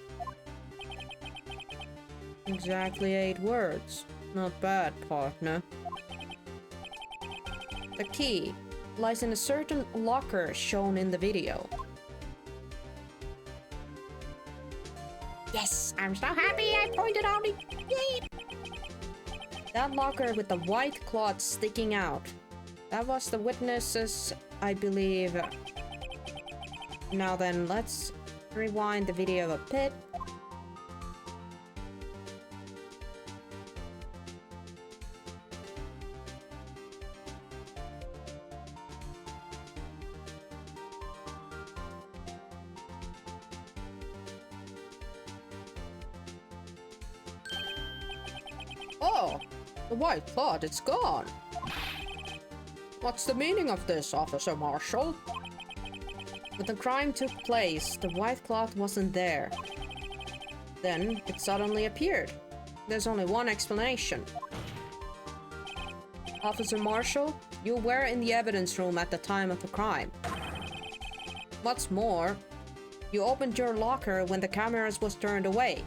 Exactly 8 words. Not bad, partner. The key lies in a certain locker shown in the video. Yes, I'm so happy I pointed out it. Yay! That locker with the white cloth sticking out. That was the witnesses, I believe. Now then, let's rewind the video a bit. Oh, the white cloth, it's gone. What's the meaning of this, Officer Marshall? When the crime took place, the white cloth wasn't there. Then it suddenly appeared. There's only one explanation. Officer Marshall, you were in the evidence room at the time of the crime. What's more, you opened your locker when the cameras was turned away.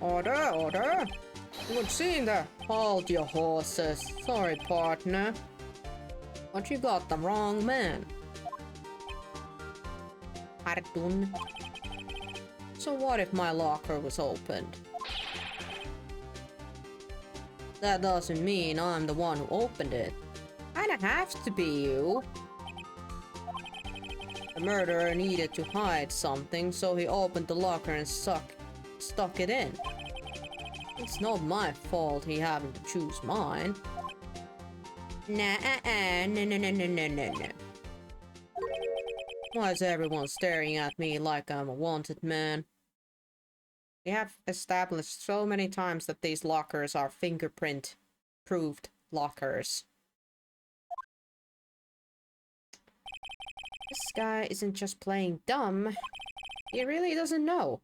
Order, order! Good seeing there. Hold your horses. Sorry, partner. But you got the wrong man. Pardon. So what if my locker was opened? That doesn't mean I'm the one who opened it. Kinda have to be you. The murderer needed to hide something, so he opened the locker and stuck it in. It's not my fault he happened to choose mine. No. Why is everyone staring at me like I'm a wanted man? We have established so many times that these lockers are fingerprint-proved lockers. This guy isn't just playing dumb. He really doesn't know.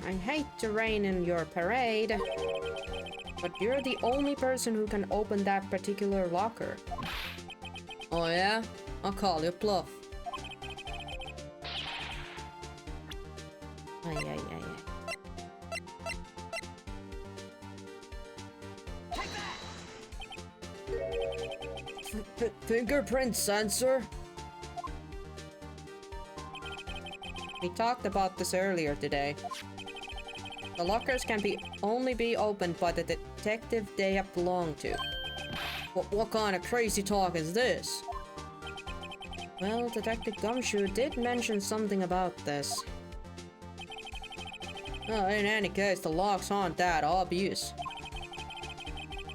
I hate to rain in your parade, but you're the only person who can open that particular locker. Oh yeah? I'll call your bluff. Ay. Fingerprint sensor? We talked about this earlier today. The lockers can only be opened by the detective they belong to. What kind of crazy talk is this? Well, Detective Gumshoe did mention something about this. Well, in any case, the locks aren't that obvious.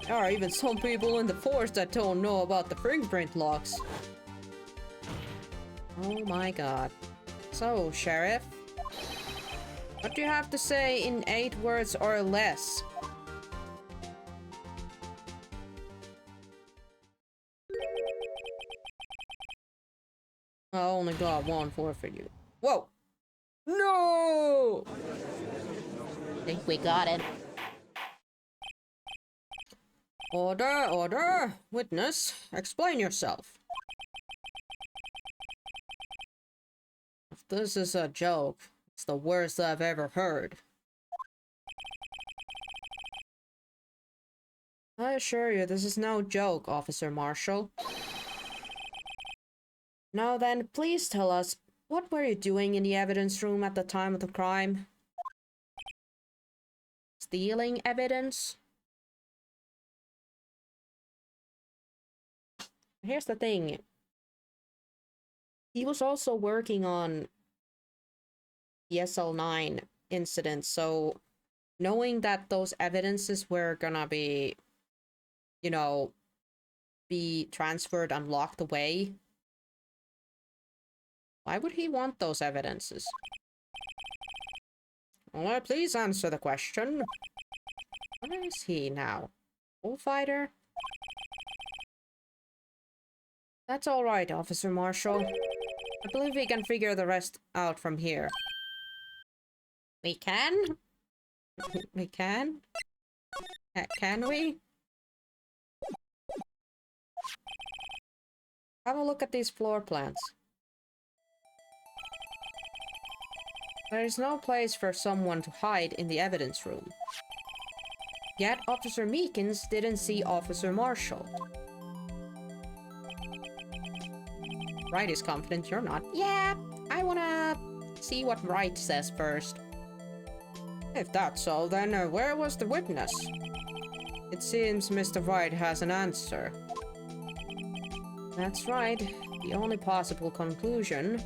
There are even some people in the force that don't know about the fingerprint locks. Oh my god. So, Sheriff, what do you have to say in 8 words or less? I only got 1 for you. Whoa! No! I think we got it. Order, order! Witness, explain yourself. If this is a joke, it's the worst I've ever heard. I assure you, this is no joke, Officer Marshall. Now then, please tell us, what were you doing in the evidence room at the time of the crime? Stealing evidence? Here's the thing. He was also working on the SL9 incident, so knowing that those evidences were gonna be, you know, be transferred and locked away, why would he want those evidences? Well, please answer the question. Where is he now? Bullfighter? That's all right, Officer Marshall. I believe we can figure the rest out from here. We can? We can? Can we? Have a look at these floor plans. There is no place for someone to hide in the evidence room. Yet Officer Meekins didn't see Officer Marshall. Wright is confident, you're not. Yeah, I wanna see what Wright says first. If that's so, then where was the witness? It seems Mr. Wright has an answer. That's right. The only possible conclusion.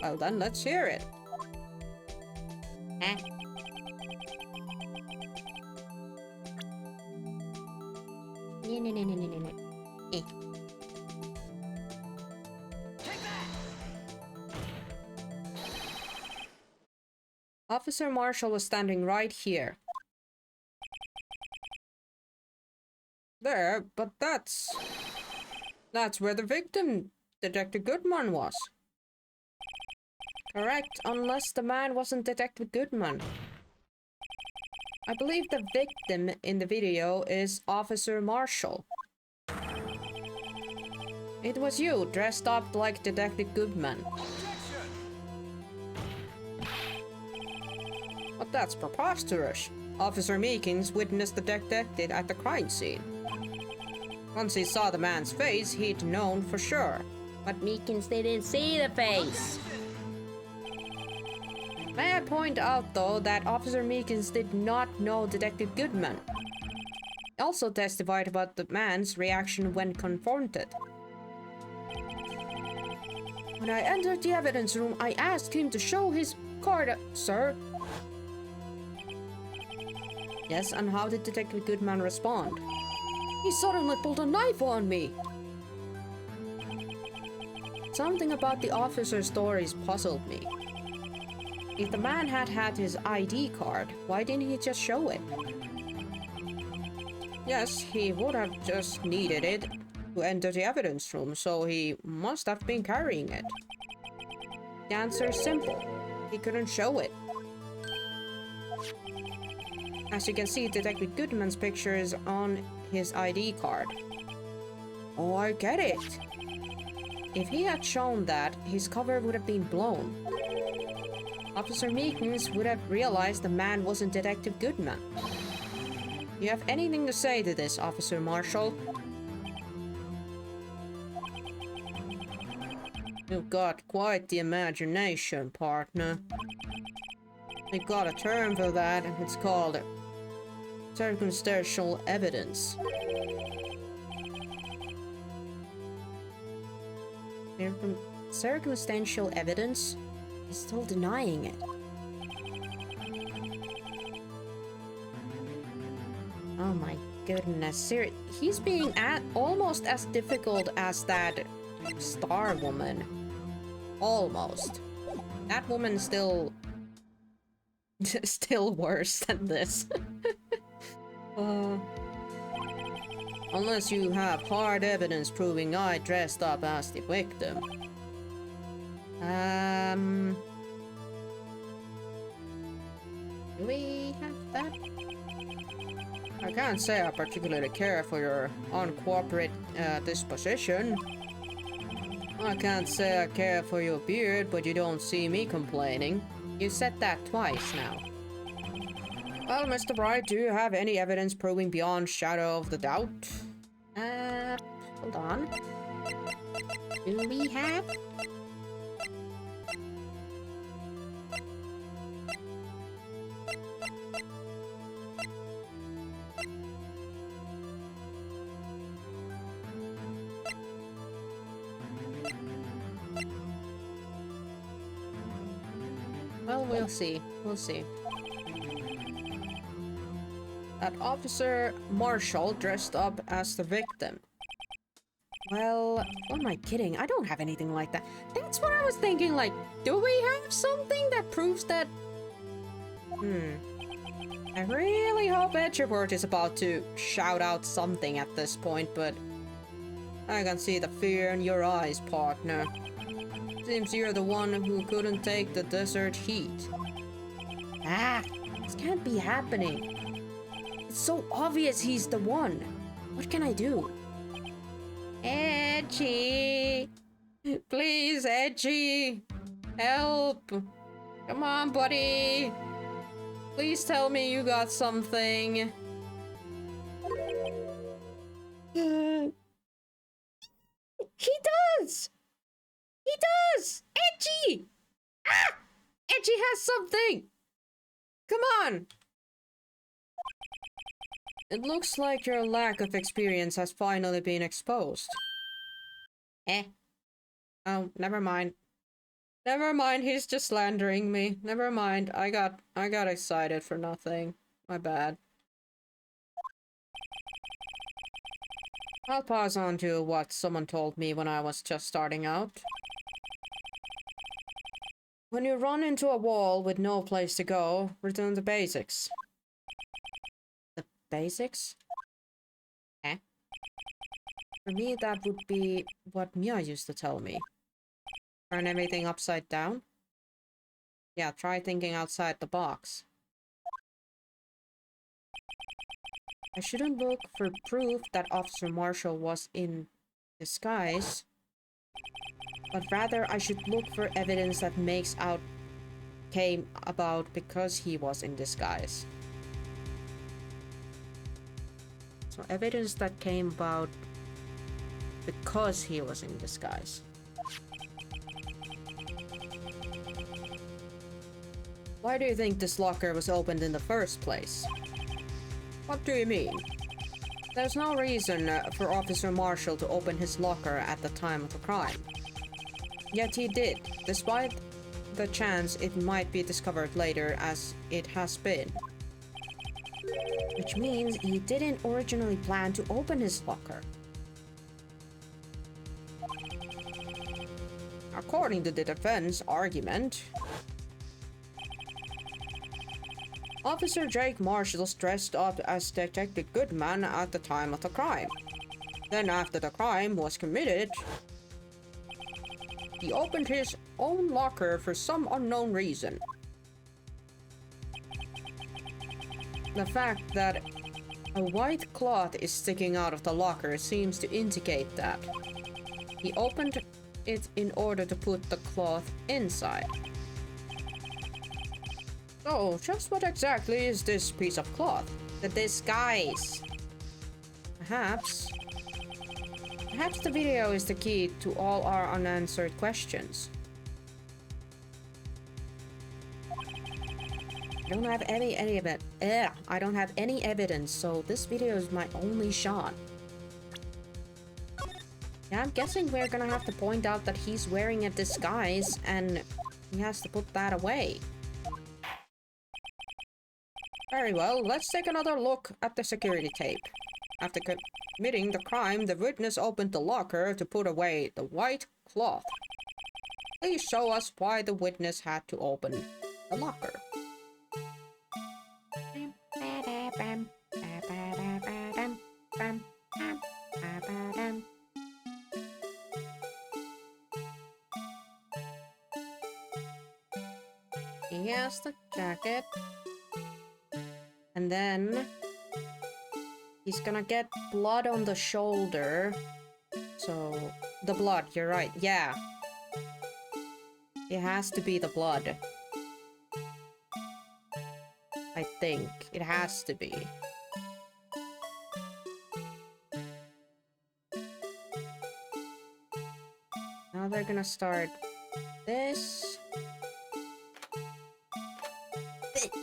Well then, let's hear it. Eh? Eh. Officer Marshall was standing right here. There, but that's where the victim, Detective Goodman, was. Correct, unless the man wasn't Detective Goodman. I believe the victim in the video is Officer Marshall. It was you, dressed up like Detective Goodman. But that's preposterous. Officer Meekins witnessed the detective at the crime scene. Once he saw the man's face, he'd known for sure. But Meekins didn't see the face. May I point out, though, that Officer Meekins did not know Detective Goodman. He also testified about the man's reaction when confronted. When I entered the evidence room, I asked him to show his card, sir. Yes, and how did Detective Goodman respond? He suddenly pulled a knife on me. Something about the officer's stories puzzled me. If the man had had his ID card, why didn't he just show it? Yes, he would have just needed it to enter the evidence room, so he must have been carrying it. The answer is simple. He couldn't show it. As you can see, Detective Goodman's picture is on his ID card. Oh, I get it. If he had shown that, his cover would have been blown. Officer Meekins would have realized the man wasn't Detective Goodman. You have anything to say to this, Officer Marshall? You've got quite the imagination, partner. We've got a term for that, and it's called circumstantial evidence. Circumstantial evidence? He's still denying it. goodness, he's being almost as difficult as that star woman. Almost. That woman's still worse than this. Unless you have hard evidence proving I dressed up as the victim. Do we have that? I can't say I particularly care for your uncooperative disposition. I can't say I care for your beard, but you don't see me complaining. You said that twice now. Well, Mr. Wright, do you have any evidence proving beyond shadow of the doubt? Hold on. Do we have? Well, we'll see. We'll see. That Officer Marshall dressed up as the victim. Well, what am I kidding? I don't have anything like that. That's what I was thinking, like, do we have something that proves that... I really hope Edgewort is about to shout out something at this point, but... I can see the fear in your eyes, partner. Seems you're the one who couldn't take the desert heat. Ah, this can't be happening. It's so obvious he's the one. What can I do? Edgy! Please, Edgy! Help! Come on, buddy! Please tell me you got something. He does! He does! Edgy! Ah! Edgy has something! Come on! It looks like your lack of experience has finally been exposed. Oh, never mind. Never mind, he's just slandering me. Never mind, I got excited for nothing. My bad. I'll pass on to what someone told me when I was just starting out. When you run into a wall with no place to go, return to basics. The basics? For me, that would be what Mia used to tell me. Turn everything upside down? Yeah, try thinking outside the box. I shouldn't look for proof that Officer Marshall was in disguise, but rather I should look for evidence that came about because he was in disguise. So evidence that came about because he was in disguise. Why do you think this locker was opened in the first place? What do you mean? There's no reason for Officer Marshall to open his locker at the time of the crime. Yet he did, despite the chance it might be discovered later as it has been. Which means he didn't originally plan to open his locker. According to the defense argument, Officer Jake Marshall dressed up as Detective Goodman at the time of the crime. Then after the crime was committed, he opened his own locker for some unknown reason. The fact that a white cloth is sticking out of the locker seems to indicate that. He opened it in order to put the cloth inside. So, just what exactly is this piece of cloth? The disguise. Perhaps the video is the key to all our unanswered questions. I don't have any I don't have any evidence, so this video is my only shot. Yeah, I'm guessing we're gonna have to point out that he's wearing a disguise and he has to put that away. Very well, let's take another look at the security tape. After committing the crime, the witness opened the locker to put away the white cloth. Please show us why the witness had to open the locker. He has the jacket. And then he's gonna get blood on the shoulder. So, the blood, you're right. Yeah. It has to be the blood. I think. It has to be. Now they're gonna start this.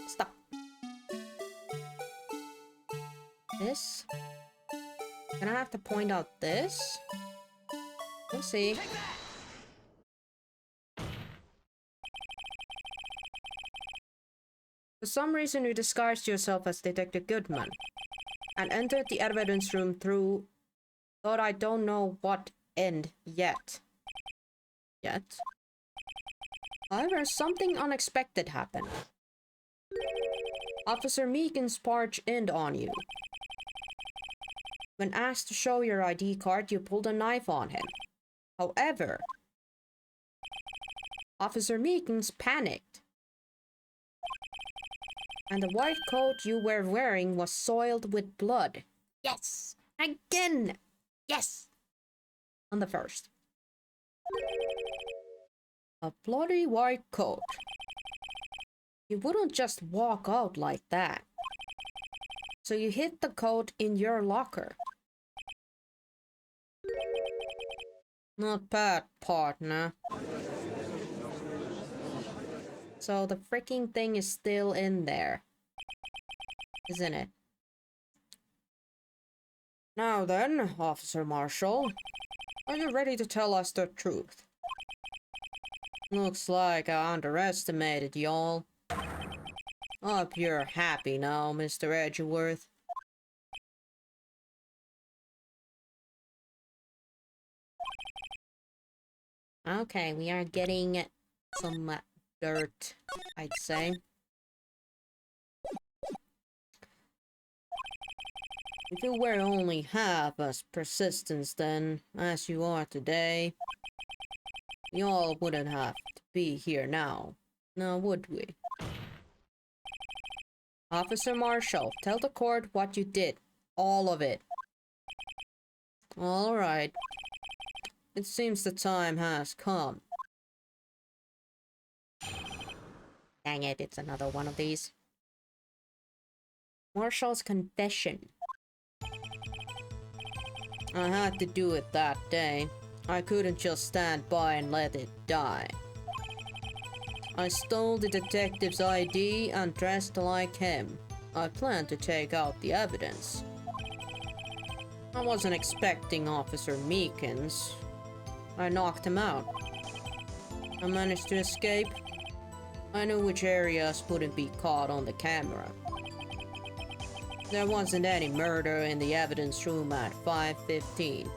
Stop. This. Gonna have to point out this. We'll see. For some reason, you disguised yourself as Detective Goodman and entered the evidence room through thought I don't know what end yet. However, something unexpected happened. Officer Meekins barged in on you. When asked to show your ID card, you pulled a knife on him. However, Officer Meekins panicked. And the white coat you were wearing was soiled with blood. Yes! Again! Yes! On the first. A bloody white coat. You wouldn't just walk out like that. So you hid the coat in your locker. Not bad, partner. So the freaking thing is still in there. Isn't it? Now then, Officer Marshall. Are you ready to tell us the truth? Looks like I underestimated y'all. Hope you're happy now, Mr. Edgeworth. Okay, we are getting some dirt, I'd say. If you were only half as persistent then as you are today, y'all wouldn't have to be here now, would we? Officer Marshall, tell the court what you did. All of it. All right. It seems the time has come. Dang it, it's another one of these. Marshall's confession. I had to do it that day. I couldn't just stand by and let it die. I stole the detective's ID and dressed like him. I planned to take out the evidence. I wasn't expecting Officer Meekins. I knocked him out. I managed to escape. I knew which areas wouldn't be caught on the camera. There wasn't any murder in the evidence room at 5:15.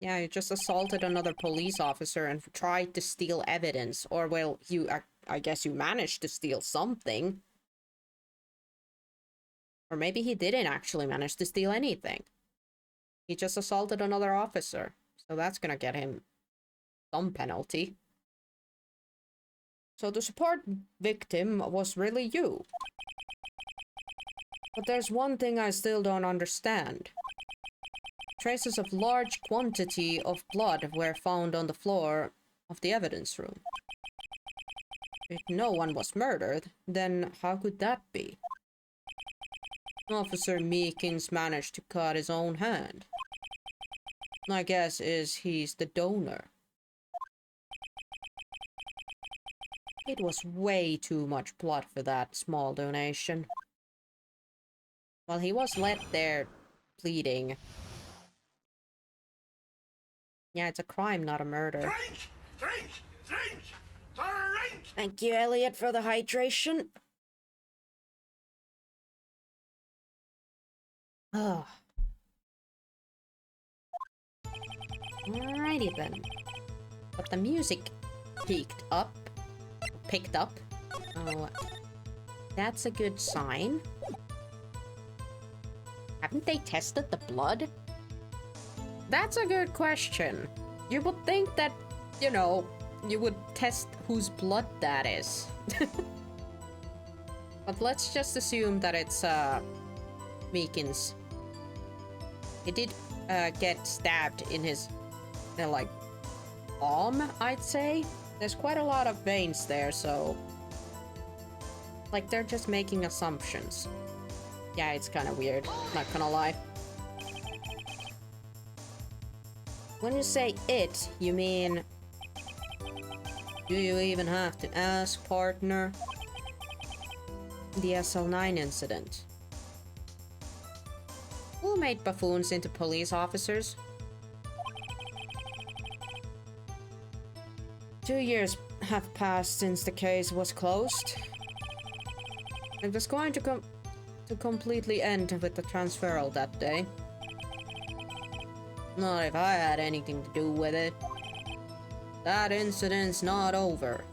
Yeah, you just assaulted another police officer and tried to steal evidence. Or, well, I guess you managed to steal something. Or maybe he didn't actually manage to steal anything. He just assaulted another officer. So that's gonna get him some penalty. So the support victim was really you. But there's one thing I still don't understand. Traces of large quantity of blood were found on the floor of the evidence room. If no one was murdered, then how could that be? Officer Meekins managed to cut his own hand. My guess is he's the donor. It was way too much blood for that small donation. Well, he was left there bleeding. Yeah, it's a crime, not a murder. Drink! Thank you, Elliot, for the hydration. Oh. Alrighty then. But the music picked up. Oh, that's a good sign. Haven't they tested the blood? That's a good question. You would think that, you know, you would test whose blood that is. But let's just assume that it's Meekin's. He did get stabbed in his like arm, I'd say. There's quite a lot of veins there, so like they're just making assumptions. Yeah, it's kind of weird, not gonna lie. When you say it, you mean... Do you even have to ask, partner? The SL9 incident. Who made buffoons into police officers? 2 years have passed since the case was closed. It was going to completely end with the transferal that day. Not if I had anything to do with it. That incident's not over.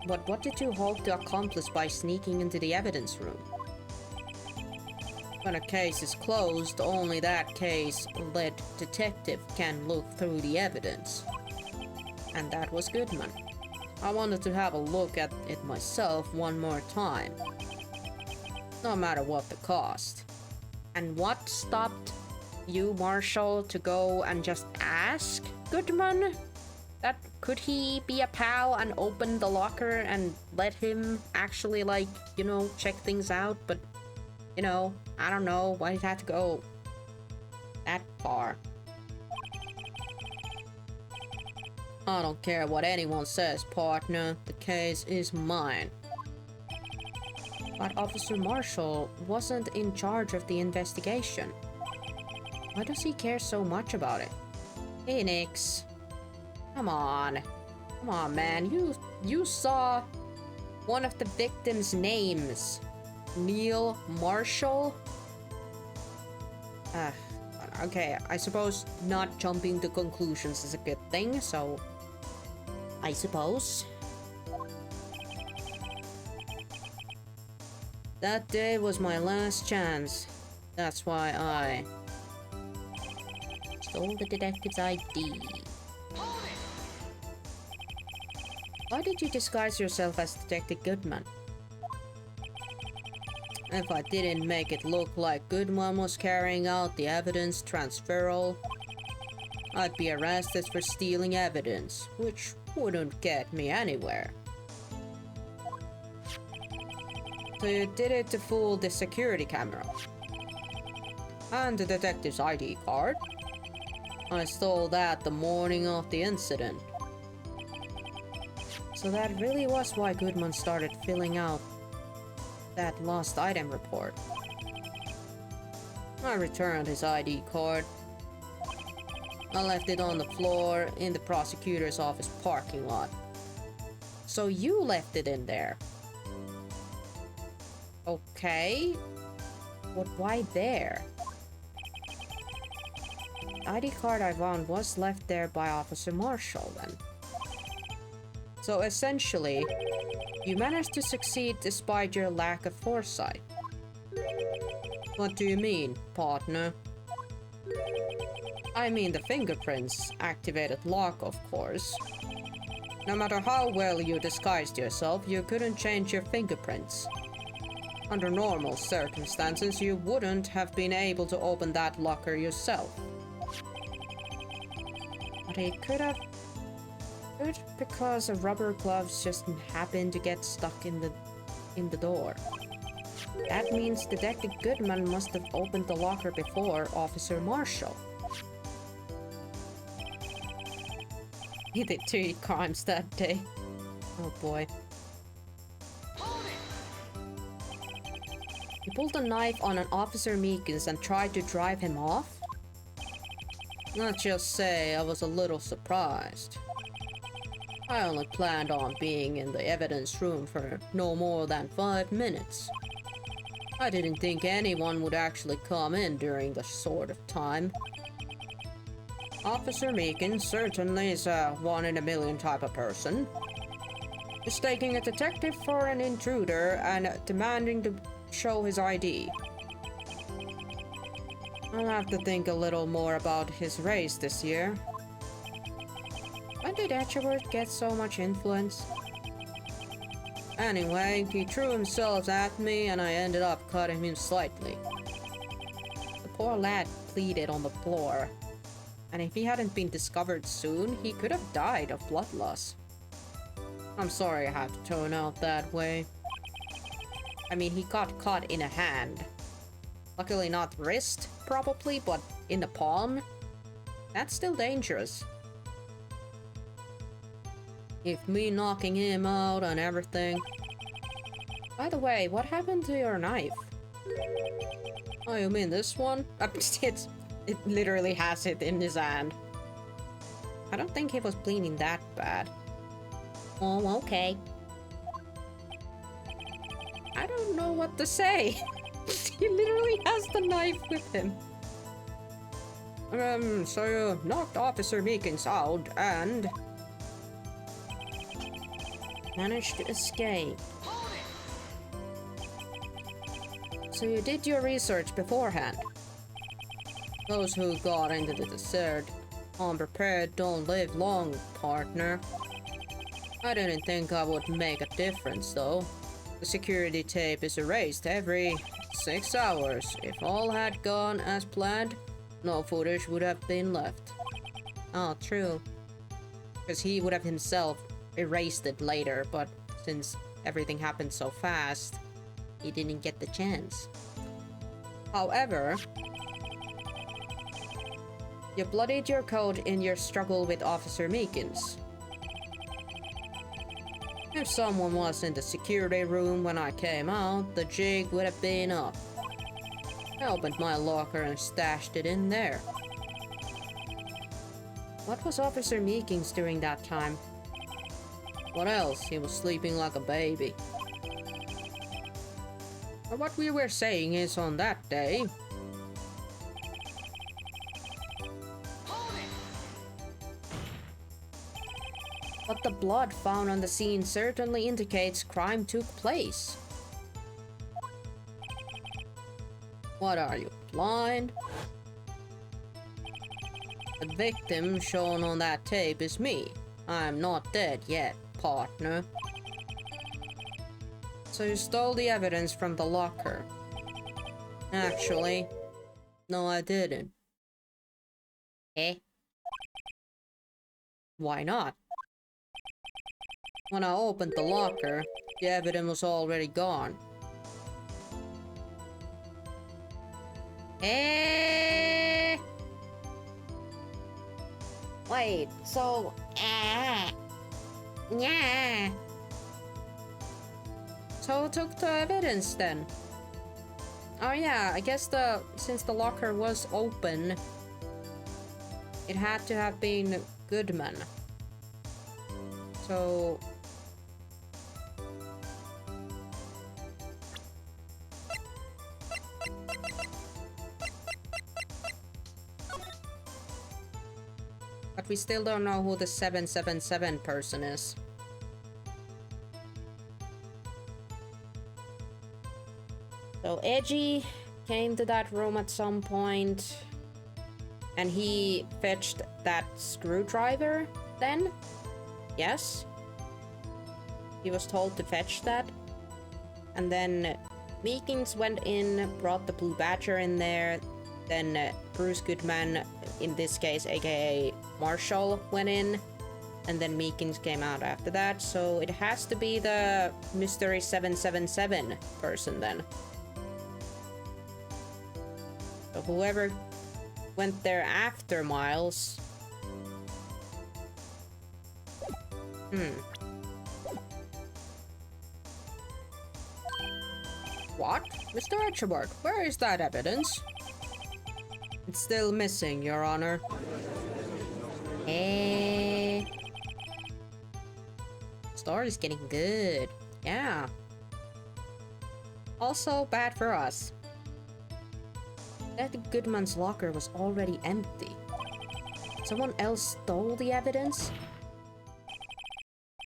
But what did you hope to accomplish by sneaking into the evidence room? When a case is closed, only that case-led detective can look through the evidence. And that was Goodman. I wanted to have a look at it myself one more time. No matter what the cost. And what stopped you, Marshall, to go and just ask Goodman that could he be a pal and open the locker and let him actually, like, you know, check things out? But, you know, I don't know why it had to go that far. I don't care what anyone says, partner. The case is mine. But Officer Marshall wasn't in charge of the investigation. Why does he care so much about it? Hey, Nix. Come on. Come on, man. You saw one of the victims' names. Neil Marshall? Okay, I suppose not jumping to conclusions is a good thing, so... I suppose. That day was my last chance. That's why I... stole the detective's ID. Why did you disguise yourself as Detective Goodman? If I didn't make it look like Goodman was carrying out the evidence transferal, I'd be arrested for stealing evidence, which wouldn't get me anywhere. So you did it to fool the security camera. And the detective's ID card. I stole that the morning of the incident. So that really was why Goodman started filling out that lost item report. I returned his ID card. I left it on the floor in the prosecutor's office parking lot. So you left it in there? Okay. But why there? The ID card I found was left there by Officer Marshall then. So essentially, you managed to succeed despite your lack of foresight. What do you mean, partner? I mean the fingerprints activated lock, of course. No matter how well you disguised yourself, you couldn't change your fingerprints. Under normal circumstances, you wouldn't have been able to open that locker yourself. But he could have... Good, because a rubber gloves just happened to get stuck in the door. That means Detective Goodman must have opened the locker before Officer Marshall. He did 3 crimes that day. Oh boy. He pulled a knife on an Officer Meekins and tried to drive him off? Let's just say I was a little surprised. I only planned on being in the evidence room for no more than 5 minutes. I didn't think anyone would actually come in during this sort of time. Officer Meekins certainly is a one-in-a-million type of person. Mistaking a detective for an intruder and demanding to show his ID. I'll have to think a little more about his race this year. When did Etchworth get so much influence? Anyway, he threw himself at me and I ended up cutting him slightly. The poor lad pleaded on the floor, and if he hadn't been discovered soon, he could have died of blood loss. I'm sorry I had to turn out that way. I mean, he got caught in a hand. Luckily not wrist, probably, but in the palm. That's still dangerous. If me knocking him out and everything. By the way, what happened to your knife? Oh, you mean this one? It literally has it in his hand. I don't think he was bleeding that bad. Oh, okay. I don't know what to say. He literally has the knife with him. So you knocked Officer Meekins out and managed to escape. So you did your research beforehand. Those who got into the desert unprepared don't live long, partner. I didn't think I would make a difference, though. The security tape is erased every 6 hours. If all had gone as planned, no footage would have been left. Oh, true. Because he would have himself erased it later, but since everything happened so fast, he didn't get the chance. However, you bloodied your coat in your struggle with Officer Meekins. If someone was in the security room when I came out, the jig would have been up. I opened my locker and stashed it in there. What was Officer Meekins doing that time? What else? He was sleeping like a baby. But what we were saying is on that day, but the blood found on the scene certainly indicates crime took place. What are you, blind? The victim shown on that tape is me. I'm not dead yet, partner. So you stole the evidence from the locker. Actually, no, I didn't. Eh? Why not? When I opened the locker, the evidence was already gone. Eh? Wait, so... yeah. So who took the evidence then? Oh yeah, I guess since the locker was open, it had to have been Goodman. So... but we still don't know who the 777 person is. So Edgy came to that room at some point, and he fetched that screwdriver then? Yes? He was told to fetch that. And then Meekins went in, brought the Blue Badger in there. Then Bruce Goodman, in this case aka Marshall, went in. And then Meekins came out after that. So it has to be the Mystery 777 person then. So whoever went there after Miles... What? Mr. Etchebert, where is that evidence? It's still missing, Your Honor. Story's getting good. Yeah. Also bad for us. That Goodman's locker was already empty. Someone else stole the evidence?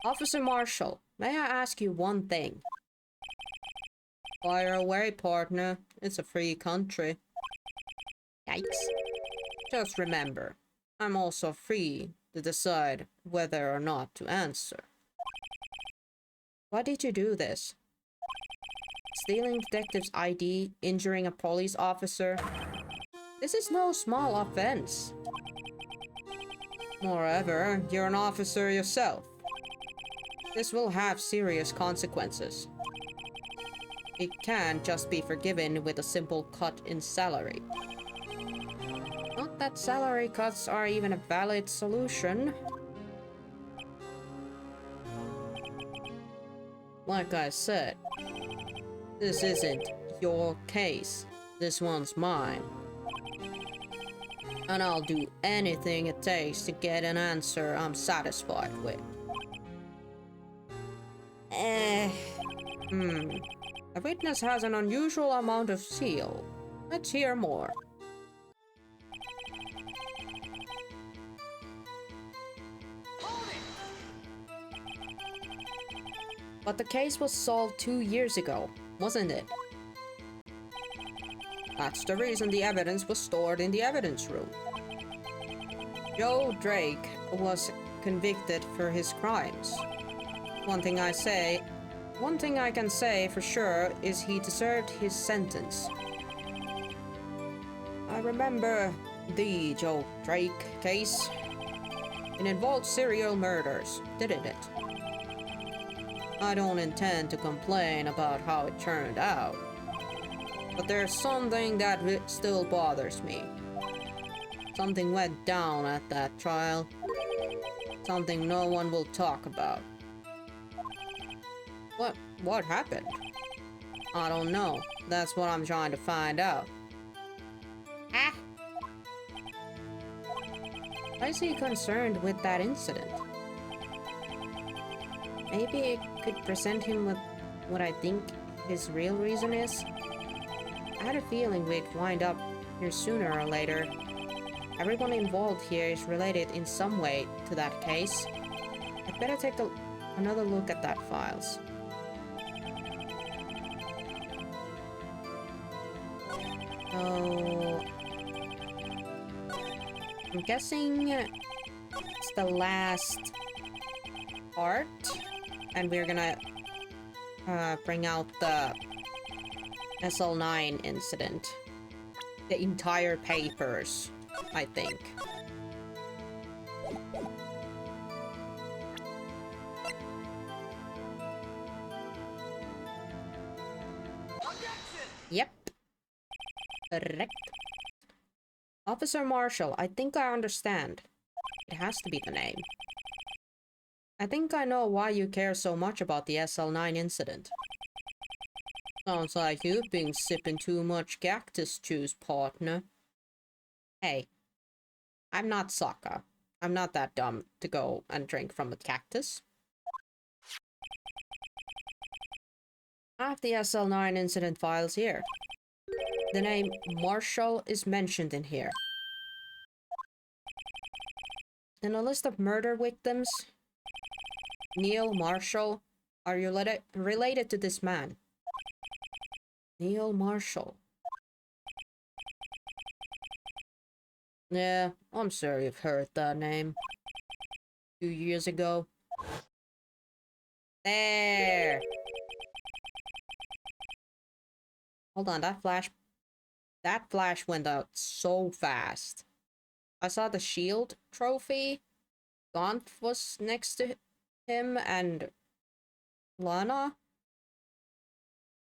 Officer Marshall, may I ask you one thing? Fire away, partner. It's a free country. Yikes. Just remember, I'm also free to decide whether or not to answer. Why did you do this? Stealing detective's ID, injuring a police officer. This is no small offense. Moreover, you're an officer yourself. This will have serious consequences. It can't just be forgiven with a simple cut in salary. Not that salary cuts are even a valid solution. Like I said, this isn't your case. This one's mine. And I'll do anything it takes to get an answer I'm satisfied with. A witness has an unusual amount of zeal. Let's hear more. But the case was solved 2 years ago, wasn't it? That's the reason the evidence was stored in the evidence room. Joe Drake was convicted for his crimes. One thing I can say for sure is he deserved his sentence. I remember the Joe Drake case. It involved serial murders, didn't it? I don't intend to complain about how it turned out. But there's something that still bothers me. Something went down at that trial. Something no one will talk about. What happened? I don't know. That's what I'm trying to find out. Ah! Why is he concerned with that incident? Maybe it could present him with what I think his real reason is? I had a feeling we'd wind up here sooner or later. Everyone involved here is related in some way to that case. I'd better take another look at that files. So I'm guessing it's the last part, and we're gonna bring out the SL9 incident. The entire papers, I think. Yep. Correct. Officer Marshall, I think I understand. It has to be the name. I think I know why you care so much about the SL9 incident. Sounds like you've been sipping too much cactus juice, partner. Hey, I'm not Sokka. I'm not that dumb to go and drink from a cactus. I have the SL9 incident files here. The name Marshall is mentioned in here. In a list of murder victims, Neil Marshall, are you related to this man? Neil Marshall. Yeah, I'm sure you've heard that name. 2 years ago. There! Hold on, that flash went out so fast. I saw the shield trophy. Gaunt was next to him and Lana.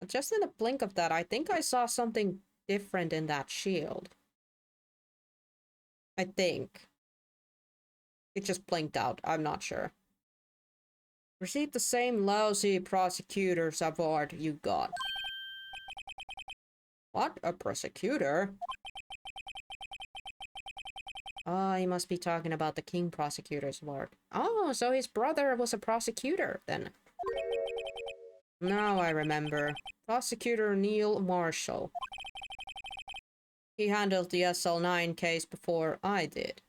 Just in the blink of that, I think I saw something different in that shield. I think. It just blinked out. I'm not sure. Received the same lousy prosecutor's award you got. What? A prosecutor? Oh, he must be talking about the King Prosecutor's Award. Oh, so his brother was a prosecutor, then. Now I remember. Prosecutor Neil Marshall. He handled the SL9 case before I did.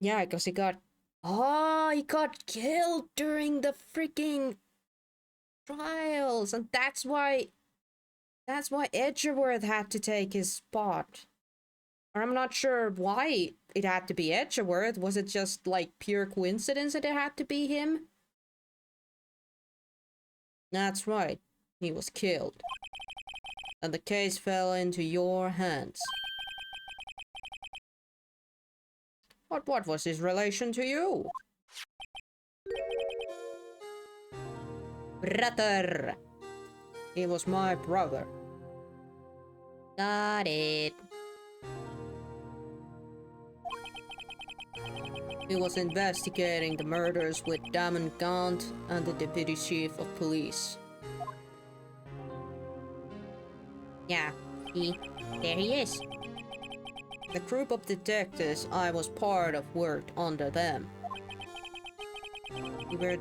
Yeah, because he got... Oh, he got killed during the freaking trials, and that's why Edgeworth had to take his spot. Or I'm not sure why it had to be Edgeworth. Was it just like pure coincidence that it had to be him? That's right. He was killed. And the case fell into your hands. But what was his relation to you? Brother. He was my brother. Got it. He was investigating the murders with Damon Gaunt and the Deputy Chief of Police. Yeah, there he is. The group of detectives I was part of worked under them. We were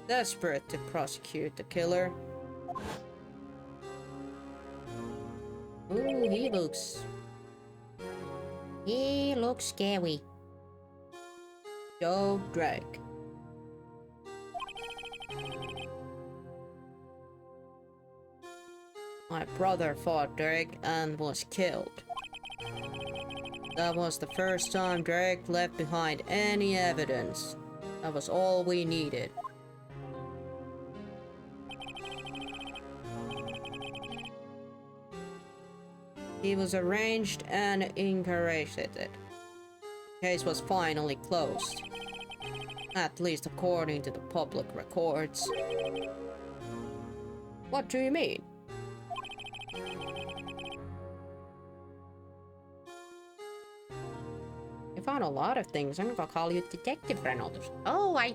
desperate to prosecute the killer. Ooh, he looks scary. Joe Drake. My brother fought Drake and was killed. That was the first time Drake left behind any evidence. That was all we needed. He was arraigned and incarcerated. Case was finally closed. At least according to the public records. What do you mean? I found a lot of things. I'm gonna call you Detective Renotus. Oh, I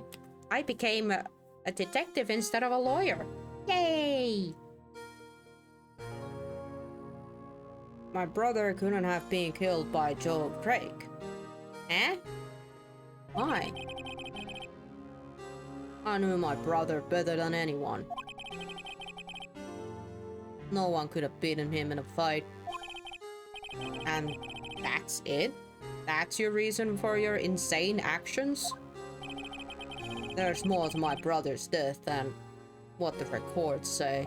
became a detective instead of a lawyer. Yay! My brother couldn't have been killed by Joe Drake. Eh? Why? I knew my brother better than anyone. No one could have beaten him in a fight. And that's it? That's your reason for your insane actions? There's more to my brother's death than what the records say.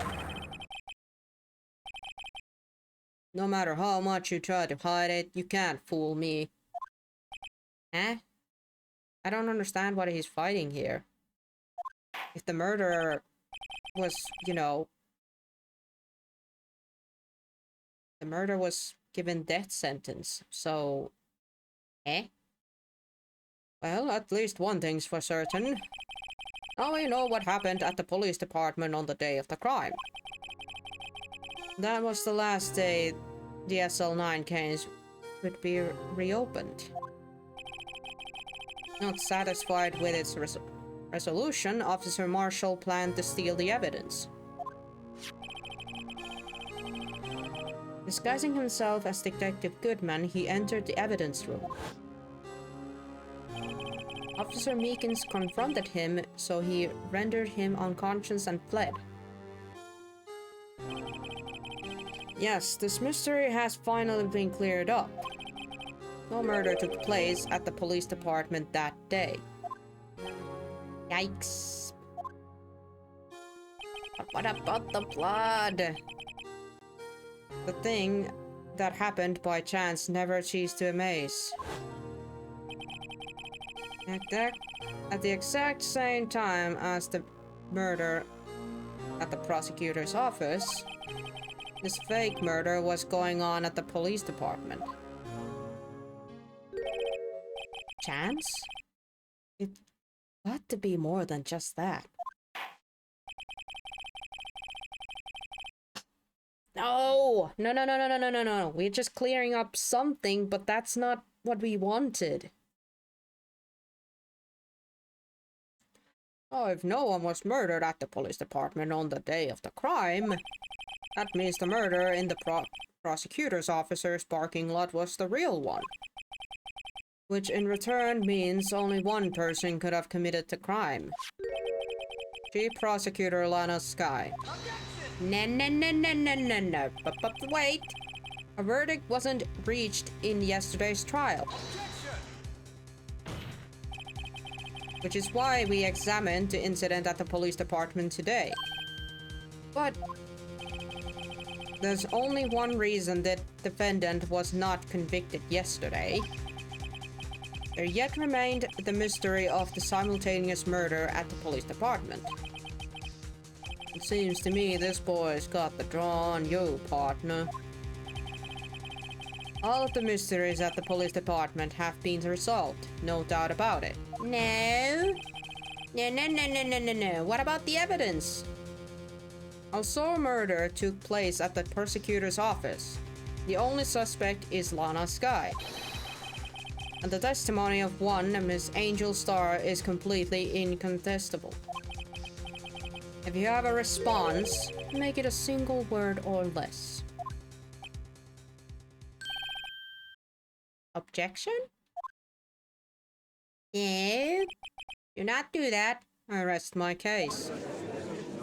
No matter how much you try to hide it, you can't fool me. Eh? I don't understand what he's fighting here. If the murderer was, you know... The murder was given death sentence, so... Eh? Well, at least one thing's for certain. Now we know what happened at the police department on the day of the crime. That was the last day the SL9 case would be reopened. Not satisfied with its resolution, Officer Marshall planned to steal the evidence. Disguising himself as Detective Goodman, he entered the evidence room. Officer Meekins confronted him, so he rendered him unconscious and fled. Yes, this mystery has finally been cleared up. No murder took place at the police department that day. Yikes. But what about the blood? The thing that happened by chance never ceased to amaze. At the exact same time as the murder at the prosecutor's office, this fake murder was going on at the police department. Chance? It got to be more than just that. No! No. We're just clearing up something, but that's not what we wanted. Oh, if no one was murdered at the police department on the day of the crime, that means the murder in the prosecutor's officer's parking lot was the real one. Which in return means only one person could have committed the crime. Chief Prosecutor Lana Sky. No. But wait. A verdict wasn't reached in yesterday's trial. Which is why we examined the incident at the police department today. But there's only one reason that defendant was not convicted yesterday. There yet remained the mystery of the simultaneous murder at the police department. It seems to me this boy's got the draw on you, partner. All of the mysteries at the police department have been resolved, no doubt about it. No. No. What about the evidence? Also, a murder took place at the prosecutor's office. The only suspect is Lana Sky. And the testimony of one, Miss Angel Star, is completely incontestable. If you have a response, make it a single word or less. Objection? No. Do not do that. I rest my case.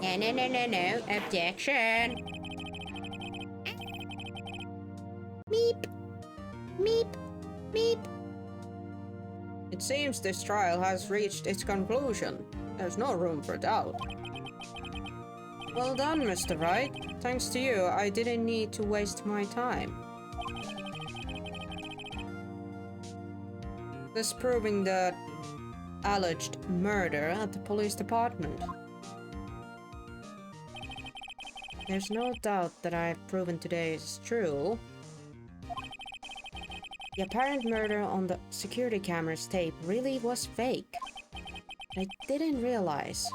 No. Objection. Meep. It seems this trial has reached its conclusion. There's no room for doubt. Well done, Mr. Wright. Thanks to you, I didn't need to waste my time. Disproving the alleged murder at the police department. There's no doubt that I've proven today is true. The apparent murder on the security camera's tape really was fake. I didn't realize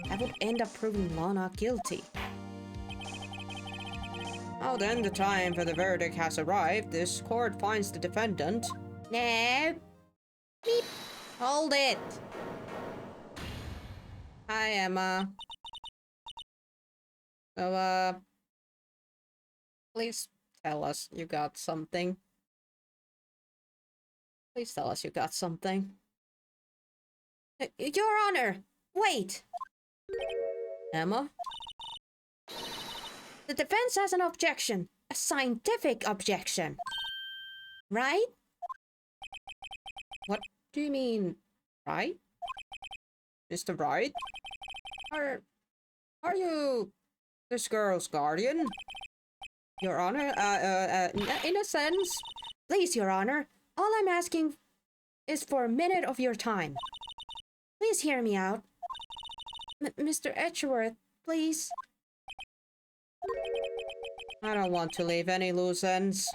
I would end up proving Lana guilty. Now then, the time for the verdict has arrived. This court finds the defendant. No. Beep. Hold it. Hi, Emma. So, please tell us you got something. Please tell us you got something. Your Honor! Wait! Emma? The defense has an objection. A scientific objection. Right? What do you mean, right? Mr. Wright? Are you this girl's guardian? Your Honor, in a sense. Please, Your Honor, all I'm asking is for a minute of your time. Please hear me out. Mr. Edgeworth, please. I don't want to leave any loose ends.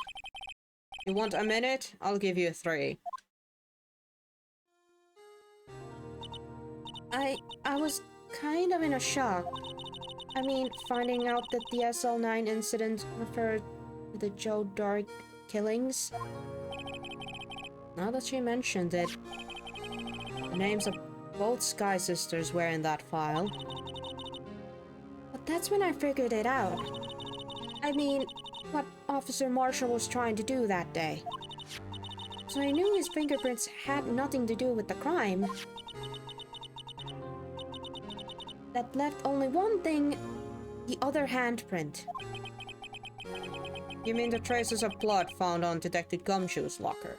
You want a minute? I'll give you 3. I was kind of in a shock. I mean, finding out that the SL9 incident referred to the Joe Dark killings. Now that she mentioned it, the names of both Sky Sisters were in that file. But that's when I figured it out. I mean, what Officer Marshall was trying to do that day. So I knew his fingerprints had nothing to do with the crime. That left only one thing, the other handprint. You mean the traces of blood found on Detective Gumshoe's locker?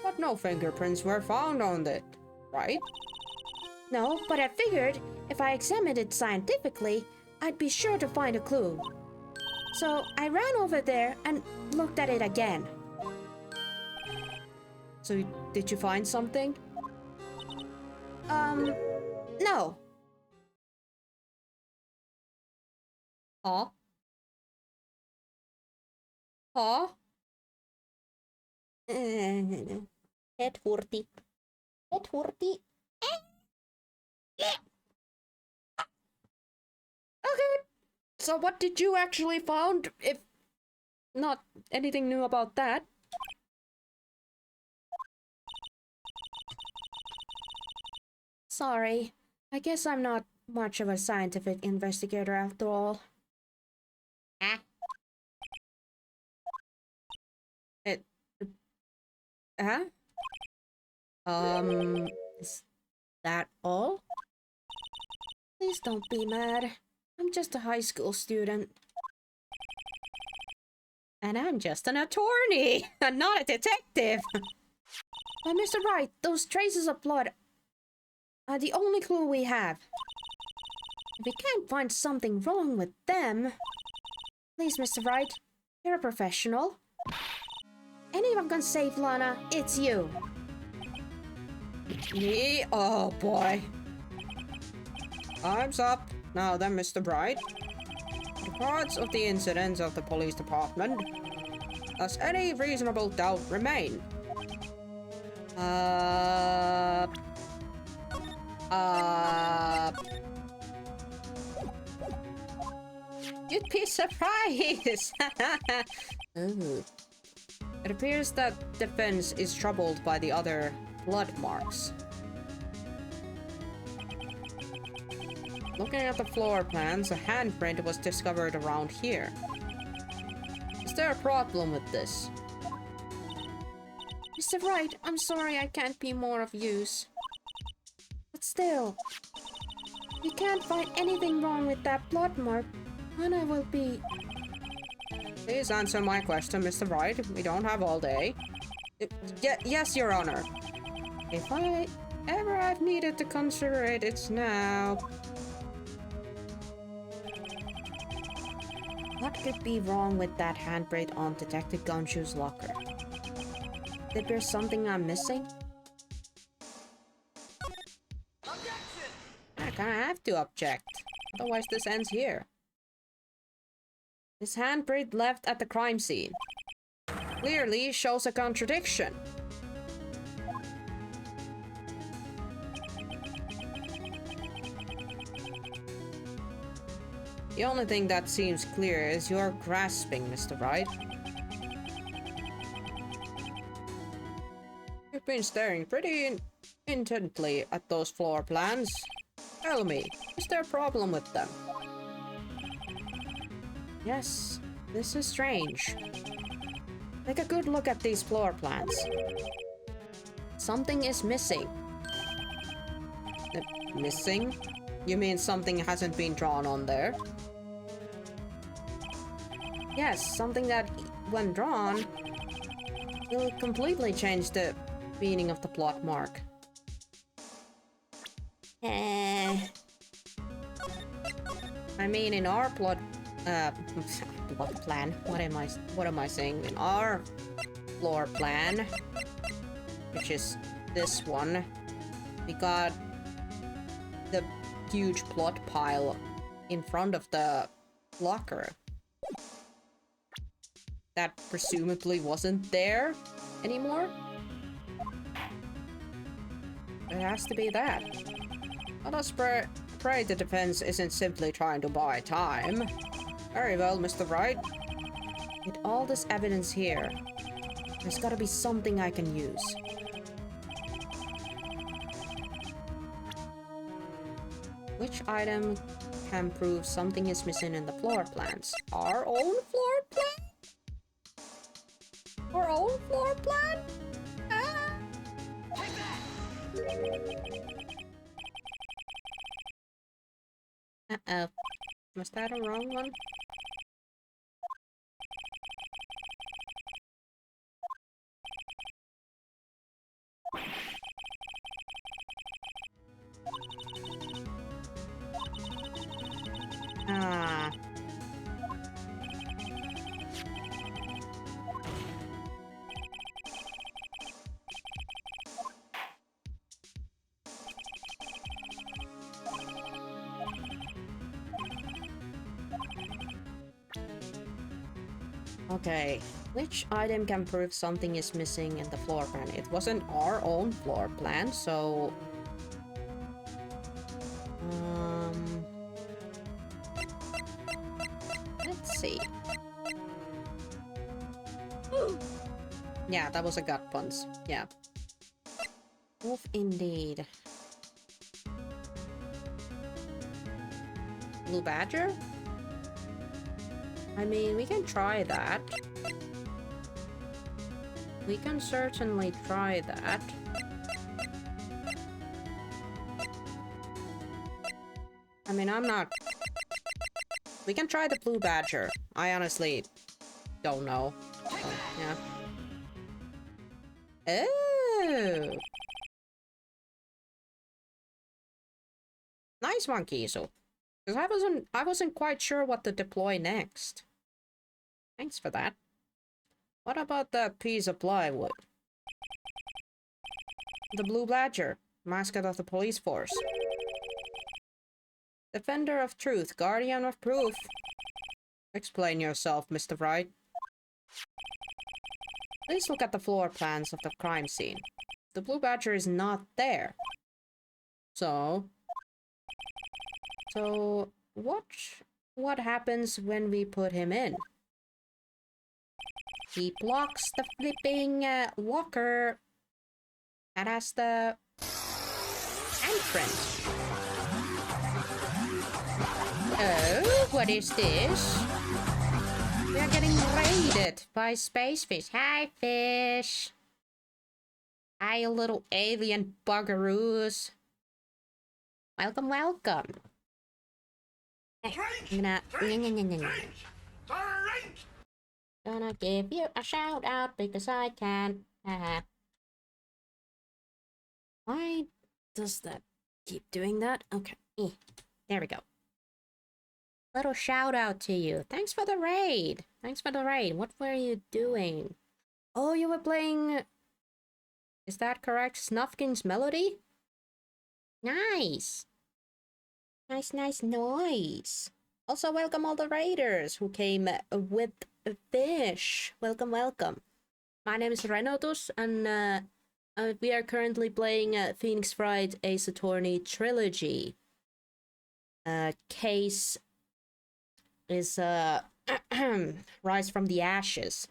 But no fingerprints were found on it, right? No, but I figured if I examined it scientifically, I'd be sure to find a clue. So I ran over there and looked at it again. So did you find something? No. Huh? Huh? Het hurti. Het hurti. Okay. So what did you actually found, if not anything new about that? Sorry. I guess I'm not much of a scientific investigator after all. Ah. Huh? Is that all? Please don't be mad. I'm just a high school student. And I'm just an attorney, not a detective. But Mr. Wright, those traces of blood are the only clue we have. If we can't find something wrong with them... Please, Mr. Wright, you're a professional. Anyone can save Lana, it's you. Me? Oh boy. Time's up. Now then, Mr. Wright. Reports of the incidents of the police department. Does any reasonable doubt remain? You'd be surprised! Ooh. It appears that defense is troubled by the other blood marks. Looking at the floor plans, a handprint was discovered around here. Is there a problem with this? Mr. Wright, I'm sorry I can't be more of use. But still, if you can't find anything wrong with that blood mark, then I will be... Please answer my question, Mr. Wright. We don't have all day. Yes, Your Honor. If I've needed to consider it, it's now. What could be wrong with that handprint on Detective Gumshoe's locker? Is there something I'm missing? I kinda have to object. Otherwise this ends here. This handprint left at the crime scene clearly shows a contradiction. The only thing that seems clear is your grasping, Mr. Wright. You've been staring pretty intently at those floor plans. Tell me, is there a problem with them? Yes, this is strange. Take a good look at these floor plans. Something is missing. Missing? You mean something hasn't been drawn on there? Yes, something that, when drawn, will completely change the meaning of the plot mark. I mean, in our plot plan. What am I saying? In our floor plan, which is this one, we got the huge plot pile in front of the locker that presumably wasn't there anymore. It has to be that. Let us pray the defense isn't simply trying to buy time. Very well, Mr. Wright. With all this evidence here, there's gotta be something I can use. Which item can prove something is missing in the floor plans? Our own floor plan? Our own floor plan? Ah. Uh-oh. Was that a wrong one? Ah. Okay, which item can prove something is missing in the floor plan? It wasn't our own floor plan, so... Let's see. Yeah, that was a gut punch. Yeah. Wolf indeed. Blue badger? I mean, we can try that. We can certainly try that. I mean, I'm not... We can try the blue badger. I honestly don't know. Yeah. Oh! Nice one, Kiesel. Because I wasn't quite sure what to deploy next. Thanks for that. What about that piece of plywood? The blue badger, mascot of the police force. Defender of truth, guardian of proof. Explain yourself, Mr. Wright. Please look at the floor plans of the crime scene. The blue badger is not there. So what happens when we put him in? He blocks the flipping locker that has the handprint. Oh, what is this? We are getting raided by space fish. Hi, fish. Hi, you little alien buggeroos. Welcome, welcome. Gonna give you a shout out because I can. Why does that keep doing that? Okay, there we go. Little shout out to you. Thanks for the raid. Thanks for the raid. What were you doing? Oh, you were playing... Is that correct? Snufkin's Melody? Nice. Nice. Also, welcome all the raiders who came with a fish. Welcome. My name is Renotus, and we are currently playing Phoenix Wright Ace Attorney Trilogy. Case is Rise from the Ashes.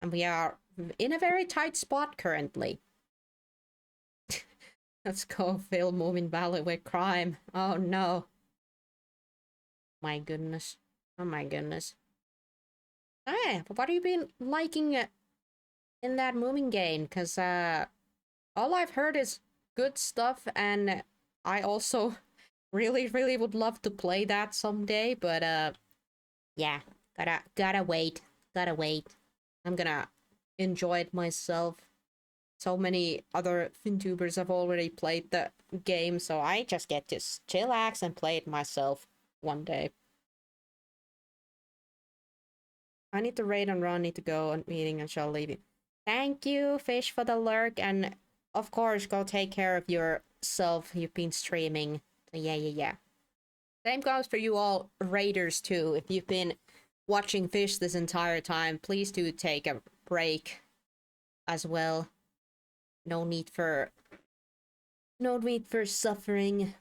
And we are in a very tight spot currently. Let's go fill Moomin Valley with crime. Oh no. My goodness. Oh my goodness. Hey, what have you been liking in that Moomin game? Because all I've heard is good stuff, and I also really would love to play that someday, but yeah, gotta wait. I'm gonna enjoy it myself. So many other FinTubers have already played the game, so I just get to chillax and play it myself one day. I need to raid and run, need to go on meeting and shall leave you. Thank you, Fish, for the lurk, and of course, go take care of yourself. You've been streaming. So yeah. Same goes for you all raiders too. If you've been watching Fish this entire time, please do take a break as well. No need for suffering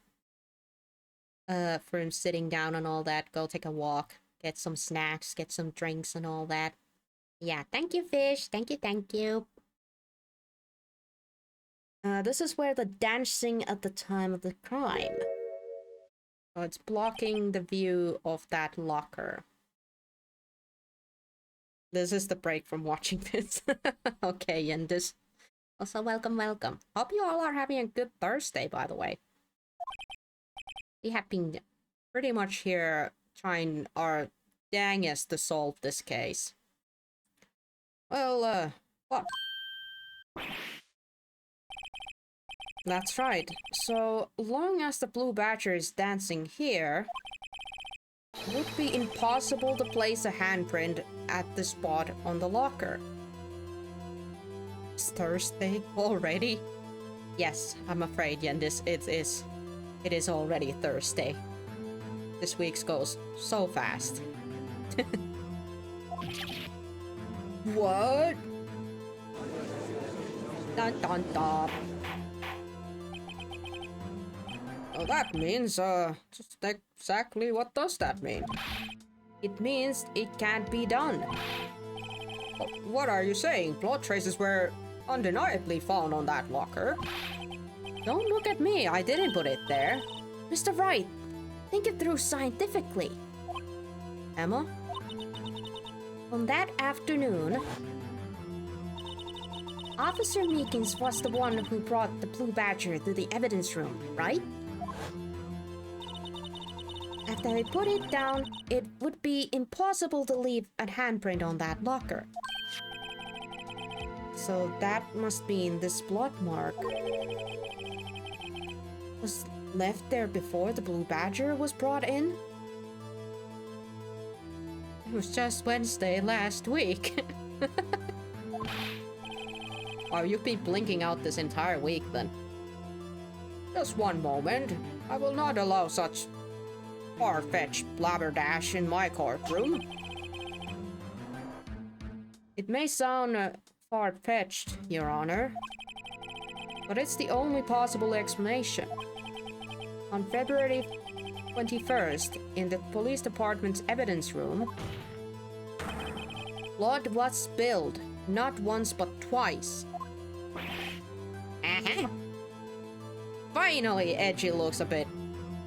from sitting down and all that. Go take a walk, get some snacks, get some drinks and all that. Yeah, thank you, Fish. Thank you. This is where the dancing at the time of the crime. So it's blocking the view of that locker. This is the break from watching this. Okay, and this... Also, welcome. Hope you all are having a good Thursday, by the way. We have been pretty much here trying our dangest to solve this case. Well, what? That's right. So long as the blue badger is dancing here, it would be impossible to place a handprint at the spot on the locker. It's Thursday already? Yes, I'm afraid, Yendis, it is already Thursday. This week's goes so fast. What? Dun. Well, that means, just exactly what does that mean? It means it can't be done. What are you saying? Blood traces were undeniably found on that locker. Don't look at me, I didn't put it there. Mr. Wright, think it through scientifically. Emma? On that afternoon, Officer Meekins was the one who brought the blue badger to the evidence room, right? After I put it down, it would be impossible to leave a handprint on that locker. So that must mean this blood mark was left there before the blue badger was brought in? It was just Wednesday last week. Oh, you've been blinking out this entire week then. Just one moment. I will not allow such far-fetched blabberdash in my courtroom. It may sound far-fetched, Your Honor, but it's the only possible explanation. On February 21st, in the police department's evidence room, blood was spilled, not once but twice. Finally, Edgy looks a bit,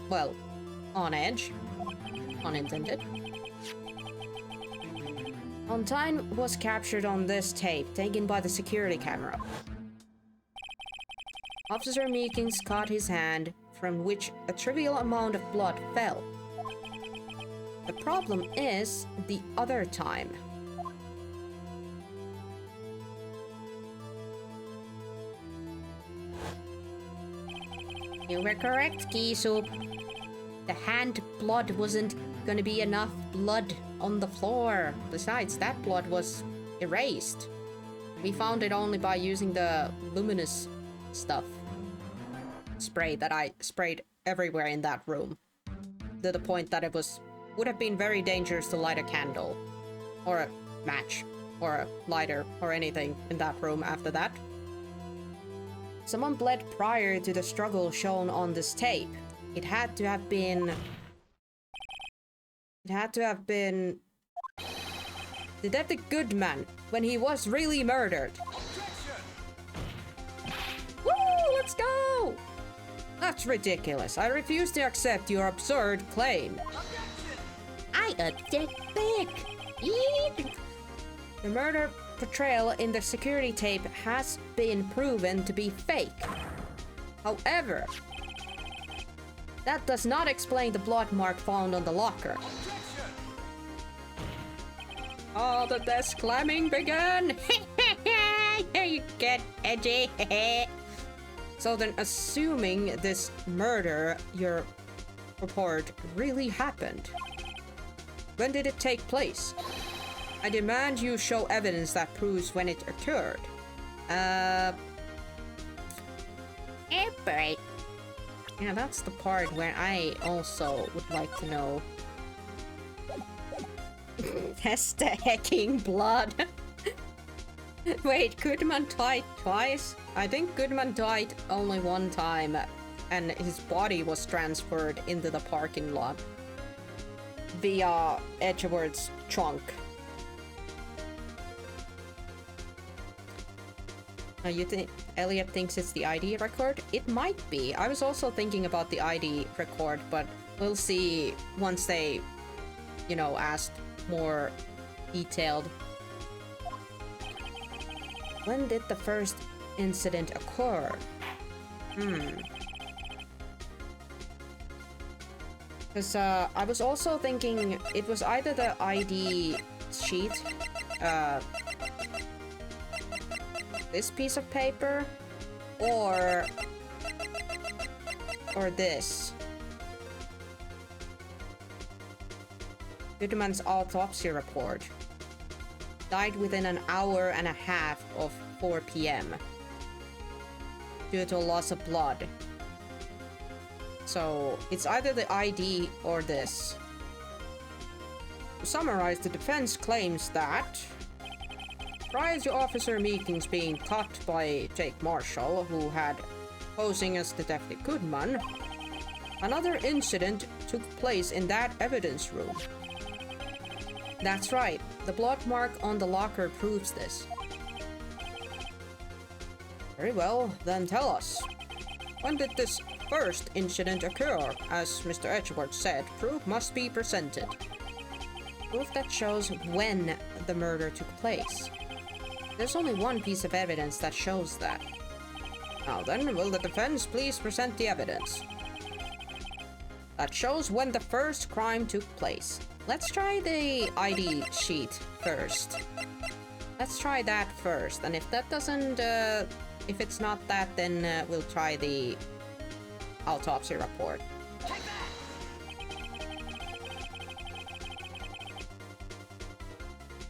well, on edge. Unintended. Time was captured on this tape, taken by the security camera. Officer Meekins caught his hand, from which a trivial amount of blood fell. The problem is the other time. You were correct, Kisu. The hand blood wasn't gonna be enough blood on the floor. Besides, that blood was erased. We found it only by using the luminous stuff. Spray that I sprayed everywhere in that room. To the point that it would have been very dangerous to light a candle. Or a match. Or a lighter. Or anything in that room after that. Someone bled prior to the struggle shown on this tape. It had to have been Detective Goodman when he was really murdered. Woo! Let's go! That's ridiculous. I refuse to accept your absurd claim. I object back. The murder portrayal in the security tape has been proven to be fake. However, that does not explain the blood mark found on the locker. Oh, the desk slamming began! You get edgy. So then, assuming this murder, your report, really happened, when did it take place? I demand you show evidence that proves when it occurred. Right. Yeah, that's the part where I also would like to know. Test the hecking blood. Wait, Goodman died twice? I think Goodman died only one time, and his body was transferred into the parking lot via Edgeworth's trunk. You think Elliot thinks it's the ID record? It might be. I was also thinking about the ID record, but we'll see once they, you know, asked more detailed. When did the first incident occur? Because I was also thinking it was either the ID sheet, this piece of paper, or this. Goodman's autopsy report. Died within an hour and a half of 4 p.m. due to loss of blood. So it's either the ID or this. To summarize, the defense claims that prior to Officer Meekins being caught by Jake Marshall, who had posing as Detective Goodman, another incident took place in that evidence room. That's right, the blood mark on the locker proves this. Very well, then tell us. When did this first incident occur? As Mr. Edgeworth said, proof must be presented. Proof that shows when the murder took place. There's only one piece of evidence that shows that. Now then, will the defense please present the evidence? that shows when the first crime took place. Let's try the ID sheet first. Let's try that first, and if that doesn't, if it's not that, then we'll try the autopsy report.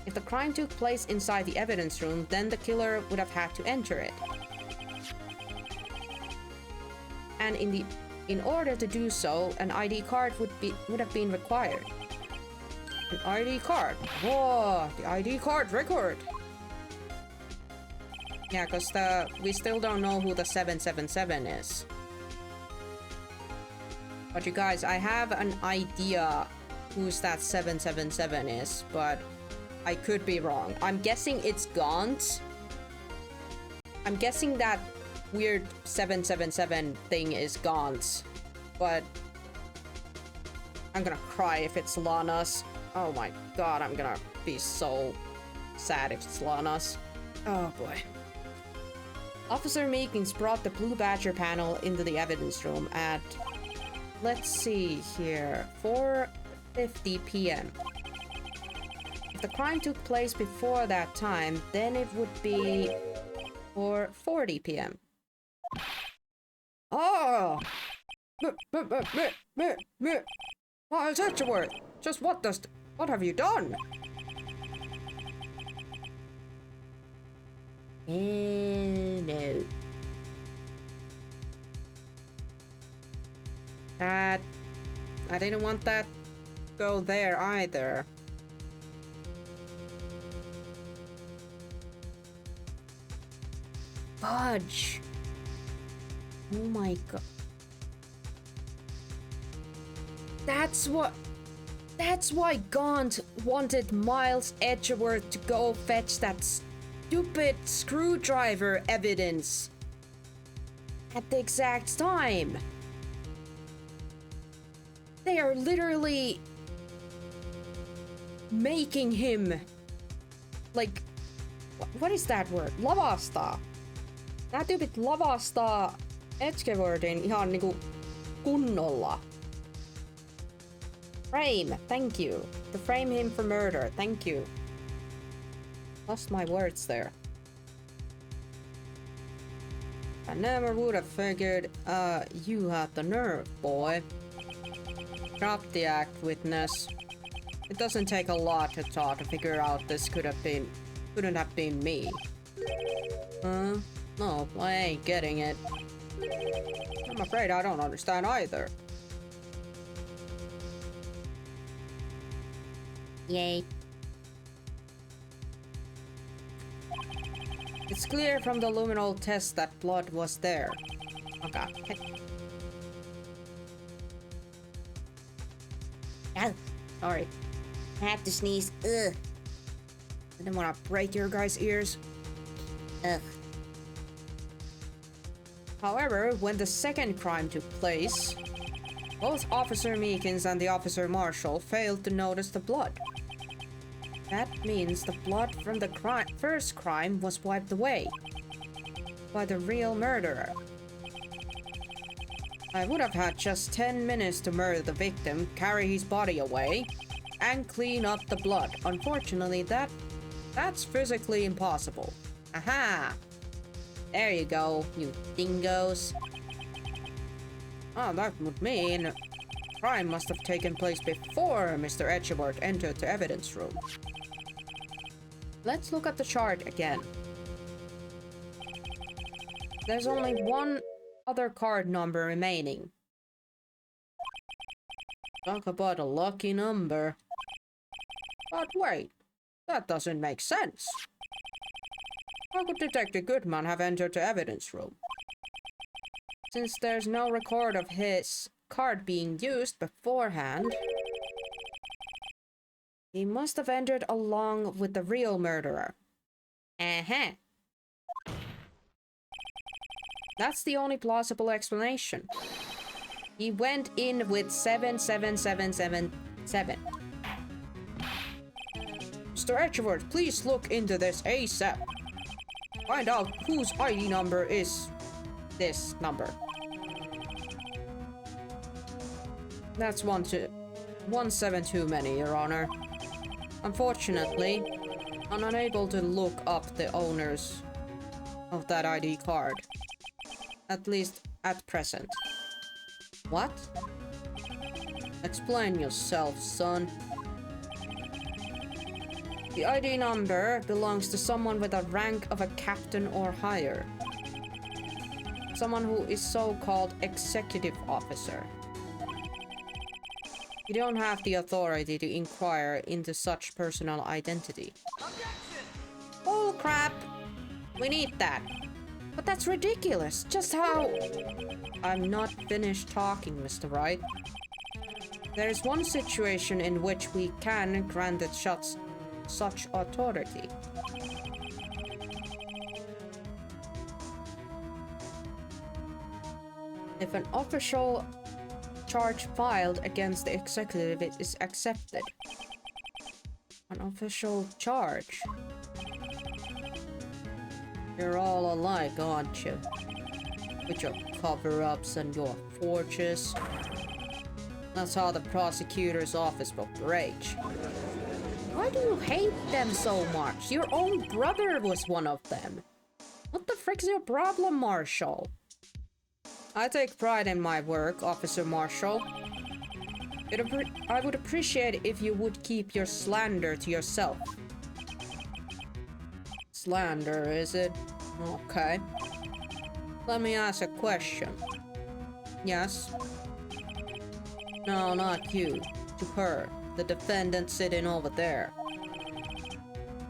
If the crime took place inside the evidence room, then the killer would have had to enter it. And in order to do so, an ID card would have been required. An ID card. Whoa, the ID card record. Yeah, because we still don't know who the 777 is. But you guys, I have an idea who's that 777 is, but I could be wrong. I'm guessing it's Gaunt. I'm guessing that weird 777 thing is Gaunt's, but I'm gonna cry if it's Lana's. Oh my god, I'm gonna be so sad if it's Lana's. Oh boy. Officer Meekins brought the Blue Badger panel into the evidence room at, let's see here, 4:50 p.m. If the crime took place before that time, then it would be 4:40 p.m. Oh! What is that word? Just what have you done? No. I didn't want that to go there either. Fudge. Oh my god. That's why Gaunt wanted Miles Edgeworth to go fetch that stupid screwdriver evidence at the exact time. They are literally making him like, what is that word? Lavastaa. Nämä tyypit lavastaa Edgeworthin ihan niinku kunnolla. Frame, thank you. To frame him for murder, thank you. Lost my words there. I never would have figured, you had the nerve, boy. Drop the act, witness. It doesn't take a lot to try to figure out this couldn't have been me. Huh? No, I ain't getting it. I'm afraid I don't understand either. Yay. It's clear from the luminol test that blood was there. Okay. Oh, sorry. I had to sneeze. Ugh. I didn't want to break your guys' ears. Ugh. However, when the second crime took place, both Officer Meekins and the Officer Marshall failed to notice the blood. That means the blood from the first crime was wiped away by the real murderer. I would have had just 10 minutes to murder the victim, carry his body away, and clean up the blood. Unfortunately, that's physically impossible. Aha! There you go, you dingoes. Oh, that would mean crime must have taken place before Mr. Edgeworth entered the evidence room. Let's look at the chart again. There's only one other card number remaining. Talk about a lucky number. But wait, that doesn't make sense. How could Detective Goodman have entered the evidence room? Since there's no record of his card being used beforehand, he must have entered along with the real murderer. Uh-huh. That's the only plausible explanation. He went in with 77777. Mr. Edgeworth, please look into this ASAP. Find out whose ID number is this number. That's 17 too many, Your Honor. Unfortunately, I'm unable to look up the owners of that ID card. At least at present. What? Explain yourself, son. The ID number belongs to someone with a rank of a captain or higher. Someone who is so-called executive officer. You don't have the authority to inquire into such personal identity. Oh crap! We need that. But that's ridiculous. Just how... I'm not finished talking, Mr. Wright. There is one situation in which we can grant it such authority. If an official charge filed against the executive is accepted. An official charge? You're all alike, aren't you? With your cover-ups and your forges. That's how the prosecutor's office operates. Why do you hate them so much? Your own brother was one of them. What the frick's your problem, Marshal? I take pride in my work, Officer Marshal. I would appreciate if you would keep your slander to yourself. Slander, is it? Okay. Let me ask a question. Yes? No, not you. To her, the defendant sitting over there.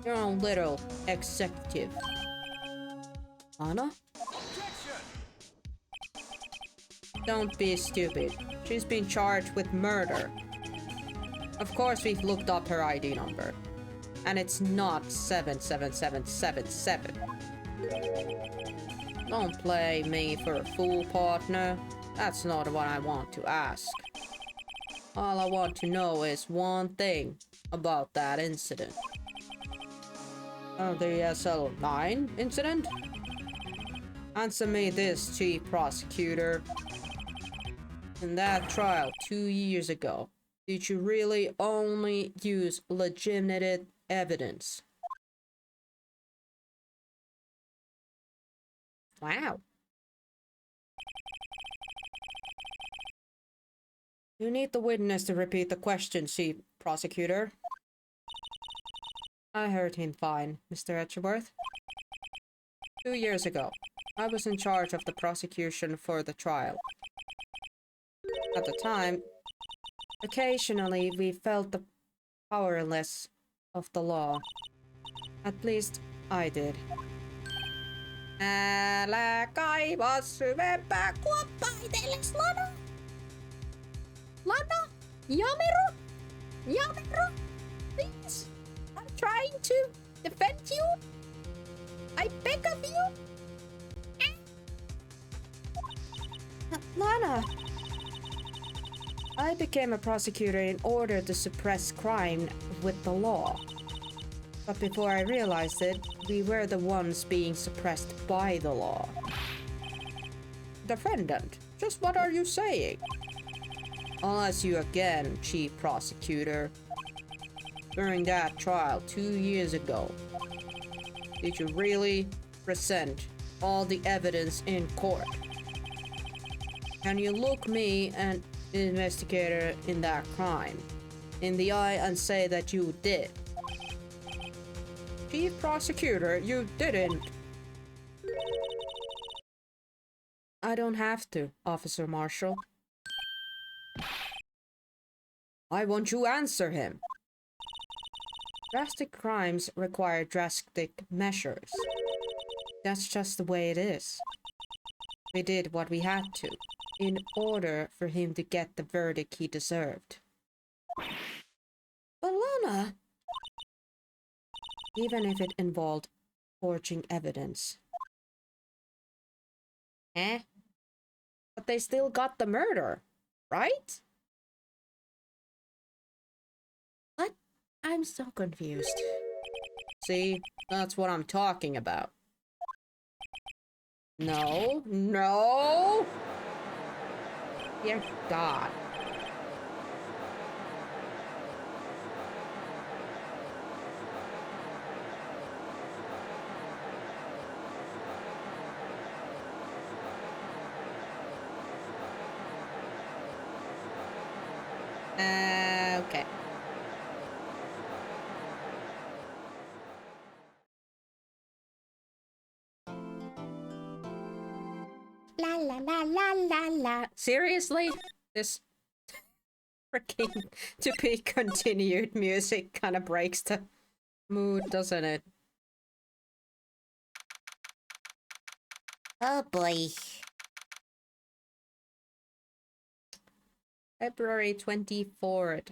Your own little executive. Anna? Don't be stupid. She's been charged with murder. Of course we've looked up her ID number. And it's not 77777. Don't play me for a fool, partner. That's not what I want to ask. All I want to know is one thing about that incident. The SL9 incident? Answer me this, Chief Prosecutor. In that trial 2 years ago, did you really only use legitimate evidence? Wow. You need the witness to repeat the question, Chief Prosecutor. I heard him fine, Mr. Etcheworth. 2 years ago, I was in charge of the prosecution for the trial. At the time, occasionally we felt the powerless of the law. At least I did. Älä kaiva syvempää kuoppaa itsellesi, Lana! Lana? Yamiru? Yamiru? Please? I'm trying to defend you. I beg of you. Lana! I became a prosecutor in order to suppress crime with the law. But before I realized it, we were the ones being suppressed by the law. Defendant, just what are you saying? I'll ask you again, Chief Prosecutor. During that trial 2 years ago, did you really present all the evidence in court? Can you look me and the investigator in that crime in the eye and say that you did? Chief Prosecutor, you didn't. I don't have to, Officer Marshal. Why won't you answer him? Drastic crimes require drastic measures. That's just the way it is. We did what we had to, in order for him to get the verdict he deserved. But Lana... Even if it involved forging evidence. Eh? But they still got the murder, right? What? I'm so confused. See, that's what I'm talking about. No, no! Dear God. Okay. La la la la la la. Seriously? This freaking to be continued music kind of breaks the mood, doesn't it? Oh boy. February 24th.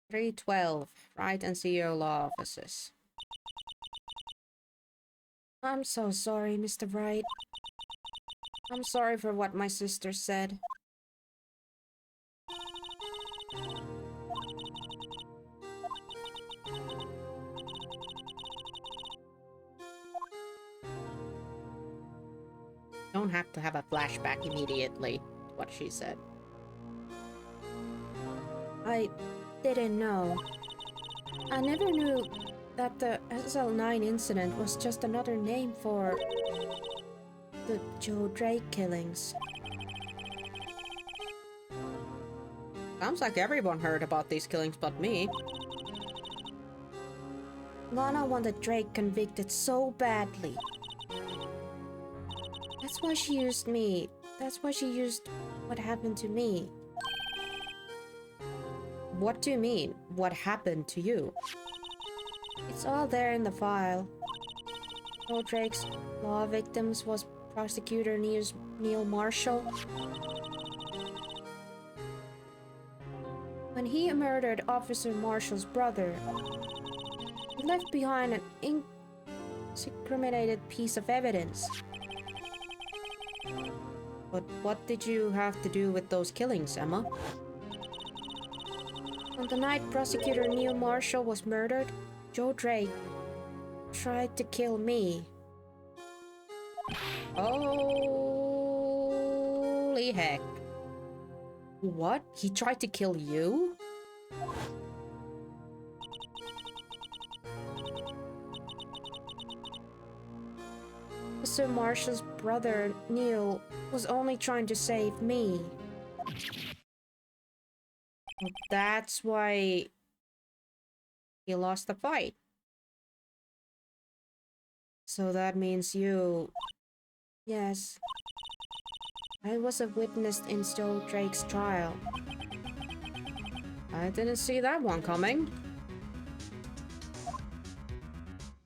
312. Wright and CEO Law Offices. I'm so sorry, Mr. Wright. I'm sorry for what my sister said. Don't have to have a flashback immediately, what she said. I didn't know. I never knew that the SL9 incident was just another name for the Joe Drake killings. Sounds like everyone heard about these killings but me. Lana wanted Drake convicted so badly. That's why she used me. That's why she used what happened to me. What do you mean? What happened to you? It's all there in the file. Joe Drake's law victims was prosecutor Neil Marshall. When he murdered Officer Marshall's brother, he left behind an incriminated piece of evidence. But what did you have to do with those killings, Emma? On the night Prosecutor Neil Marshall was murdered, Joe Drake tried to kill me. Holy heck. What? He tried to kill you? Officer Marshall's brother, Neil, was only trying to save me. That's why he lost the fight. So that means you... Yes. I was a witness in Joe Drake's trial. I didn't see that one coming.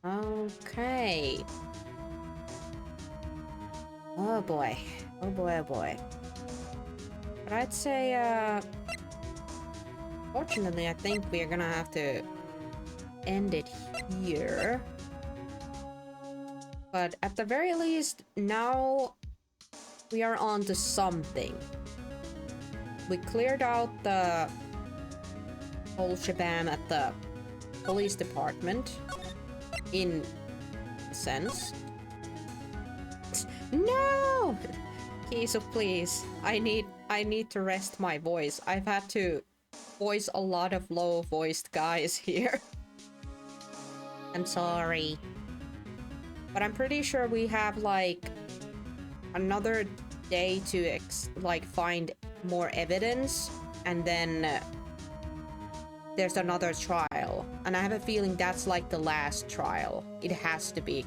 Okay. Oh boy. Oh boy, oh boy. But I'd say, fortunately, I think we're gonna have to end it here. But at the very least, now we are on to something. We cleared out the whole shebang at the police department, in a sense. No! Kiso, please. I need to rest my voice. I've had to voice a lot of low-voiced guys here. I'm sorry. But I'm pretty sure we have, like, another day to, find more evidence. And then there's another trial. And I have a feeling that's, like, the last trial. It has to be.